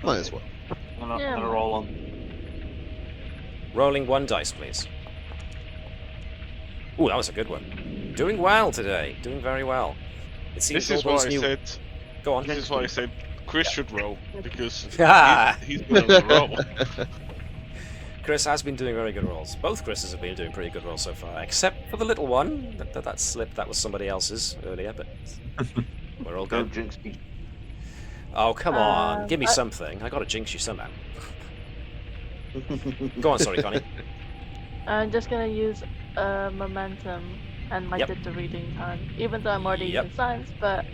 Might as well. I'm gonna roll on. Rolling 1 dice, please. Ooh, that was a good one. Doing well today. Doing very well. It seems This is all why those I new... said. Go on. This is why I said Chris should roll because Ah. he's been on the roll. Chris has been doing very good rolls. Both Chris's have been doing pretty good rolls so far, except for the little one. That slip, that was somebody else's earlier, but we're all Don't good. jinx me. Oh, come on. Give me I- something. I gotta jinx you somehow. Go on, sorry, Connie. I'm just gonna use momentum and my Yep. did the reading time, even though I'm already Yep. in science, but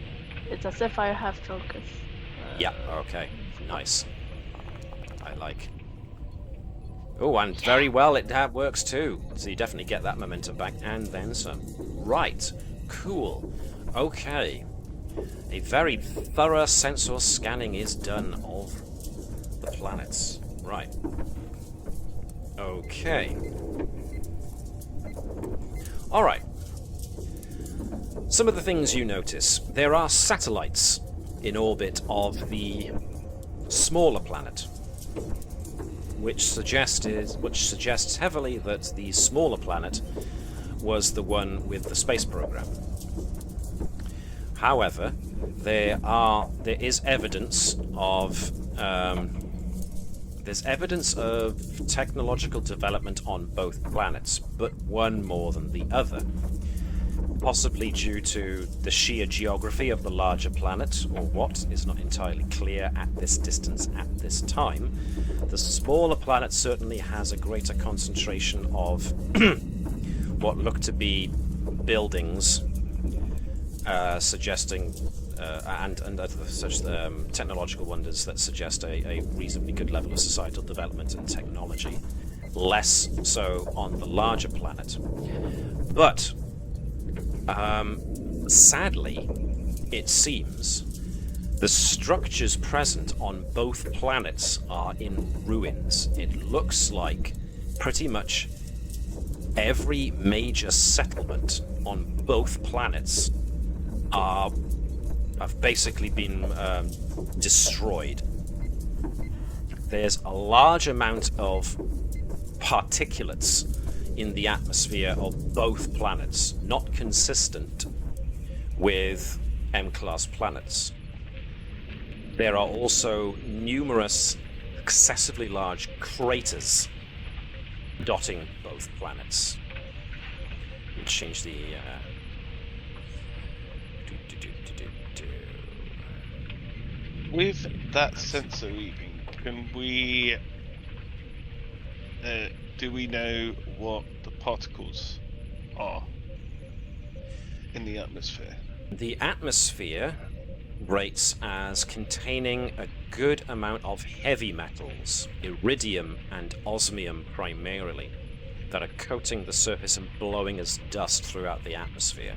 it's as if I have focus. Yeah, okay. Nice. I like. Oh, and very well, that works too. So you definitely get that momentum back, and then some. Right. Cool. Okay. A very thorough sensor scanning is done of the planets. Right. Okay. Alright. Some of the things you notice. There are satellites in orbit of the smaller planet, which suggests heavily that the smaller planet was the one with the space program. However, there is evidence of technological development on both planets, but one more than the other. Possibly due to the sheer geography of the larger planet, or what is not entirely clear at this distance at this time. The smaller planet certainly has a greater concentration of what look to be buildings, suggesting and other such technological wonders that suggest a reasonably good level of societal development and technology. Less so on the larger planet. But sadly, it seems the structures present on both planets are in ruins. It looks like pretty much every major settlement on both planets have basically been destroyed. There's a large amount of particulates in the atmosphere of both planets, not consistent with M-class planets. There are also numerous excessively large craters dotting both planets. Let's change the With that sensor reading, can we do we know what the particles are in the atmosphere? The atmosphere rates as containing a good amount of heavy metals, iridium and osmium primarily, that are coating the surface and blowing as dust throughout the atmosphere.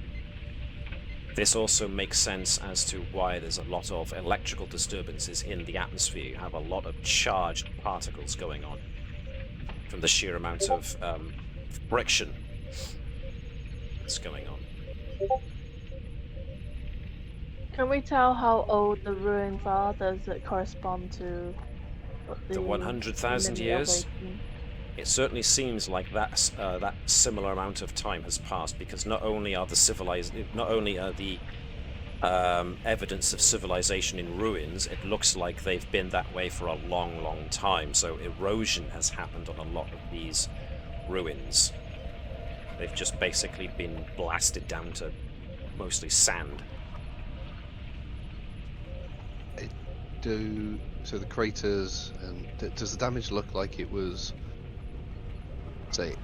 This also makes sense as to why there's a lot of electrical disturbances in the atmosphere. You have a lot of charged particles going on from the sheer amount of friction that's going on. Can we tell how old the ruins are? Does it correspond to The 100,000 years? awakening? It certainly seems like that similar amount of time has passed, because not only are the evidence of civilization in ruins, it looks like they've been that way for a long, long time. So erosion has happened on a lot of these ruins. They've just basically been blasted down to mostly sand. So the craters, and does the damage look like it was, say,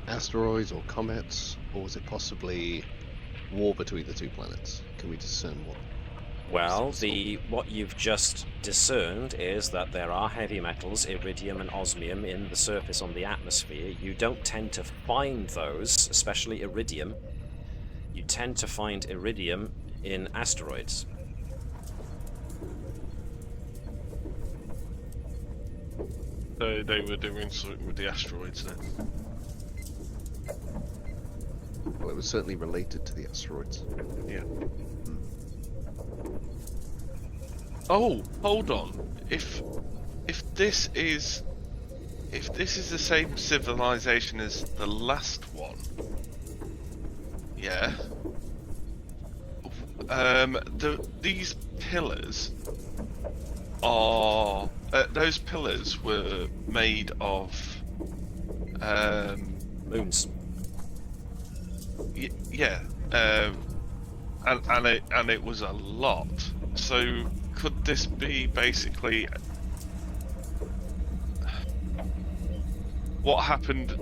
asteroids or comets, or was it possibly war between the two planets? Can we discern what? Well, what you've just discerned is that there are heavy metals, iridium and osmium, in the surface on the atmosphere. You don't tend to find those, especially iridium. You tend to find iridium in asteroids. So they were doing something with the asteroids then. Well, it was certainly related to the asteroids. Yeah. Oh, hold on. If this is the same civilization as the last one, yeah. These pillars are those pillars were made of Moons. yeah, and it was a lot. So could this be basically what happened?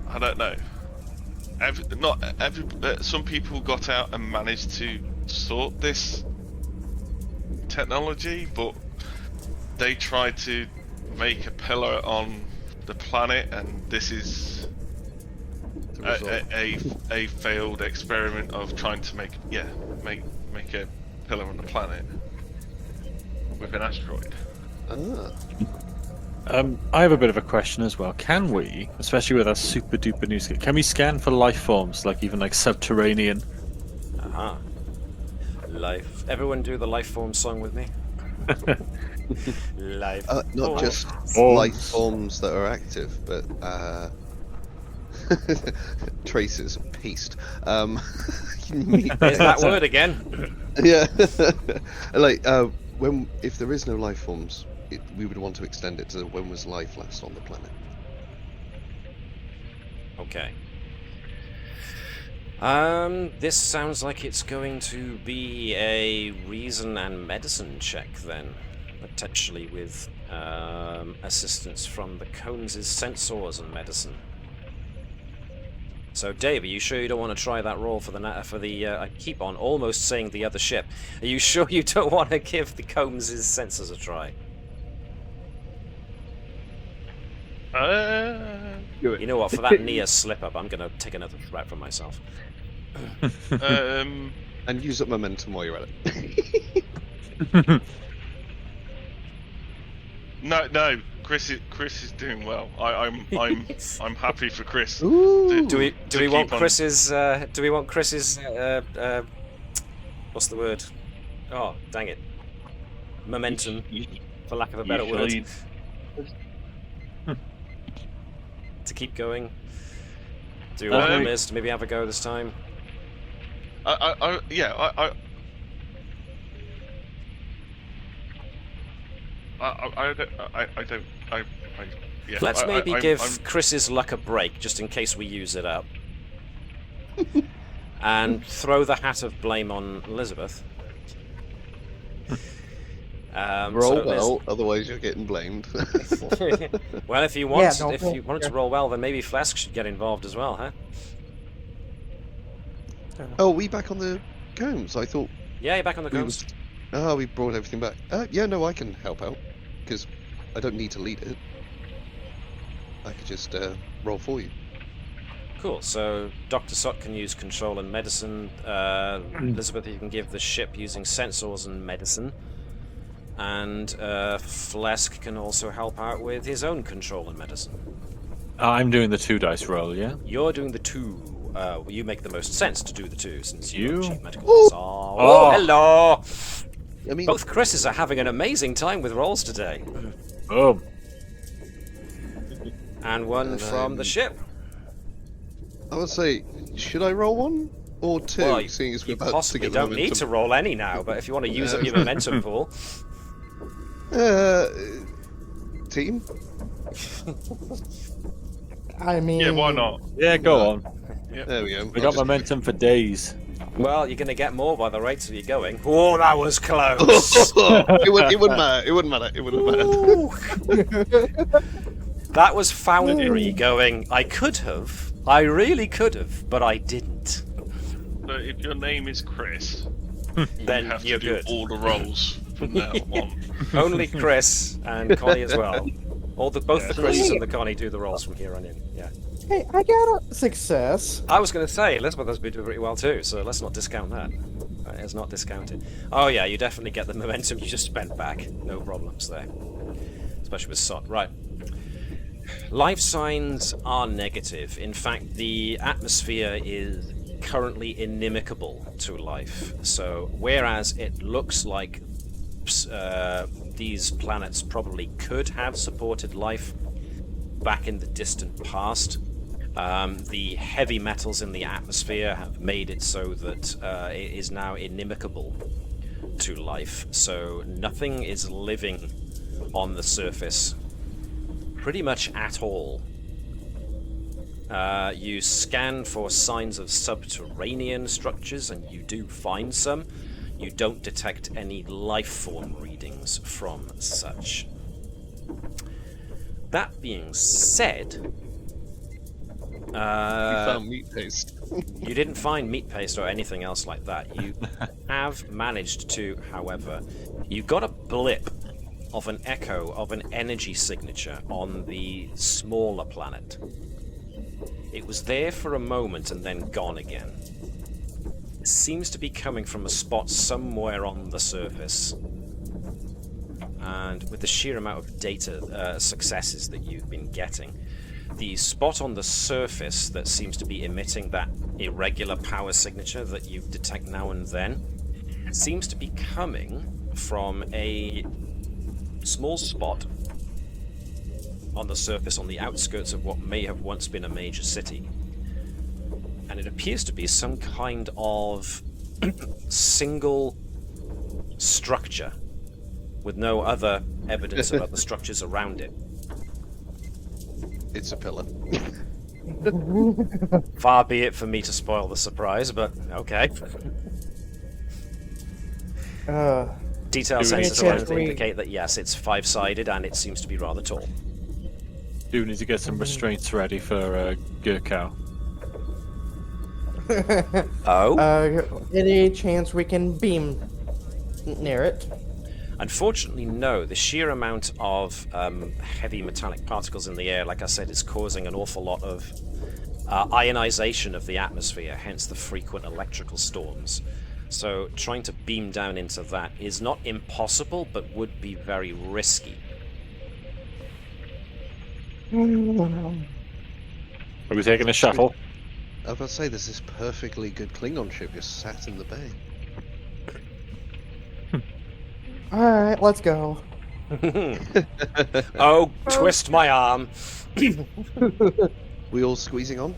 I don't know. Some people got out and managed to sort this technology, but they tried to make a pillar on the planet, and this is a failed experiment of trying to make a pillar on the planet with an asteroid. I have a bit of a question as well. Can we, especially with our super duper new skill, can we scan for life forms, like even like subterranean? Aha. Life. Everyone do the life form song with me. Life. Not just Forms. life forms that are active, but traces, paste. There's that word again. Yeah. Like if there is no life forms, we would want to extend it to when was life last on the planet. Okay. This sounds like it's going to be a reason and medicine check then, potentially with assistance from the Cones' sensors and medicine. So, Dave, are you sure you don't want to try that roll for the I keep on almost saying the other ship. Are you sure you don't want to give the Cones' sensors a try? You know what? For that near slip up, I'm gonna take another threat from myself. And use up momentum while you're at it. No. Chris is doing well. I'm happy for Chris. Do we want Chris's? What's the word? Oh, dang it! Momentum, for lack of a better word. To keep going. Do what I missed. Maybe have a go this time. Let's maybe give Chris's luck a break, just in case we use it up. And throw the hat of blame on Elizabeth. Roll well, otherwise you're getting blamed. Well, if you wanted to roll well, then maybe Flask should get involved as well, huh? Oh, we back on the combs? I thought. Yeah, you're back on the combs. We brought everything back. Yeah, no, I can help out because I don't need to lead it. I could just roll for you. Cool. So Dr. Sott can use control and medicine. Elizabeth, you can give the ship using sensors and medicine. And Flesk can also help out with his own control and medicine. I'm doing the 2 dice roll, yeah? You're doing the 2. You make the most sense to do the 2, since You? you're chief medical officer. Oh, hello! I mean, Both Chris's are having an amazing time with rolls today. Boom. And one from the ship. I would say, should I roll 1 or 2? Well, seeing as we're you about possibly to get don't the need momentum. to roll any now, but if you want to use up your momentum pool. Team? I mean, Yeah, why not? Yeah, go on. There we go. We got momentum for days. Well, you're going to get more by the rates that you're going. Oh, that was close! it wouldn't matter. It wouldn't matter. That was Foundry going, I could have. I really could have, but I didn't. But if your name is Chris, Then you have you're to do good. all the roles from now on. Only Chris and Connie as well. Both the Chris and the Connie do the roles from here on in. Yeah. Hey, I got a success. I was going to say, Elizabeth has been doing pretty well too, so let's not discount that. It's not discounted. Oh yeah, you definitely get the momentum you just spent back. No problems there. Especially with SOT. Right. Life signs are negative. In fact, the atmosphere is currently inimical to life. So, whereas it looks like these planets probably could have supported life back in the distant past, the heavy metals in the atmosphere have made it so that it is now inimical to life. So nothing is living on the surface pretty much at all. You scan for signs of subterranean structures and you do find some. You don't detect any life form readings from such. That being said, You found meat paste. you didn't find meat paste or anything else like that. You have managed to, however, you got a blip of an echo of an energy signature on the smaller planet. It was there for a moment and then gone again. It seems to be coming from a spot somewhere on the surface. And with the sheer amount of data successes that you've been getting, the spot on the surface that seems to be emitting that irregular power signature that you detect now and then seems to be coming from a small spot on the surface on the outskirts of what may have once been a major city. And it appears to be some kind of single structure with no other evidence of other structures around it. It's a pillar. Far be it for me to spoil the surprise, but okay. Detail sensors around it indicate that yes, it's 5-sided and it seems to be rather tall. Do need to get some restraints ready for Gurkau. Oh? Any chance we can beam near it? Unfortunately, no. The sheer amount of heavy metallic particles in the air, like I said, is causing an awful lot of ionization of the atmosphere, hence the frequent electrical storms. So trying to beam down into that is not impossible, but would be very risky. Are we taking a shuttle? I was about to say, there's this perfectly good Klingon ship just sat in the bay. Alright, let's go. Oh, twist my arm. We all squeezing on?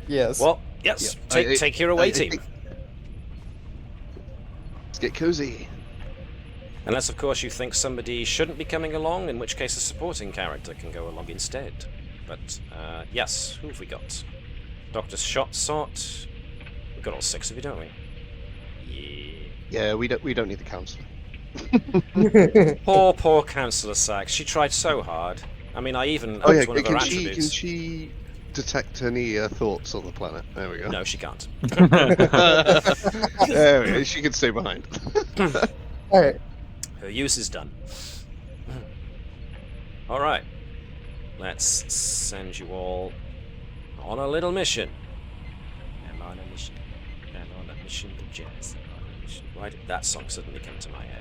Yes. Well, yes, Yeah. take your away team. Let's get cozy. Unless, of course, you think somebody shouldn't be coming along, in which case a supporting character can go along instead. But, yes, who have we got? Dr. Shotsot. We've got all 6 of you, don't we? Yeah, we don't need the council. Poor Councillor Sachs. She tried so hard. I mean, I even Oh yeah, upped one of her can attributes. she detect any thoughts on the planet? There we go. No, she can't. There we go. She can stay behind. Alright. Her use is done. Alright. Let's send you all on a little mission. I'm on a mission. I'm on a mission to Jazz. I'm on a mission. Why did that song suddenly come to my head?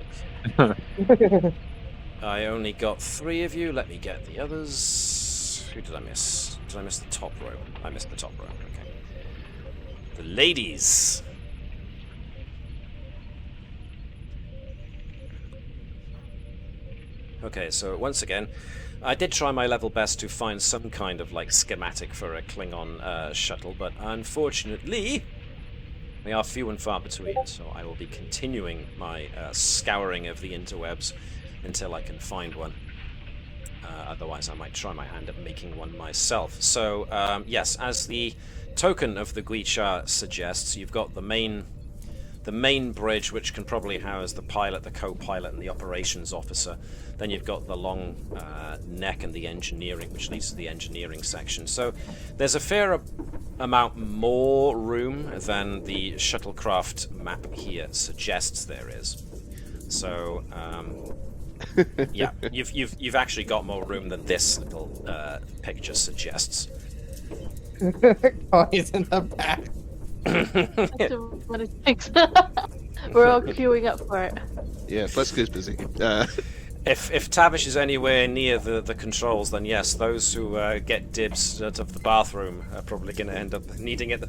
I only got 3 of you. Let me get the others. Who did I miss? Did I miss the top row? I missed the top row. Okay. The ladies. Okay, so once again, I did try my level best to find some kind of like schematic for a Klingon shuttle, but unfortunately, they are few and far between. So I will be continuing my scouring of the interwebs until I can find one. Otherwise, I might try my hand at making one myself. So yes, as the token of the Guicha suggests, you've got the main the main bridge, which can probably house the pilot, the co-pilot, and the operations officer. Then you've got the long neck and the engineering, which leads to the engineering section. So there's a fair amount more room than the shuttlecraft map here suggests there is. So yeah, you've actually got more room than this little picture suggests. Connie's in the back. We're all queuing up for it. Yeah, Fleska's busy. If Tavish is anywhere near the controls, then yes, those who get dibs out of the bathroom are probably going to end up needing it.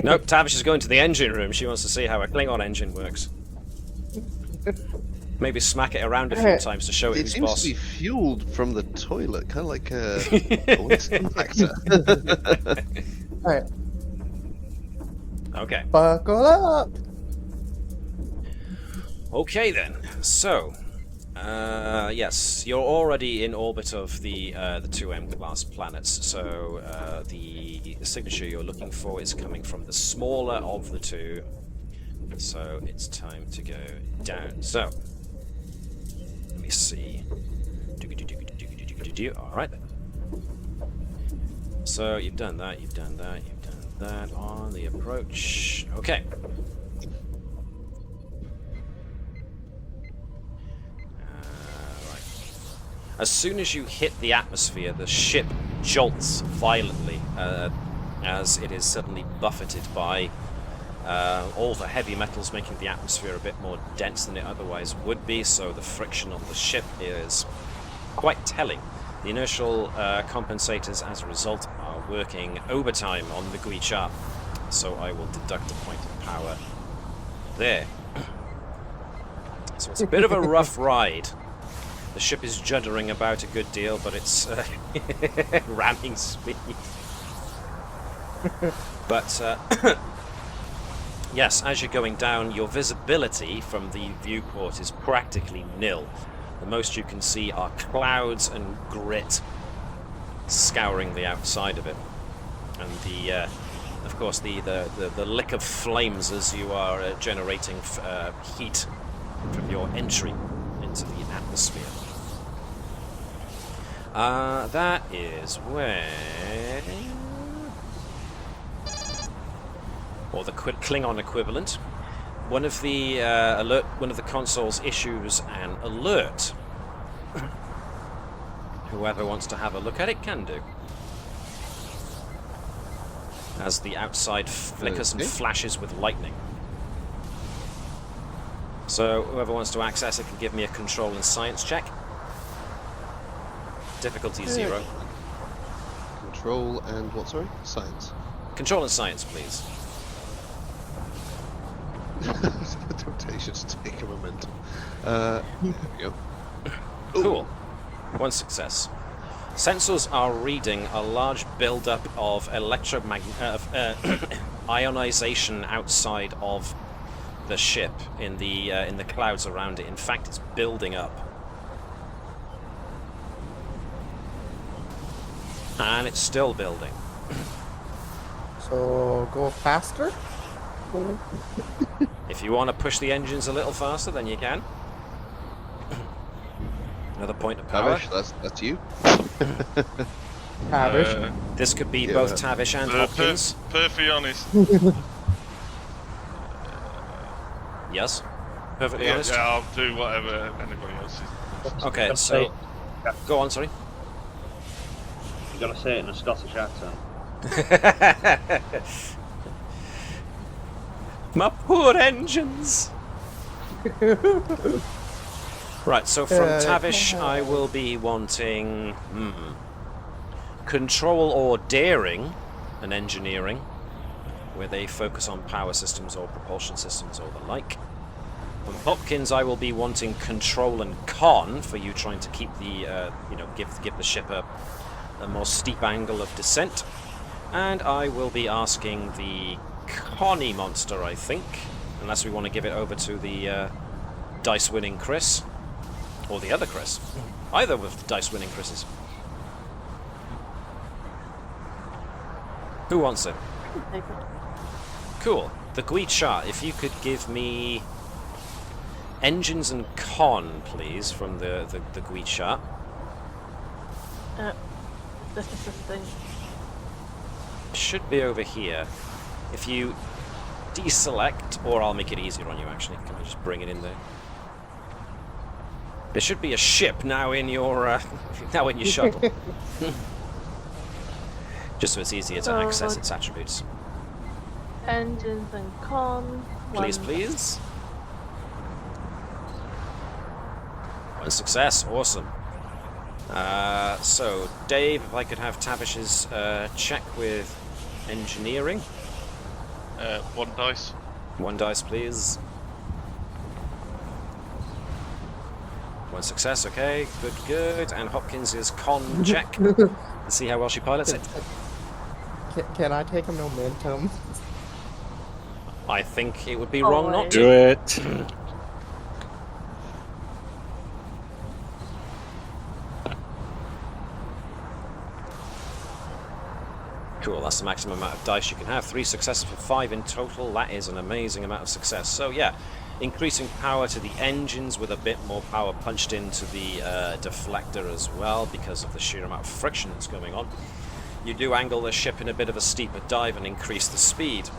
Nope, Tavish is going to the engine room. She wants to see how a Klingon engine works. Maybe smack it around a few times to show it who's seems boss. to be fueled from the toilet, kind of like a actor. Alright, Okay. buckle up! Okay then. So, yes, you're already in orbit of the 2M class planets. So the signature you're looking for is coming from the smaller of the two. So it's time to go down. So let me see. All right. So you've done that. You've done that. You've done that on the approach. Okay. As soon as you hit the atmosphere, the ship jolts violently as it is suddenly buffeted by all the heavy metals, making the atmosphere a bit more dense than it otherwise would be, so the friction on the ship is quite telling. The inertial compensators, as a result, are working overtime on the GUI chart, so I will deduct a point of power there. So it's a bit of a rough ride. The ship is juddering about a good deal, but it's ramming speed. But yes, as you're going down, your visibility from the viewport is practically nil. The most you can see are clouds and grit scouring the outside of it, and of course, the lick of flames as you are generating heat from your entry into the atmosphere. That is where, or the Klingon equivalent. One of the one of the consoles issues an alert. Whoever wants to have a look at it can do. As the outside flickers and flashes with lightning. So whoever wants to access it can give me a control and science check. Difficulty 0. Control and what, sorry? Science. Control and science, please. The temptations take a momentum. There we go. Cool. One success. Sensors are reading a large build-up of ionization outside of the ship in the clouds around it. In fact, it's building up, and it's still building. So go faster. If you want to push the engines a little faster, then you can. Another point of power. Tavish, that's you. Tavish. This could be both Tavish and Hopkins. Perfectly honest. Yes. Perfectly honest. Yeah, I'll do whatever anybody else is. Okay, so go on. Sorry. You gotta say it in a Scottish accent. My poor engines. Right, so from Tavish, I will be wanting control or daring and engineering, where they focus on power systems or propulsion systems or the like. From Hopkins, I will be wanting control and con for you trying to keep the, give the ship a more steep angle of descent. And I will be asking the Connie monster, I think, unless we want to give it over to the dice-winning Chris. Or the other Chris. Either of the dice-winning Chris's. Who wants it? Cool. The Guicha, if you could give me engines and con, please, from the Guicha. This is the thing. Should be over here. If you deselect, or I'll make it easier on you actually. Can I just bring it in there? There should be a ship now in your shuttle. Just so it's easier to access its attributes. Engines and con. Please, please. One success, awesome. So, Dave, if I could have Tavish's check with engineering. 1 dice. 1 dice, please. 1 success, okay, good. And Hopkins' con check. Let's see how well she pilots it. Can I take a momentum? I think it would be wrong not to. Do it. Cool, that's the maximum amount of dice you can have. 3 successes for 5 in total. That is an amazing amount of success. So yeah, increasing power to the engines with a bit more power punched into the deflector as well because of the sheer amount of friction that's going on. You do angle the ship in a bit of a steeper dive and increase the speed.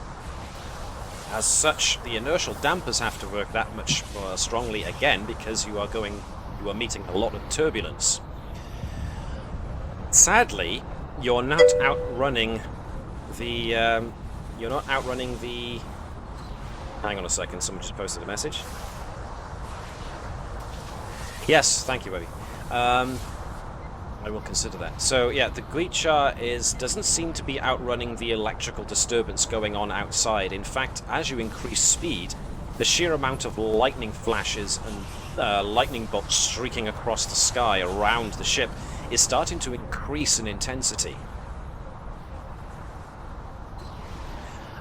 As such, the inertial dampers have to work that much more strongly again because you are meeting a lot of turbulence. Sadly, you're not outrunning the. Hang on a second. Someone just posted a message. Yes, thank you, Webby. I will consider that. So yeah, the Guicha doesn't seem to be outrunning the electrical disturbance going on outside. In fact, as you increase speed, the sheer amount of lightning flashes and lightning bolts streaking across the sky around the ship is starting to increase in intensity.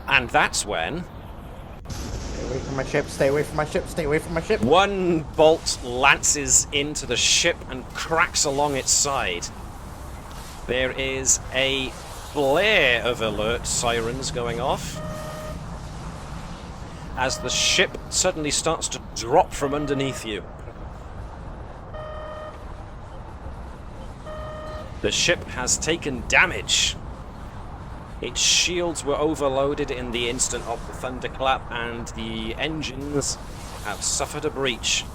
And that's when... Stay away from my ship, stay away from my ship, stay away from my ship! One bolt lances into the ship and cracks along its side. There is a flare of alert sirens going off as the ship suddenly starts to drop from underneath you. The ship has taken damage. Its shields were overloaded in the instant of the thunderclap, and the engines have suffered a breach.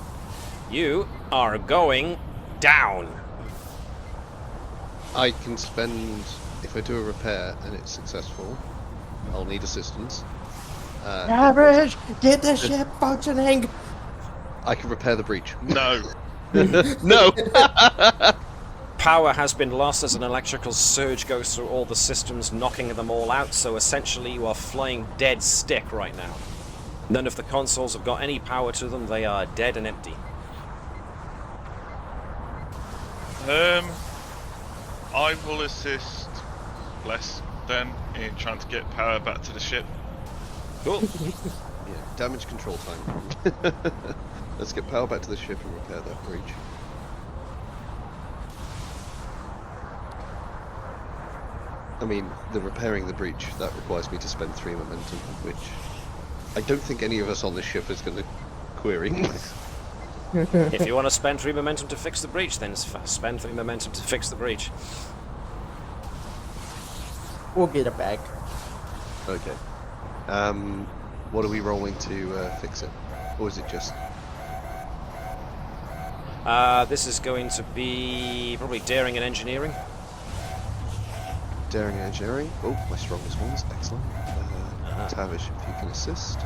You are going down. I can spend, if I do a repair and it's successful, I'll need assistance. Average, get the ship functioning! I can repair the breach. No. No! Power has been lost as an electrical surge goes through all the systems, knocking them all out, so essentially you are flying dead stick right now. None of the consoles have got any power to them, they are dead and empty. I will assist less then in trying to get power back to the ship. Cool. Yeah, damage control time. Let's get power back to the ship and repair that breach. I mean, the repairing the breach, that requires me to spend 3 momentum, which I don't think any of us on this ship is going to query. If you want to spend 3 momentum to fix the breach, then spend 3 momentum to fix the breach. We'll get it back. Okay. What are we rolling to fix it? Or is it just... This is going to be probably daring and engineering. Daring and engineering. Oh, my strongest ones. Excellent. Tavish, if you can assist.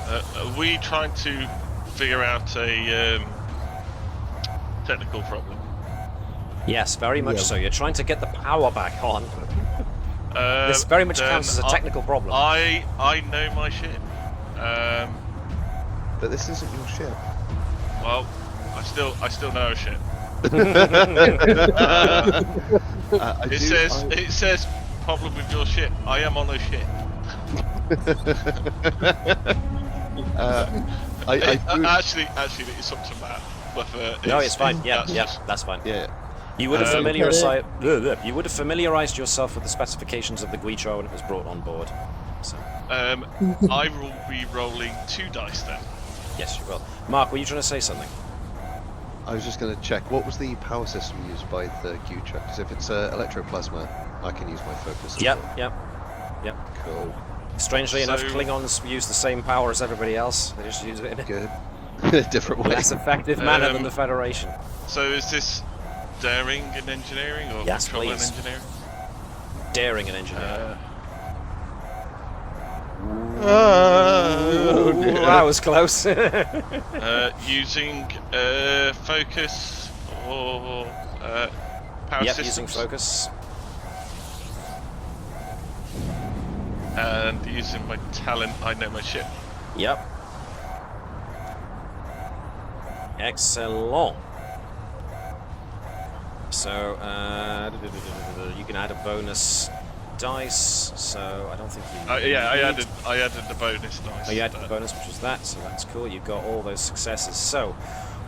Are we trying to figure out a technical problem? Yes, very much Yeah. so. You're trying to get the power back on. This very much then counts as a technical problem. I know my ship. But this isn't your ship. Well, I still know a ship. It says problem with your ship. I am on a ship. I do... Actually, it's up to Matt whether. No, it's fine. Yeah, that's yeah, just- that's fine. Yeah. You would have Um, you would have familiarized yourself with the specifications of the Guichar when it was brought on board. So, I will be rolling 2 dice then. yes, you will. Mark, were you trying to say something? I was just going to check, what was the power system used by the Guichar? Because if it's electroplasma, I can use my focus. as Yep, well. yep. Cool. Strangely enough, So- Klingons use the same power as everybody else. They just use it in a Good. Different way. less effective manner than the Federation. So is this daring and engineering or Yes, control please. and engineering? Daring and engineering. Oh, dear. That was close. Using focus or power Yep, systems. using focus. And using my talent, I know my ship. Yep. Excellent. So, you can add a bonus dice. So I don't think you. Yeah, need- I added the bonus dice. Oh, you added the bonus, which was that. So that's cool. You got all those successes. So,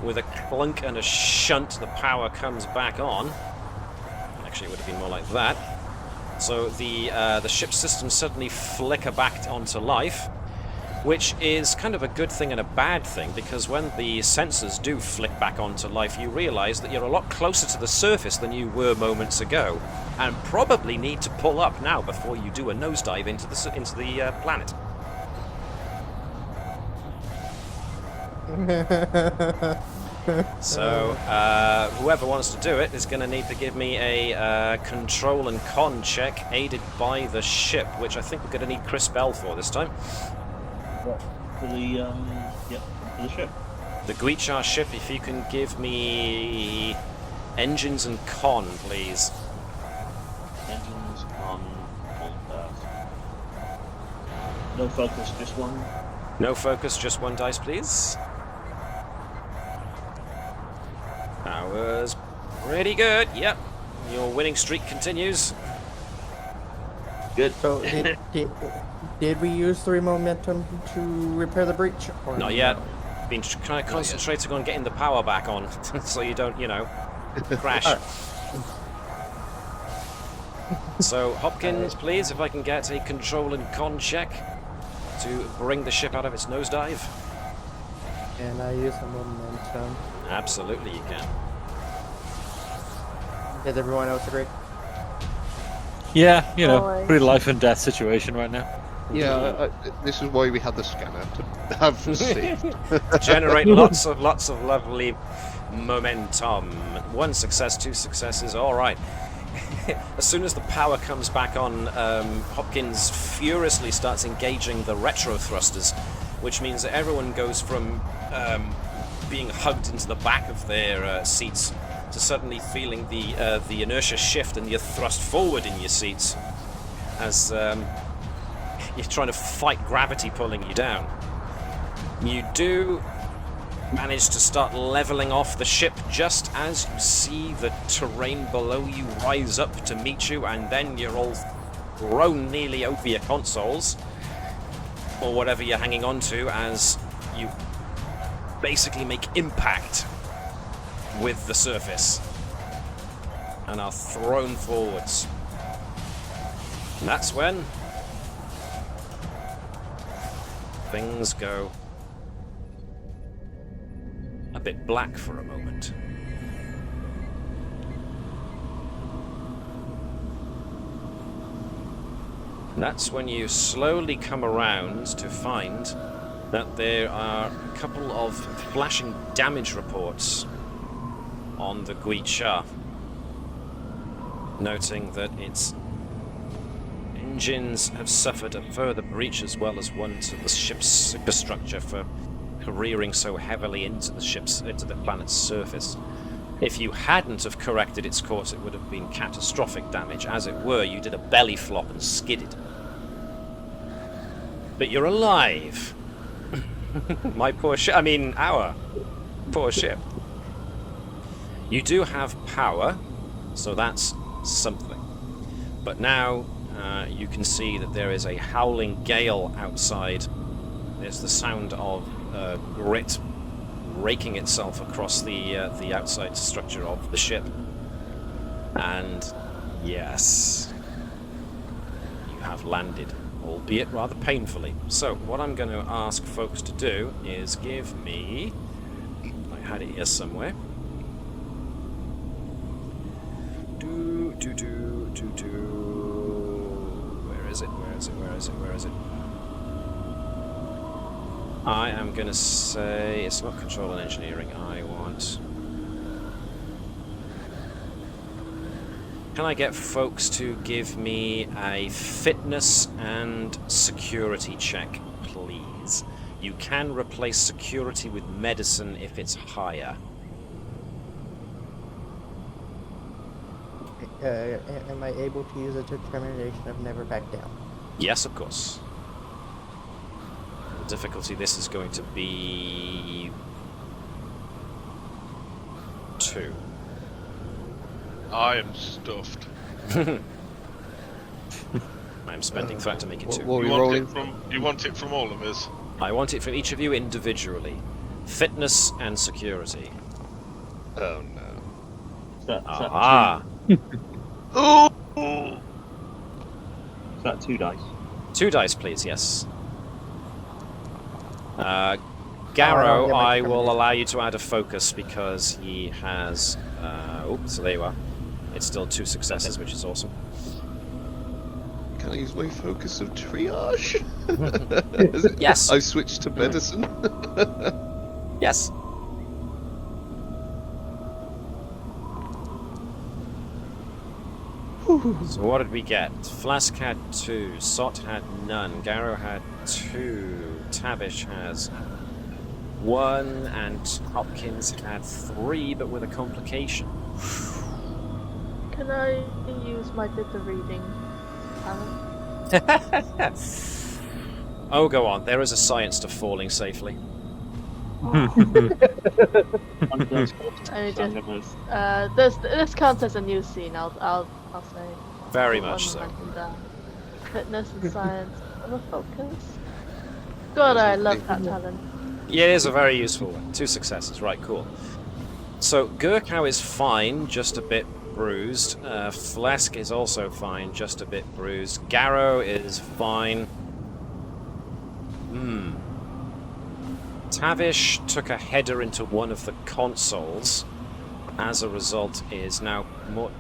with a clunk and a shunt, the power comes back on. Actually, it would have been more like that. So the ship systems suddenly flicker back onto life, which is kind of a good thing and a bad thing, because when the sensors do flick back onto life, you realise that you're a lot closer to the surface than you were moments ago, and probably need to pull up now before you do a nosedive into the planet. So, whoever wants to do it is going to need to give me a control and con check aided by the ship, which I think we're going to need Chris Bell for this time. For the for the ship. The Guichar ship, if you can give me engines and con, please. Engines on that. No focus, just one. No focus, just one dice, please. That was pretty good. Yep. Your winning streak continues. Good. So did we use 3 momentum to repair the breach? Or Not yet. Been kind of concentrating on getting the power back on, so you don't, crash. So, Hopkins, please, if I can get a control and con check to bring the ship out of its nosedive. And I use the momentum. Absolutely, you can. Does everyone else agree? Yeah, Always. pretty life and death situation right now. Yeah, this is why we had the scanner to have saved. Generate lots of lovely momentum. 1 success, 2 successes, alright. As soon as the power comes back on, Hopkins furiously starts engaging the retro thrusters, which means that everyone goes from being hugged into the back of their seats to suddenly feeling the inertia shift, and you're thrust forward in your seats as you're trying to fight gravity pulling you down. You do manage to start leveling off the ship just as you see the terrain below you rise up to meet you, and then you're all thrown nearly over your consoles or whatever you're hanging on to as you basically make impact with the surface and are thrown forwards. And that's when things go a bit black for a moment. And that's when you slowly come around to find that there are a couple of flashing damage reports on the Guichar, noting that its engines have suffered a further breach as well as one to the ship's superstructure for careering so heavily into the planet's surface. If you hadn't have corrected its course, it would have been catastrophic damage. As it were, you did a belly flop and skidded. But you're alive. My poor ship. I mean, our poor ship. You do have power, so that's something. But now you can see that there is a howling gale outside. There's the sound of grit raking itself across the outside structure of the ship. And yes, you have landed, albeit rather painfully. So what I'm going to ask folks to do is give me... I had it here somewhere. Where is it? I am going to say... It's not control and engineering. I want... Can I get folks to give me a fitness and security check, please? You can replace security with medicine if it's higher. Am I able to use a determination of never back down? Yes, of course. The difficulty this is going to be... 2. I am stuffed. I'm spending threat to make it 2. What are we You want rolling? it from? You want it from all of us? I want it from each of you individually. Fitness and security. Oh no. Ah! Oh! Is that 2 dice? 2 dice, please, yes. I'll Garrow, get my I will determination. allow you to add a focus because he has... so there you are. It's still 2 successes, which is awesome. Can I use my focus of triage? Yes. I switched to medicine. Yes. So what did we get? Flask had 2, Sot had none, Garrow had 2, Tavish has 1, and Hopkins had 3, but with a complication. Can I use my bit of reading talent? Oh, go on. There is a science to falling safely. I just this counts as a new scene. I'll say. Very Put much one so. random down. Fitness and science. I'm a focus. God, I love that talent. Yeah, it is a very useful one. 2 successes. Right, cool. So, Gurkow is fine, just a bit bruised. Flesk is also fine, just a bit bruised. Garrow is fine. Tavish took a header into one of the consoles. As a result, is now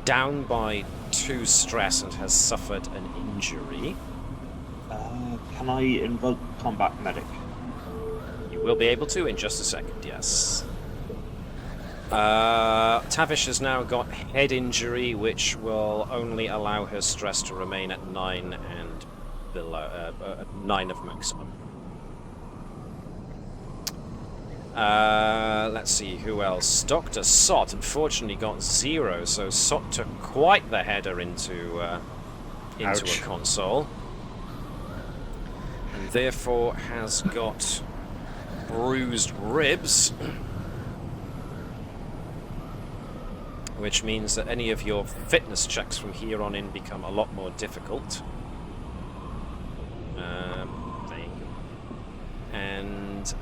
down by 2 stress and has suffered an injury. Can I invoke combat medic? You will be able to in just a second, yes. Tavish has now got head injury, which will only allow her stress to remain at 9 and below, 9 of maximum. Let's see, who else? Dr. Sot unfortunately got 0, so Sot took quite the header into a console. And therefore has got bruised ribs. Which means that any of your fitness checks from here on in become a lot more difficult. And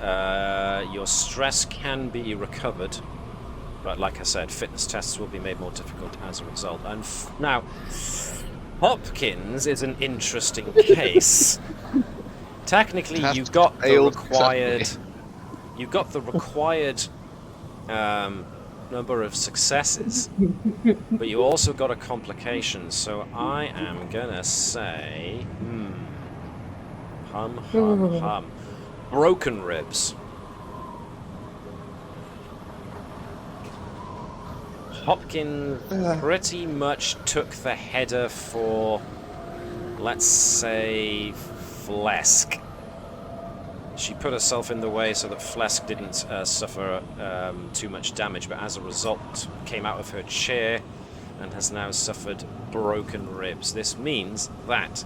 your stress can be recovered, but like I said, fitness tests will be made more difficult as a result. And now, Hopkins is an interesting case. Technically, you've got the required number of successes, but you also got a complication. So I am gonna say, broken ribs. Hopkins pretty much took the header for, let's say, Flesk. She put herself in the way so that Flesk didn't suffer too much damage, but as a result came out of her chair and has now suffered broken ribs. This means that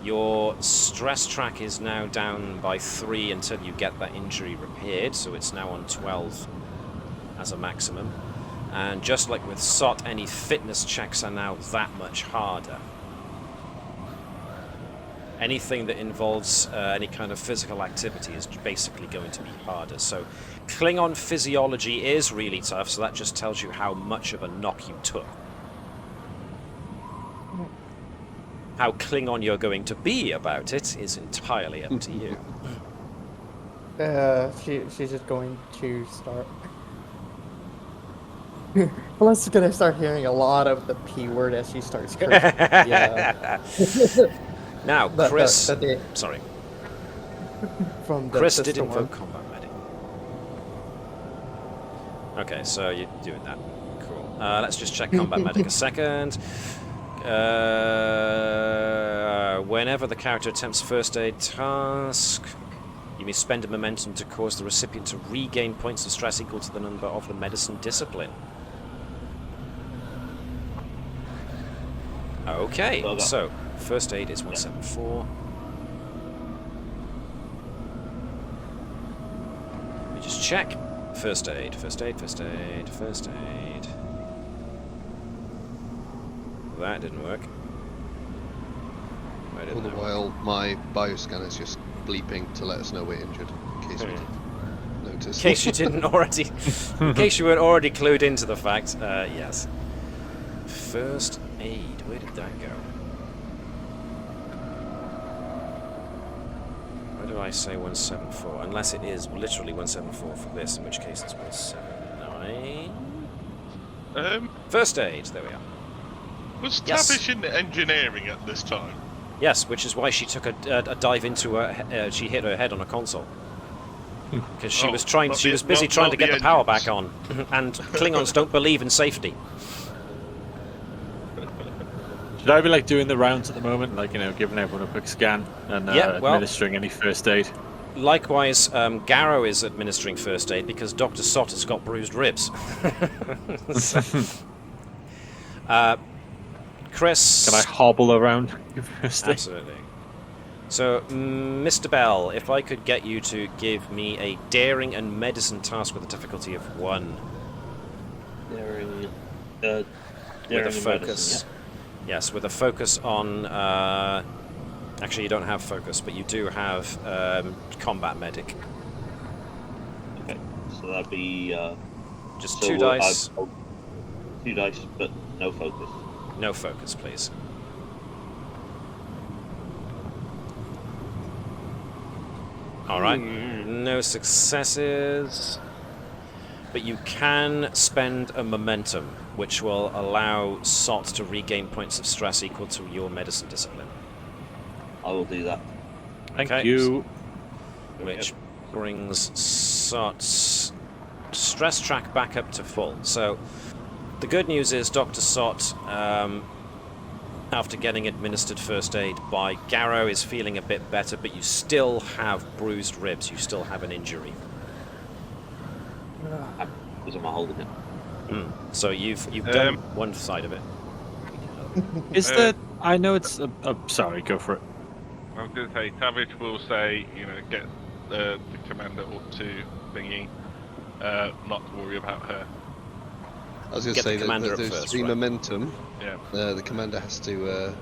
your stress track is now down by 3 until you get that injury repaired, so it's now on 12 as a maximum. And just like with Sot, any fitness checks are now that much harder. Anything that involves any kind of physical activity is basically going to be harder. So Klingon physiology is really tough, so that just tells you how much of a knock you took. How Klingon you're going to be about it is entirely up to you. She's just going to start. Plus, gonna start hearing a lot of the P word as she starts cursing. Yeah. Now, Chris. The Sorry. from the Chris the did storm. invoke combat medic. Okay, so you're doing that. Cool. Let's just check combat medic a second. Whenever the character attempts first aid task, you may spend a momentum to cause the recipient to regain points of stress equal to the number of the medicine discipline. Okay, so first aid is 174. Let me just check. First aid, first aid, first aid, first aid. That didn't work. All the while, my bioscanner's just bleeping to let us know we're injured, in case we didn't notice. In case you didn't already, in case you weren't already clued into the fact, yes. First aid, where did that go? Why did I say 174? Unless it is literally 174 for this, in which case it's 179. First aid, there we are. Was Yes. Tavish in engineering at this time? Yes, which is why she took a dive into her. She hit her head on a console because she was trying. She was busy trying to get the power back on, and Klingons don't believe in safety. Should I be like doing the rounds at the moment, like giving everyone a quick scan and administering any first aid? Likewise, Garrow is administering first aid because Dr. Sott has got bruised ribs. Chris, Can I hobble around? First aid? absolutely. So, Mr. Bell, if I could get you to give me a daring and medicine task with a difficulty of 1. Daring With a and focus. medicine, Yes, with a focus on. Actually, you don't have focus, but you do have combat medic. yeah. Okay, so that'd be Just so 2 dice. 2 dice, but no focus. No focus, please. Alright. No successes. But you can spend a momentum, which will allow Sot to regain points of stress equal to your medicine discipline. I will do that. Thank Okay. you. Which brings Sot's stress track back up to full. So the good news is Dr. Sot, after getting administered first aid by Garrow, is feeling a bit better, but you still have bruised ribs. You still have an injury. Because I'm holding it. So you've done one side of it. Is there? I know it's. Sorry, go for it. I was going to say, Tavish will say, get the commander up to thingy, not to worry about her. I was going Get to the say that commander up there's first, 3 right. momentum. Yeah. The commander has to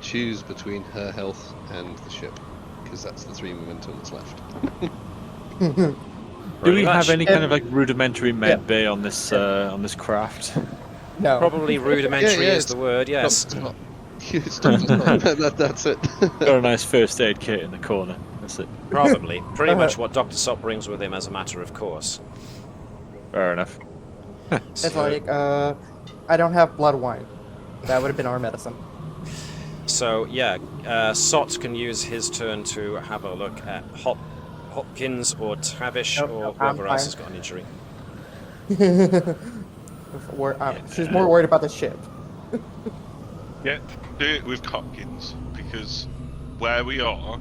choose between her health and the ship, because that's the 3 momentum that's left. Do we much. have any kind of like rudimentary med bay on this craft? No. Probably rudimentary Yeah, is the word, yes. That's it. Got a nice first aid kit in the corner. That's it. Probably. Pretty much what Dr. Sot brings with him as a matter of course. Fair enough. It's like, I don't have blood wine. That would have been our medicine. So, yeah, Sot can use his turn to have a look at Hopkins or Tavish Nope, or nope, whoever I'm else has fine. got an injury. She's more worried about the ship. Yeah, do it with Hopkins, because where we are,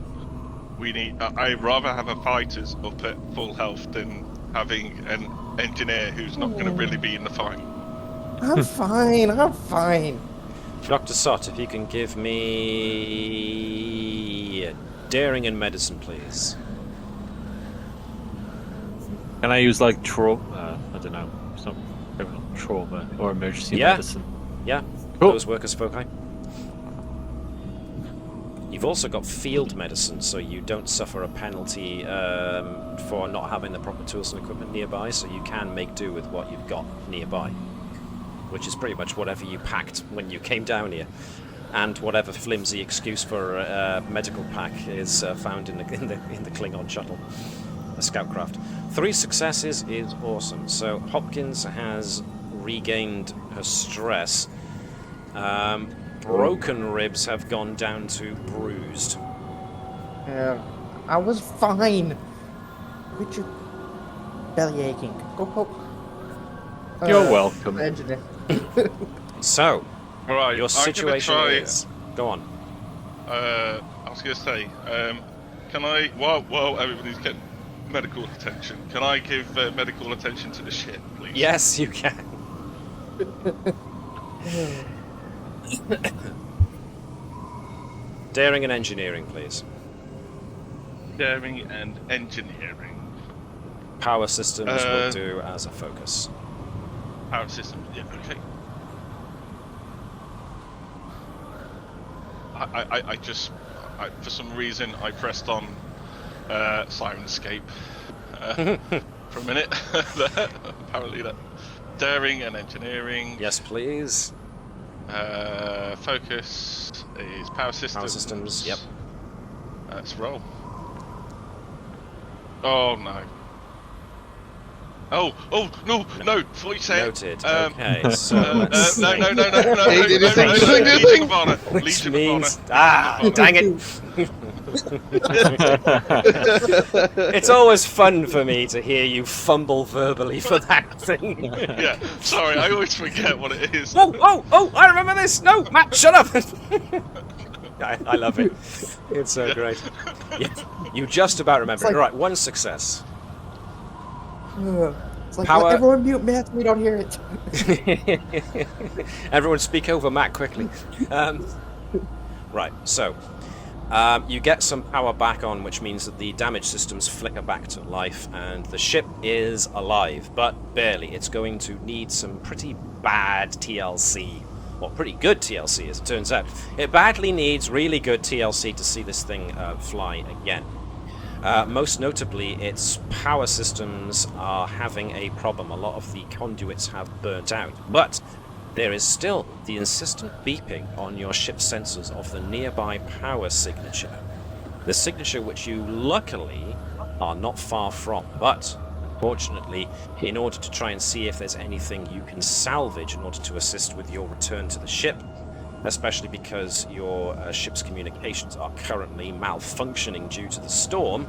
we need. I'd rather have a fighter's up at full health than having an engineer who's not going to really be in the fight. I'm fine. I'm fine. Dr. Sot, if you can give me daring and medicine, please. Can I use like trauma? I don't know. It's not maybe not trauma or emergency Yeah. medicine. Yeah, Cool. those work as foci. You've also got field medicine, so you don't suffer a penalty for not having the proper tools and equipment nearby, so you can make do with what you've got nearby, which is pretty much whatever you packed when you came down here. and whatever flimsy excuse for a medical pack is found in the Klingon shuttle, the scout craft. 3 successes is awesome. So Hopkins has regained her stress. Broken ribs have gone down to bruised. Yeah, I was fine. Quit your belly aching. Go home. You're welcome. Engineer. So, Right, your situation I'm gonna is... Go on. I was going to say, can I, while everybody's getting medical attention, can I give medical attention to the ship, please? Yes, you can. Daring and engineering, please. Daring and engineering. Power systems will do as a focus. Power system, yeah, okay. I just, for some reason, I pressed on Siren Escape for a minute. Apparently that. Daring and engineering. Yes, please. Focus is power systems. Power systems, yep. Let's roll. Oh no. Oh no! Before you say Noted. it. Okay, so let's No! see. Legion of Honor. Which Legion means... of Honor. dang it! It's always fun for me to hear you fumble verbally for that thing. Yeah, sorry, I always forget what it is. Oh! I remember this! No! Matt, shut up! I love it. It's so great. Yeah, you just about remember it. Right, 1 success. It's like, Power- everyone mute Matt, we don't hear it. Everyone speak over Matt quickly. Right, so you get some power back on, which means that the damage systems flicker back to life, and the ship is alive, but barely. It's going to need some pretty bad TLC, or pretty good TLC as it turns out. It badly needs really good TLC to see this thing fly again. Most notably, its power systems are having a problem. A lot of the conduits have burnt out, but there is still the insistent beeping on your ship's sensors of the nearby power signature. The signature which you luckily are not far from, but unfortunately, in order to try and see if there's anything you can salvage in order to assist with your return to the ship, especially because your ship's communications are currently malfunctioning due to the storm,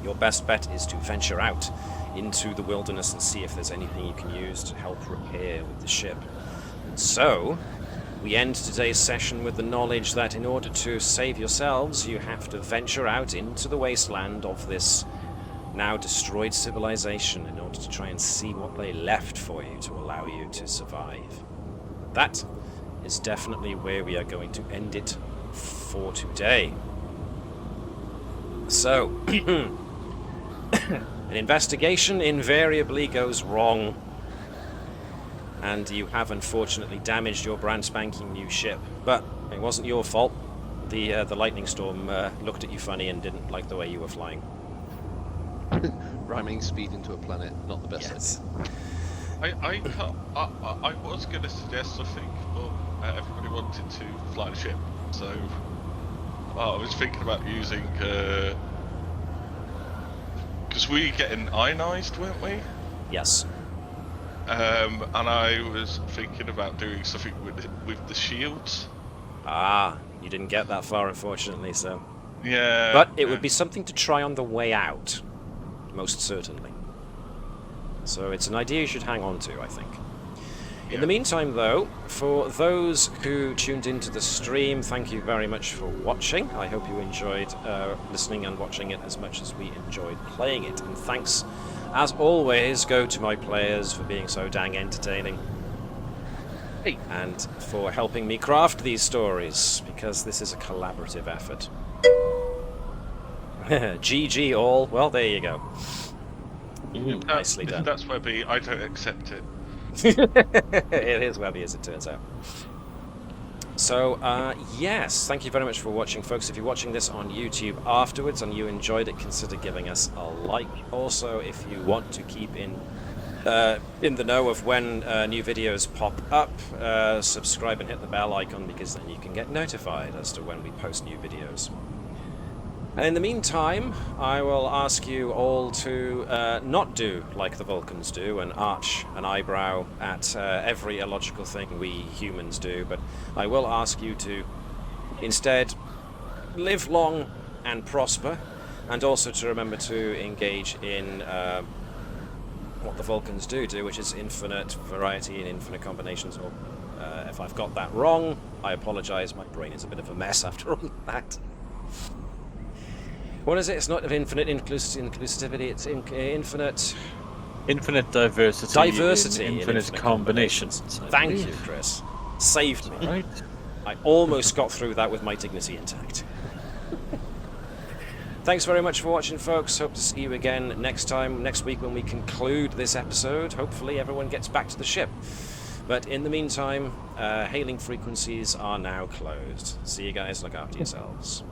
your best bet is to venture out into the wilderness and see if there's anything you can use to help repair with the ship. And so, we end today's session with the knowledge that in order to save yourselves, you have to venture out into the wasteland of this now destroyed civilization in order to try and see what they left for you to allow you to survive. That is definitely where we are going to end it for today. So, an investigation invariably goes wrong, and you have unfortunately damaged your brand spanking new ship. But it wasn't your fault. The lightning storm looked at you funny and didn't like the way you were flying. Rhyming speed into a planet, not the best Yes. idea. I was going to suggest something, but everybody wanted to fly the ship, so I was thinking about using, because we getting ionized, weren't we? Yes. And I was thinking about doing something with the shields. Ah, you didn't get that far, unfortunately, so... Yeah. But it would be something to try on the way out, most certainly. So it's an idea you should hang on to, I think. In the meantime, though, for those who tuned into the stream, thank you very much for watching. I hope you enjoyed listening and watching it as much as we enjoyed playing it. And thanks, as always, go to my players for being so dang entertaining. Hey. And for helping me craft these stories, because this is a collaborative effort. GG all. Well, there you go. Nicely done. That's Webby. I don't accept it. It is Webby, as it turns out. So, yes, thank you very much for watching, folks. If you're watching this on YouTube afterwards and you enjoyed it, consider giving us a like. Also, if you want to keep in in the know of when new videos pop up, subscribe and hit the bell icon, because then you can get notified as to when we post new videos. And in the meantime, I will ask you all to not do like the Vulcans do and arch an eyebrow at every illogical thing we humans do, but I will ask you to instead live long and prosper, and also to remember to engage in what the Vulcans do, which is infinite variety and infinite combinations. Or if I've got that wrong, I apologize. My brain is a bit of a mess after all that. What is it? It's not of infinite inclusivity. It's infinite diversity. Diversity. In infinite combinations. Thank you, Chris. Saved me. Right. I almost got through that with my dignity intact. Thanks very much for watching, folks. Hope to see you again next week when we conclude this episode. Hopefully everyone gets back to the ship. But in the meantime, hailing frequencies are now closed. See you guys. Look after yourselves.